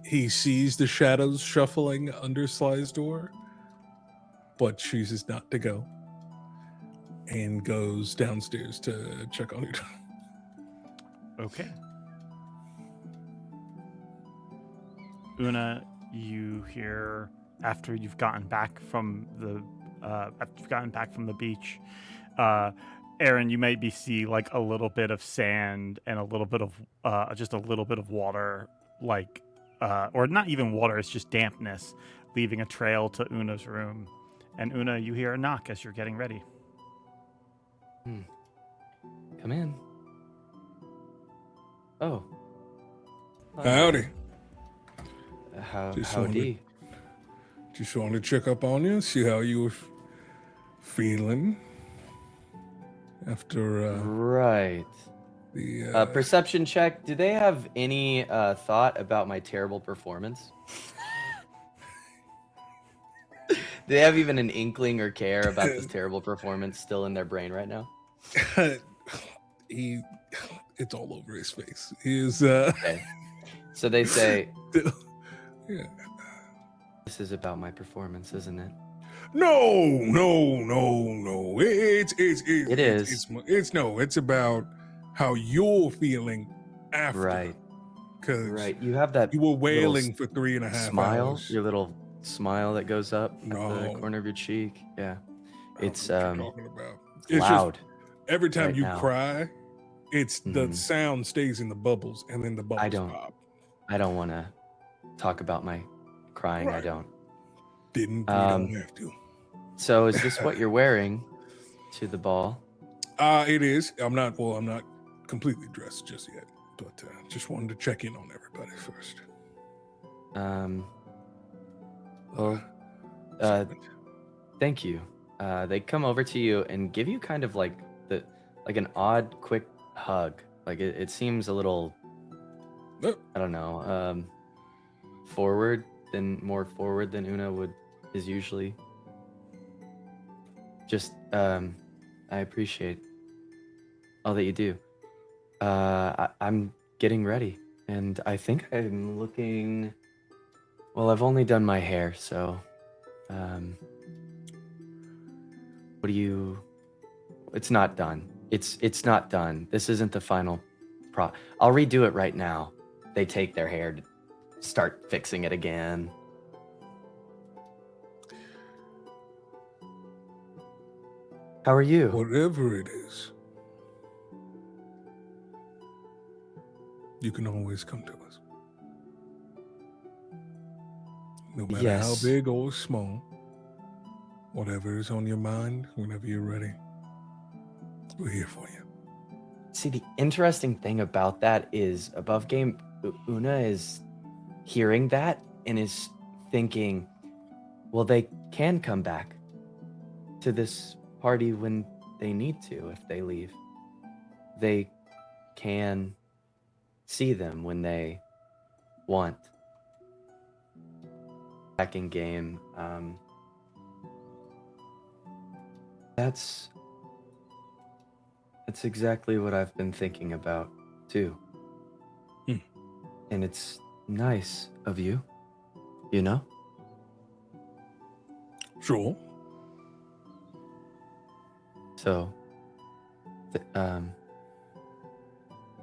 he sees the shadows shuffling under Sly's door, but chooses not to go. And goes downstairs to check on it. Okay. Una, you hear after you've gotten back from the beach, Aaren, you maybe see like a little bit of sand and a little bit of just a little bit of water, like or not even water, it's just dampness, leaving a trail to Una's room. And Una, you hear a knock as you're getting ready. Come in. Oh. Howdy. Howdy. Just wanted to check up on you, see how you were feeling after right. The perception check. Do they have any thought about my terrible performance? Do they have even an inkling or care about this terrible performance still in their brain right now? It's all over his face. He is okay. So they say, yeah. This is about my performance, isn't it? No. It's about how you're feeling after. Right. Because you have that. You were wailing for 3.5 smile, hours. Your little smile that goes up at the corner of your cheek. Yeah. It's talking about. It's loud. Just, every time right you now. cry, it's the sound stays in the bubbles and then the bubbles pop. I don't want to talk about my crying. Right. I don't. You don't have to. So is this what you're wearing to the ball? It is. I'm not completely dressed just yet, but just wanted to check in on everybody first. Well, thank you. They come over to you and give you kind of like an odd, quick hug. Like it seems a little, I don't know, more forward than Una is usually. Just, I appreciate all that you do. I'm getting ready, and I think I'm looking. Well, I've only done my hair, so. What do you? It's not done. It's not done. This isn't the final I'll redo it right now. They take their hair to start fixing it again. How are you? Whatever it is, you can always come to us. No matter how big or small, whatever is on your mind, whenever you're ready, we're here for you. See, the interesting thing about that is above game, Una is hearing that and is thinking, well, they can come back to this party when they need to if they leave. They can see them when they want. Back in game, that's exactly what I've been thinking about too. And it's nice of you, you know? Sure. So,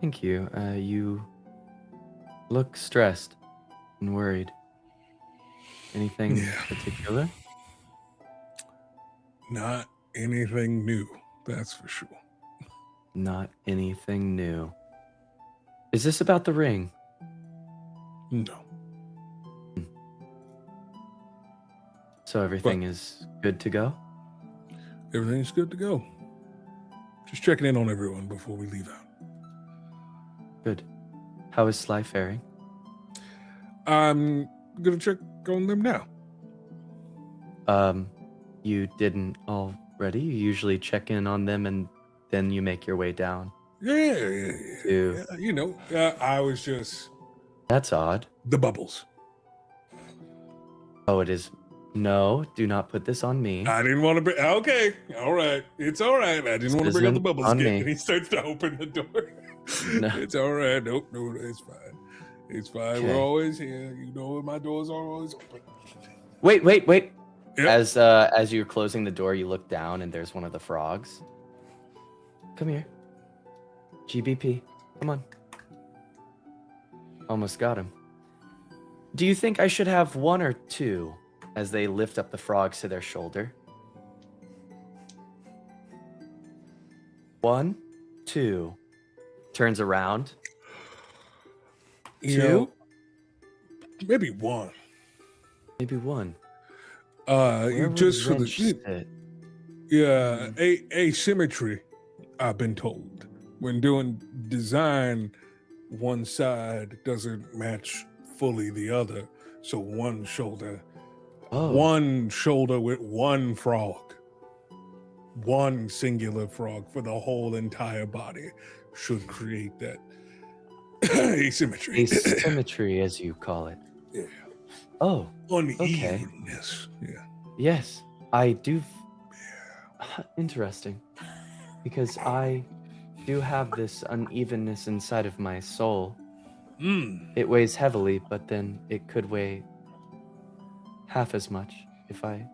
thank you. You look stressed and worried. Anything particular? Not anything new, that's for sure. Not anything new. Is this about the ring? No. So everything is good to go? Everything's good to go. Just checking in on everyone before we leave out. Good. How is Sly faring? I'm gonna check on them now. You didn't already? You usually check in on them and then you make your way down. Yeah. You know, I was just... That's odd. The bubbles. Oh, it is... No, do not put this on me. I didn't want to be... Okay, all right. It's all right. I didn't want to bring up the bubbles again. And he starts to open the door. No. It's all right. Nope, no, it's fine. It's fine. Okay. We're always here. You know, my doors are always open. Wait. Yep. As you're closing the door, you look down and there's one of the frogs. Come here. GBP. Come on. Almost got him. Do you think I should have one or two? As they lift up the frogs to their shoulder. 1, 2. Turns around. You 2. know, maybe 1. Maybe 1. Just for wrench the yeah, asymmetry. I've been told when doing design, one side doesn't match fully the other, so one shoulder with one frog, one singular frog for the whole entire body should create that asymmetry. Asymmetry, as you call it. Yeah. Oh, unevenness. Okay. Yeah. Yes, I do. Interesting, because I do have this unevenness inside of my soul. It weighs heavily, but then it could weigh half as much if I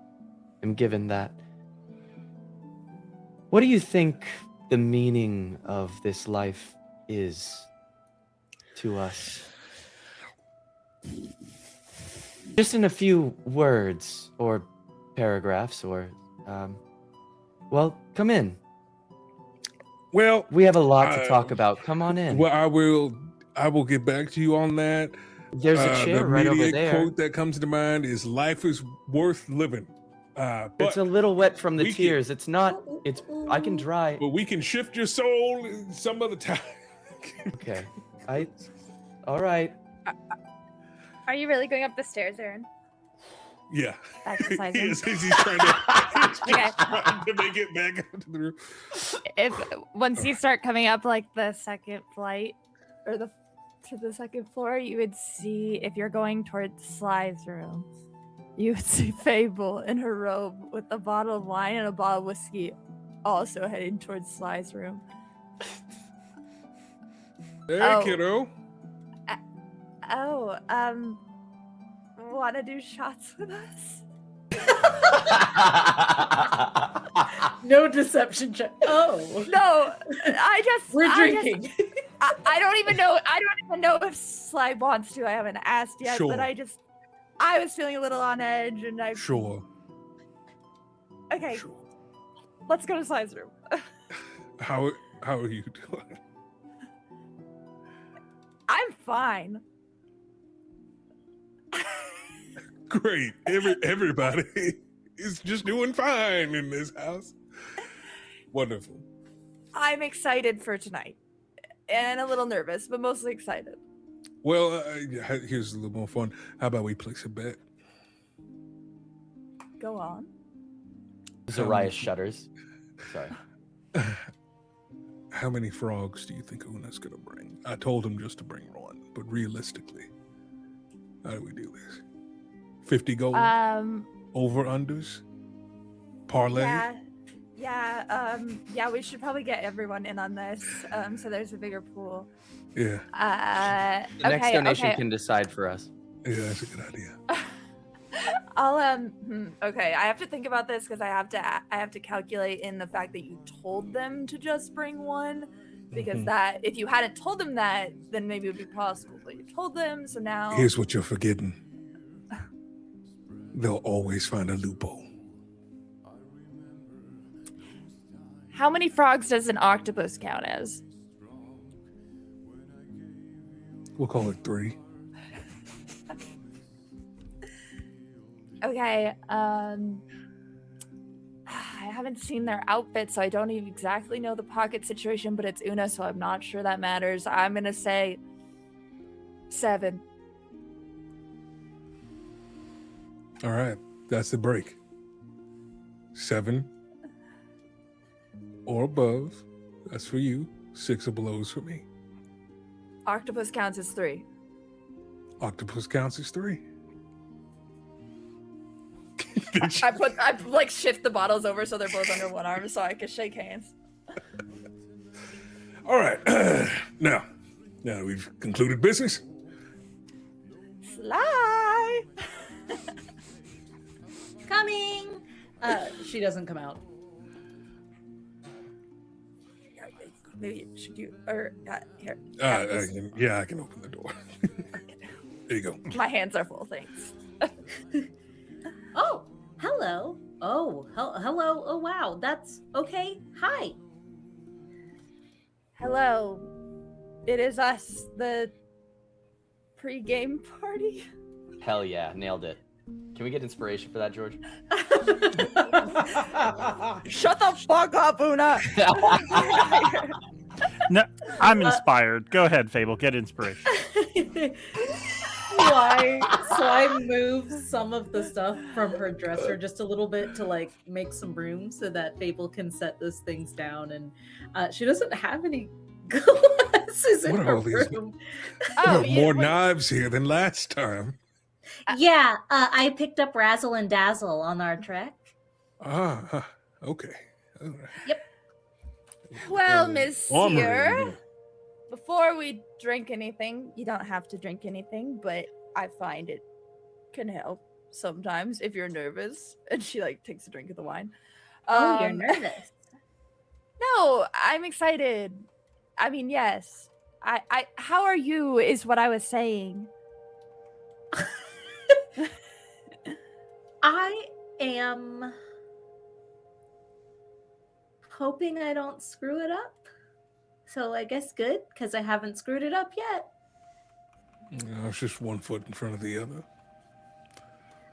am given that. What do you think the meaning of this life is to us? Just in a few words or paragraphs or, well, come in. Well, we have a lot to talk about. Come on in. Well, I will get back to you on that. There's a chair right over immediate there. quote that comes to mind is "Life is worth living." It's a little wet from the tears. It's not. It's. I can dry. But we can shift your soul some other time. Okay. All right. Are you really going up the stairs, Aaren? Yeah. Exercising. He's trying to make it back up to the room. If once you start coming up like the second flight or to the second floor, you would see, if you're going towards Sly's room, you would see Fable in her robe with a bottle of wine and a bottle of whiskey, also heading towards Sly's room. Hey, kiddo. Want to do shots with us? No deception check. Oh no! We're drinking. I don't even know. I don't even know if Sly wants to. I haven't asked yet, Sure. but I was feeling a little on edge, and I. Sure. Okay. Sure. Let's go to Sly's room. How are you doing? I'm fine. Great. Everybody is just doing fine in this house. Wonderful. I'm excited for tonight, and a little nervous, but mostly excited. Well, here's a little more fun. How about we place a bet? Go on. Zoraius shudders. Sorry. How many frogs do you think Una's gonna bring? I told him just to bring one, but realistically, how do we do this? 50 gold? Over unders? Parlay? Yeah, we should probably get everyone in on this, so there's a bigger pool. Yeah. The next donation can decide for us. Yeah, that's a good idea. Okay, I have to think about this because I have to calculate in the fact that you told them to just bring one, because that, if you hadn't told them that, then maybe it would be possible, but you told them, so now. Here's what you're forgetting. They'll always find a loophole. How many frogs does an octopus count as? We'll call it 3. Okay, I haven't seen their outfits, so I don't even exactly know the pocket situation, but it's Una, so I'm not sure that matters. I'm gonna say 7. All right, that's the break. 7 or above, that's for you. 6 or below is for me. Octopus counts as 3. Octopus counts as 3. I like shift the bottles over so they're both under one arm so I can shake hands. All right, now that we've concluded business. Sly! Coming! She doesn't come out. Maybe should you, or here. I can open the door. There you go. My hands are full, thanks. Oh, hello. Oh, hello. Oh, wow. That's okay. Hi. Hello. It is us, the pre-game party. Hell yeah, nailed it. Can we get inspiration for that, George? Shut the fuck up, Una! No, I'm inspired. Go ahead, Fable. Get inspiration. Sly moves some of the stuff from her dresser just a little bit to like make some room so that Fable can set those things down. And she doesn't have any glasses in What are her all these? room. There are more knives here than last time. Yeah, I picked up Razzle and Dazzle on our trek. Ah, okay. All right. Yep. Well, Miss Seer, armory. before we drink anything, you don't have to drink anything, but I find it can help sometimes if you're nervous. And she like takes a drink of the wine. Oh, you're nervous. No, I'm excited. I mean, yes. I how are you is what I was saying. I am hoping I don't screw it up. So I guess good, because I haven't screwed it up yet. No, it's just one foot in front of the other.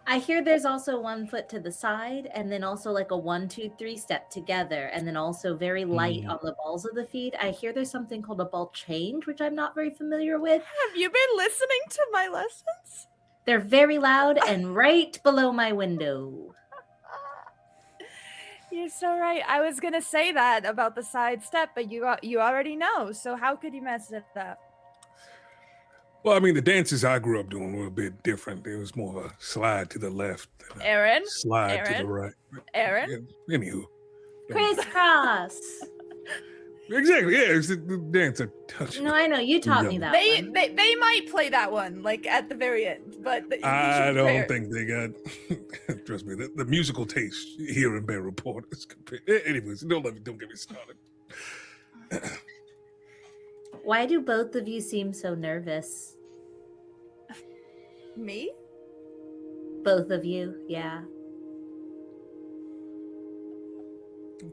I hear there's also 1 foot to the side, and then also like a 1, 2, 3 step together, and then also very light on the balls of the feet. I hear there's something called a ball change, which I'm not very familiar with. Have you been listening to my lessons? They're very loud and right below my window. You're so right. I was gonna say that about the side step, but you already know. So how could you mess it up? Well, I mean, the dances I grew up doing were a bit different. It was more of a slide to the left, than a Aaren, slide to the right. Aaren, Yeah, anywho, crisscross. Exactly. Yeah, it's the dance I touched. No, I know you taught me that. one. They might play that one like at the very end, but I don't think they got. Trust me, the musical taste here in Bear Report is compared. Anyways, don't get me started. Why do both of you seem so nervous? Me? Both of you, yeah.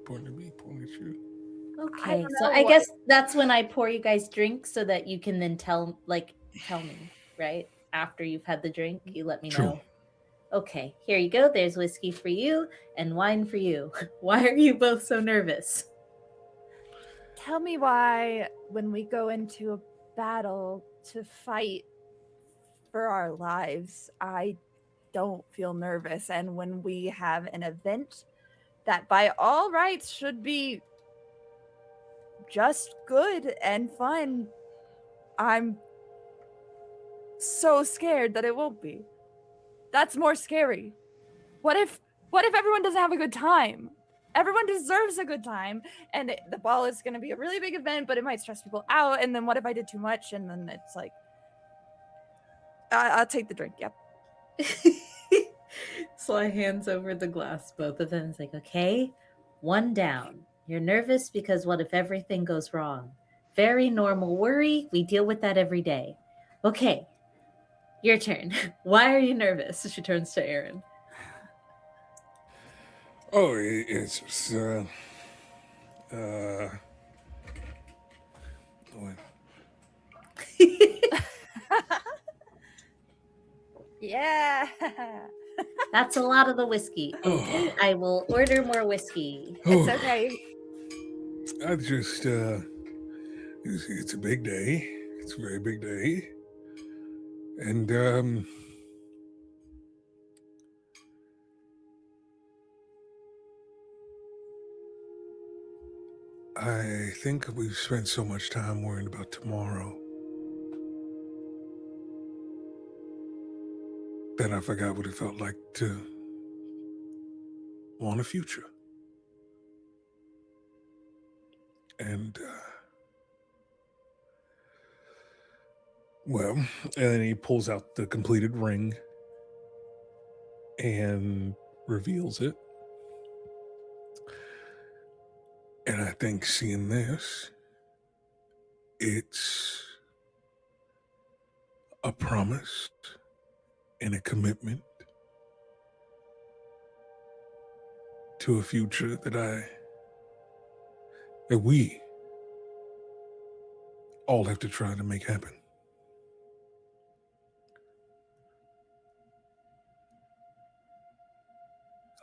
Point to me, point at you. Okay, so I guess that's when I pour you guys drinks so that you can then tell me, right? After you've had the drink, you let me know. True. Okay, here you go. There's whiskey for you and wine for you. Why are you both so nervous? Tell me why when we go into a battle to fight for our lives, I don't feel nervous. And when we have an event that by all rights should be just good and fun, I'm so scared that it won't be. That's more scary. What if everyone doesn't have a good time? Everyone deserves a good time, and the ball is going to be a really big event, but it might stress people out. And then what if I did too much? And then it's like, I'll take the drink. Yep. Sly hands over the glass, both of them. It's like, okay, one down. You're nervous because what if everything goes wrong? Very normal worry. We deal with that every day. Okay, your turn. Why are you nervous? She turns to Aaren. Oh, it's just, Yeah. That's a lot of the whiskey. Okay, I will order more whiskey. It's okay. I just, it's a big day. It's a very big day. And, I think we've spent so much time worrying about tomorrow that I forgot what it felt like to want a future. And, well, and then he pulls out the completed ring and reveals it. And I think seeing this, it's a promise and a commitment to a future that we all have to try to make happen.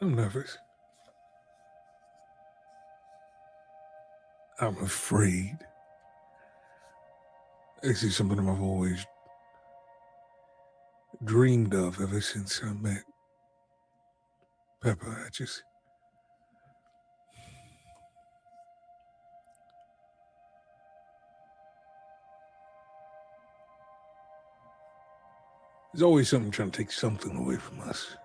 I'm nervous. I'm afraid. This is something I've always dreamed of ever since I met Pepper. There's always something trying to take something away from us.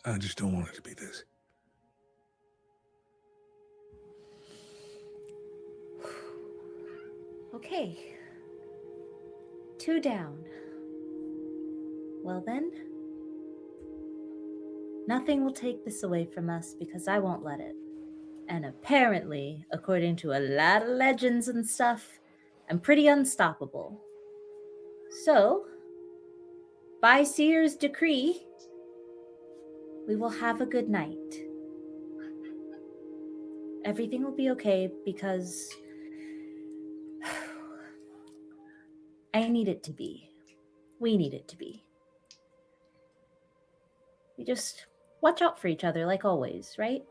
I just don't want it to be this. Okay. 2 down. Well then, nothing will take this away from us because I won't let it. And apparently, according to a lot of legends and stuff, I'm pretty unstoppable. So, by Seer's decree, we will have a good night. Everything will be okay because I need it to be. We need it to be. We just watch out for each other like always, right?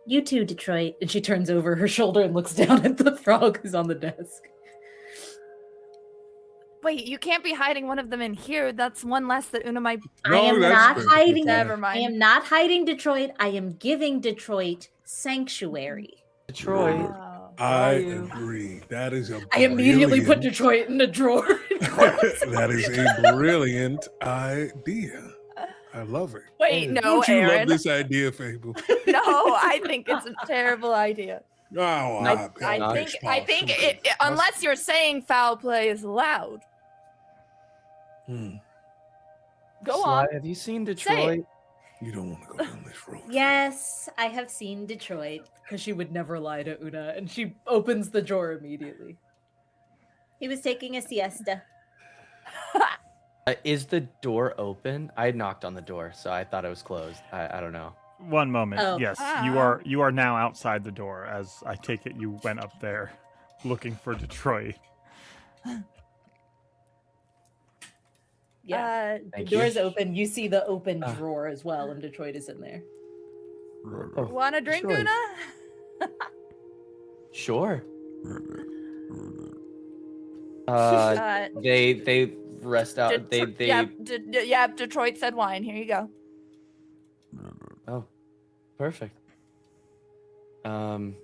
You too, Detroit. And she turns over her shoulder and looks down at the frog who's on the desk. Wait, you can't be hiding one of them in here. That's one less that Una might. I am not hiding. Never mind. I am not hiding Detroit. I am giving Detroit sanctuary. Detroit. I agree. That is a I immediately put brilliant- Detroit in a drawer. That is a brilliant idea. I love it. Wait, no, Don't you Aaren. love this idea, Fable? No, I think it's a terrible idea. Oh, I think unless you're saying foul play is allowed. Go on. Sly, have you seen Say Detroit? it. You don't want to go down this road. Yes, I have seen Detroit. Because she would never lie to Una, and she opens the drawer immediately. He was taking a siesta. Is the door open? I knocked on the door, so I thought it was closed. I don't know. One moment. Oh. Yes, you are now outside the door. As I take it, you went up there, looking for Detroit. Yeah, the Thank you. door's open. You see the open drawer as well, and Detroit is in there. Want a drink, sure. Una? Sure. Uh, They rest out. They yeah, Detroit said wine. Here you go. Oh, perfect. Am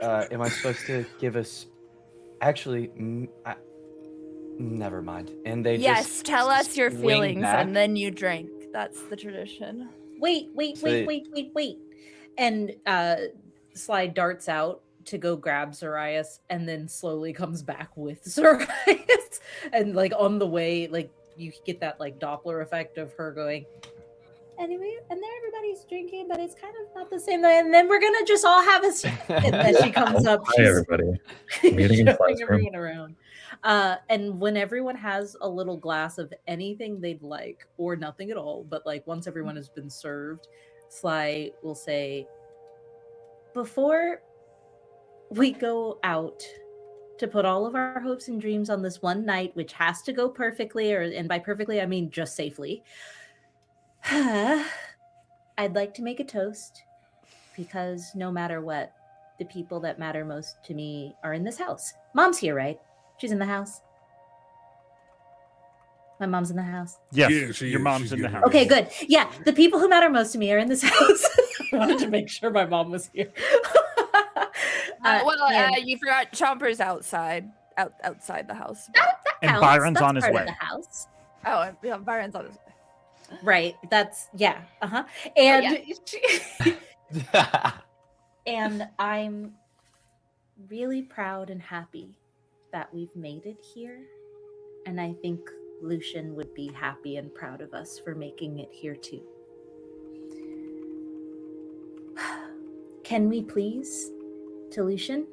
I supposed to give us? Actually, never mind. And they Yes, just tell us your swing feelings back. and then you drink. That's the tradition. Wait. So- And Slide darts out to go grab Zoraius and then slowly comes back with Zoraius. And like on the way, like you get that like Doppler effect of her going, anyway, and then everybody's drinking, but it's kind of not the same. And then we're gonna just all have a and then she comes up. Hi, everybody. Meeting in showing classroom. everyone around. And when everyone has a little glass of anything they'd like, or nothing at all, but like once everyone has been served, Sly will say, before we go out to put all of our hopes and dreams on this one night, which has to go perfectly, and by perfectly, I mean just safely, I'd like to make a toast because no matter what, the people that matter most to me are in this house. Mom's here, right? She's in the house. My mom's in the house. Yes, Yeah, she your is. mom's She's in the getting house. Okay, good. Yeah, the people who matter most to me are in this house. I wanted to make sure my mom was here. You forgot Chomper's outside the house. That And counts. Byron's That's on his part way. Of the house. Oh, yeah, Byron's on his way. Right. That's yeah. And yeah. and I'm really proud and happy that we've made it here. And I think Lucian would be happy and proud of us for making it here too. Can we please, to Lucian?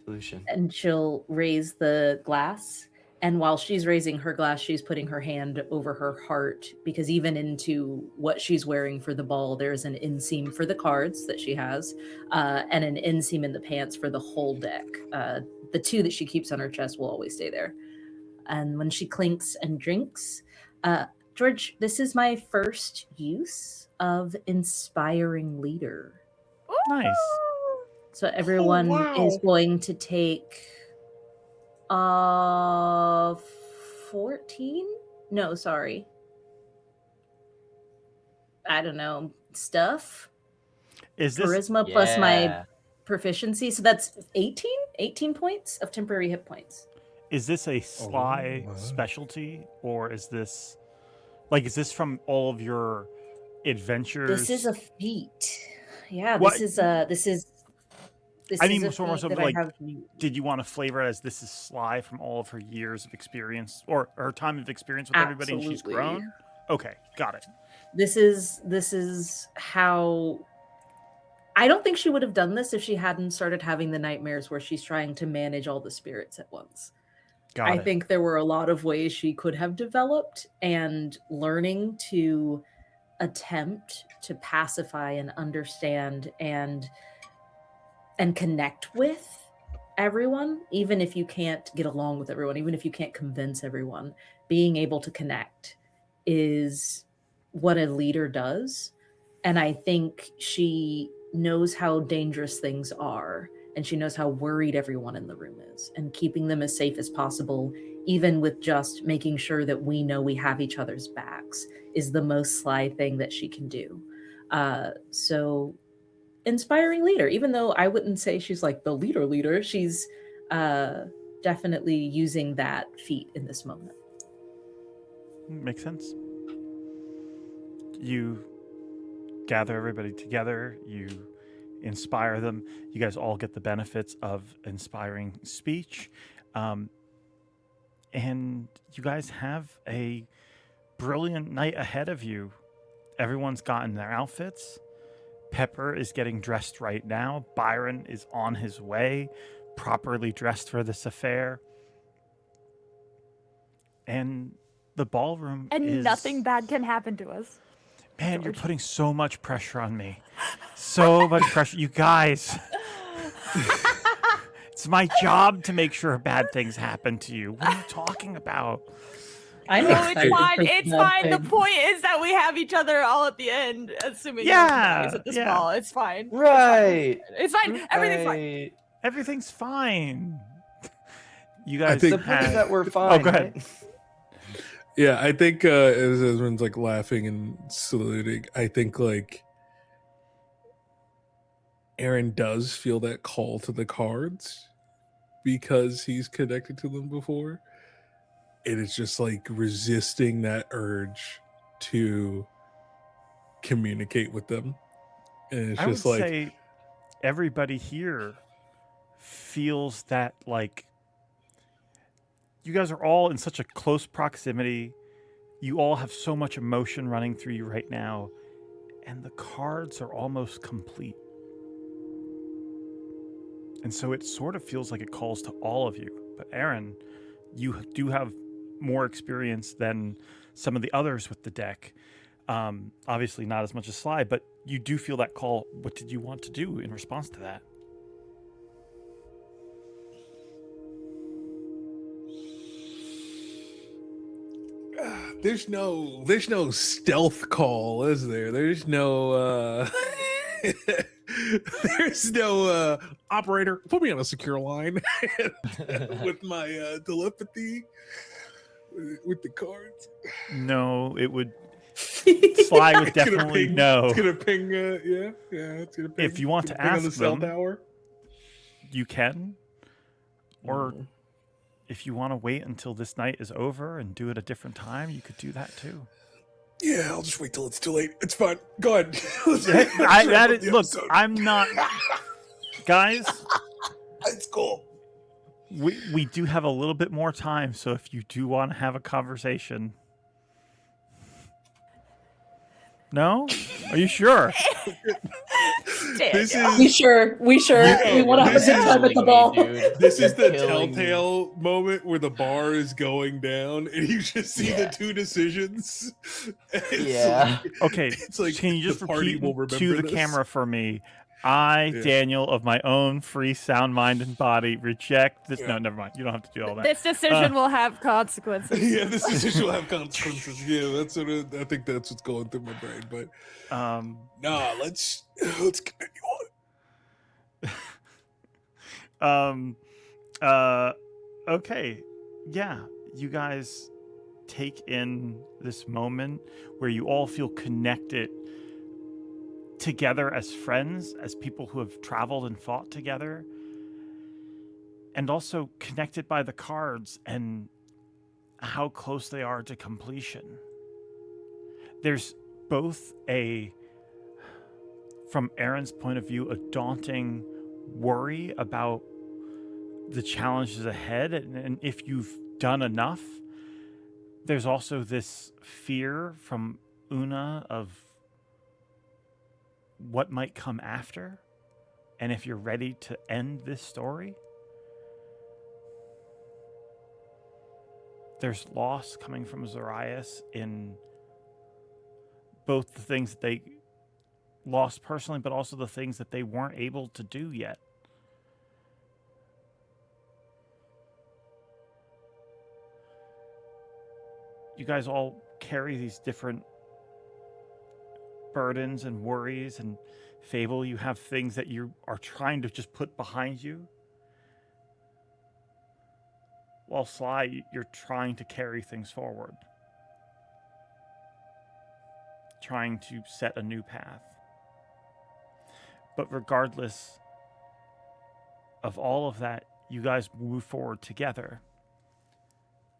Solution. And she'll raise the glass And while she's raising her glass, she's putting her hand over her heart, because even into what she's wearing for the ball, there's an inseam for the cards that she has, and an inseam in the pants for the whole deck. The 2 that she keeps on her chest will always stay there. And when she clinks and drinks, George, this is my first use of inspiring leader. Nice. So everyone is going to take 14? No, sorry. I don't know. Stuff. Is this charisma plus my proficiency? So that's 18? 18 points of temporary hit points. Is this a sly specialty, or is this from all of your adventures? This is a feat. Yeah, What? this is I mean, a sort of feat that like, I have. did you want to flavor it as this is Sly from all of her years of experience, or her time of experience with everybody, and she's Absolutely. grown? Okay, got it. This is how. I don't think she would have done this if she hadn't started having the nightmares where she's trying to manage all the spirits at once. I think there were a lot of ways she could have developed, and learning to attempt to pacify and understand and connect with everyone, even if you can't get along with everyone, even if you can't convince everyone, being able to connect is what a leader does. And I think she knows how dangerous things are, and she knows how worried everyone in the room is, and keeping them as safe as possible, even with just making sure that we know we have each other's backs, is the most Sly thing that she can do. So inspiring leader, even though I wouldn't say she's like the leader, she's definitely using that feat in this moment. Makes sense. You gather everybody together, you inspire them. You guys all get the benefits of inspiring speech. And you guys have a brilliant night ahead of you. Everyone's gotten their outfits. Pepper is getting dressed right now. Byron is on his way, properly dressed for this affair. And the ballroom is... nothing bad can happen to us. Man, George, you're putting so much pressure on me. So much pressure. You guys. It's my job to make sure bad things happen to you. What are you talking about? It's fine. It's fine. The point is that we have each other all at the end, assuming at this ball. It's fine. Right. It's fine. Everything's fine. Everything's fine. You guys the point is that we're fine. Oh, go ahead. Right? Yeah, I think as everyone's like laughing and saluting, I think like Aaren does feel that call to the cards because he's connected to them before. And it's just like resisting that urge to communicate with them. And it's just like say everybody here feels that like you guys are all in such a close proximity. You all have so much emotion running through you right now. And the cards are almost complete. And so it sort of feels like it calls to all of you. But Aaren, you do have more experience than some of the others with the deck. Obviously not as much as Sly, but you do feel that call. What did you want to do in response to that? There's no stealth call, is there? There's no there's no operator, put me on a secure line with my telepathy with the cards. No, it would Sly would definitely know. It's gonna ping it's gonna ping. If you want to on ask the cell them, tower, you can. Or if you want to wait until this night is over and do it a different time, you could do that too. Yeah, I'll just wait till it's too late. It's fine. Go ahead. Look, I'm not... Guys... It's cool. We do have a little bit more time, so if you do want to have a conversation... No? Are you sure? This We is sure. We want to have a This good is- time at the ball. this is the killing me. telltale moment where the bar is going down and you just see the two decisions. It's Yeah. Okay, it's like can you just the party repeat will to remember the this. camera for me? I, Yeah. Daniel, of my own free sound mind and body, reject this. No, never mind. You don't have to do all that. This decision will have consequences. Yeah, this decision will have consequences. Yeah, that's what I think. That's what's going through my brain. But nah, let's continue on. Okay, yeah, you guys take in this moment where you all feel connected together as friends, as people who have traveled and fought together, and also connected by the cards and how close they are to completion. There's both from Aaron's point of view, a daunting worry about the challenges ahead, and if you've done enough. There's also this fear from Una of what might come after, and if you're ready to end this story. There's loss coming from Zoraius in both the things that they lost personally, but also the things that they weren't able to do yet. You guys all carry these different burdens and worries, and Fable, you have things that you are trying to just put behind you. While Sly, you're trying to carry things forward. Trying to set a new path. But regardless of all of that, you guys move forward together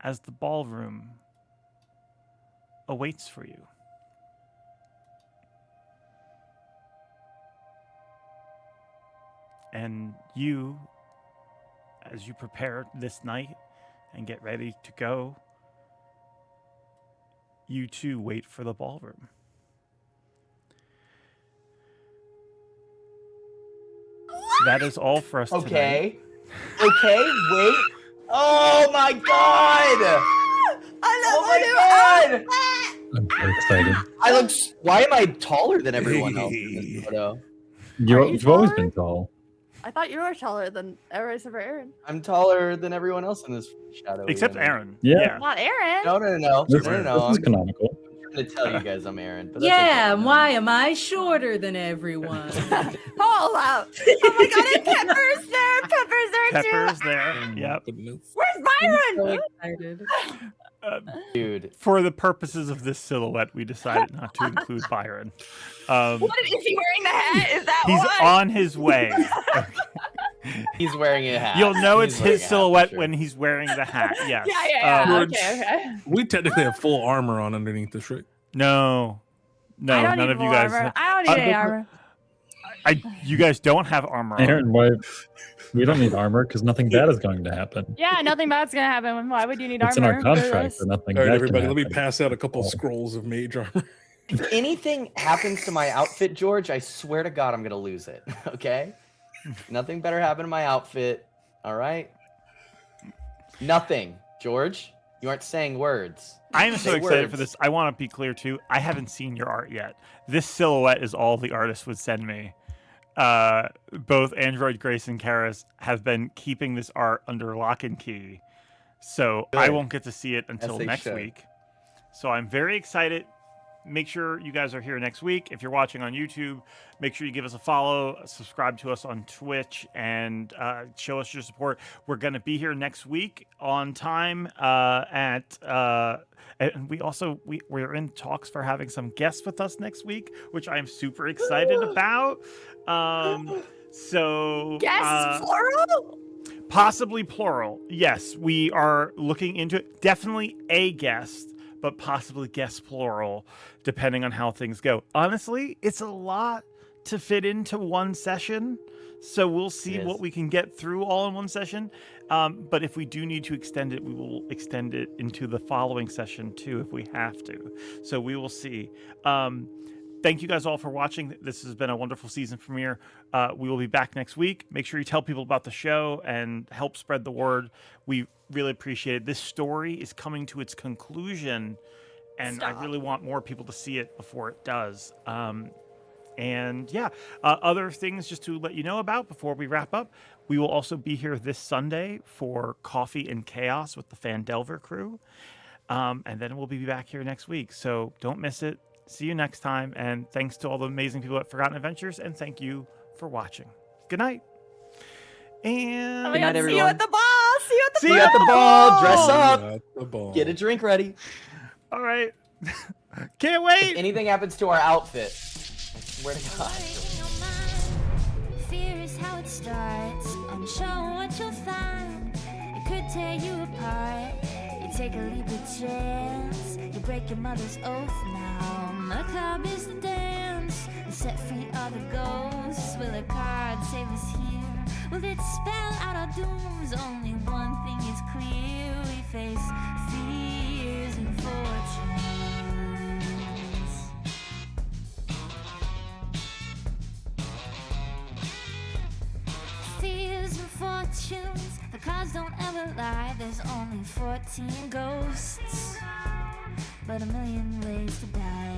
as the ballroom awaits for you. And you, as you prepare this night and get ready to go, you too wait for the ballroom. That is all for us Okay. tonight. Okay, wait. Oh my god! Oh my god! I'm so excited. Why am I taller than everyone else in this photo? You've always been tall. I thought you were taller than Aaren. I'm taller than everyone else in this shadow. Except Aaren. Yeah. Not Aaron. No. This is canonical. I'm trying to tell you guys I'm Aaren. But that's Yeah, okay. and why am I shorter than everyone? Hold up. Oh my god, and Pepper's there. Pepper's there too. Pepper's there. Yep. Where's Byron? So excited. Dude. For the purposes of this silhouette, we decided not to include Byron. What is he wearing the hat? Is that He's why? on his way. He's wearing a hat. You'll know He's it's wearing his a hat, silhouette for sure. when he's wearing the hat. Yes. Yeah. George, Okay. We technically have full armor on underneath this, right? No, I don't none need of you more guys. armor. I don't need any armor. You guys don't have armor on. Aaron, why? We don't need armor because nothing bad is going to happen. Yeah, nothing bad's gonna happen. Why would you need It's armor? in our contract for nothing All right, bad everybody, can let me happen. pass out a couple scrolls of mage armor. If anything happens to my outfit, George, I swear to God I'm gonna lose it. Okay? Nothing better happen to my outfit. All right? Nothing. George, you aren't saying words. I am so Say excited for words. this. I want to be clear too. I haven't seen your art yet. This silhouette is all the artist would send me. Both Android Grace and Karis have been keeping this art under lock and key, so I Good. won't get to see it until they next should. week. So I'm very excited. Make sure you guys are here next week. If you're watching on YouTube, make sure you give us a follow, subscribe to us on Twitch, and show us your support. We're going to be here next week on time and we're in talks for having some guests with us next week, which I'm super excited about. Guests plural? Possibly plural. Yes, we are looking into it. Definitely a guest, but possibly guest plural, depending on how things go. Honestly, it's a lot to fit into one session, so we'll see what we can get through all in one session. But if we do need to extend it, we will extend it into the following session too, if we have to. So we will see. thank you guys all for watching. This has been a wonderful season premiere. We will be back next week. Make sure you tell people about the show and help spread the word. We really appreciate it. This story is coming to its conclusion, and I really want more people to see it before it does. And yeah, other things just to let you know about before we wrap up. We will also be here this Sunday for Coffee and Chaos with the Fandelver crew. And then we'll be back here next week. So don't miss it. See you next time. And thanks to all the amazing people at Forgotten Adventures. And thank you for watching. Good night. And good night, everyone. See you at the ball. See you at the See ball. you at the ball. Dress up. At the ball. Get a drink ready. All right. Can't wait. If anything happens to our outfit, I swear to God. Fear is how it starts. Unsure what you'll find. It could tear you apart. You take a leap of chance. You break your mother's oath now. Macabre is the dance. The set free are the ghosts. Will a card save us here? Will it spell out our dooms? Only one thing is clear. We face fears and fortunes. Fears and fortunes. The cards don't ever lie. There's only 14 ghosts, but a million ways to die.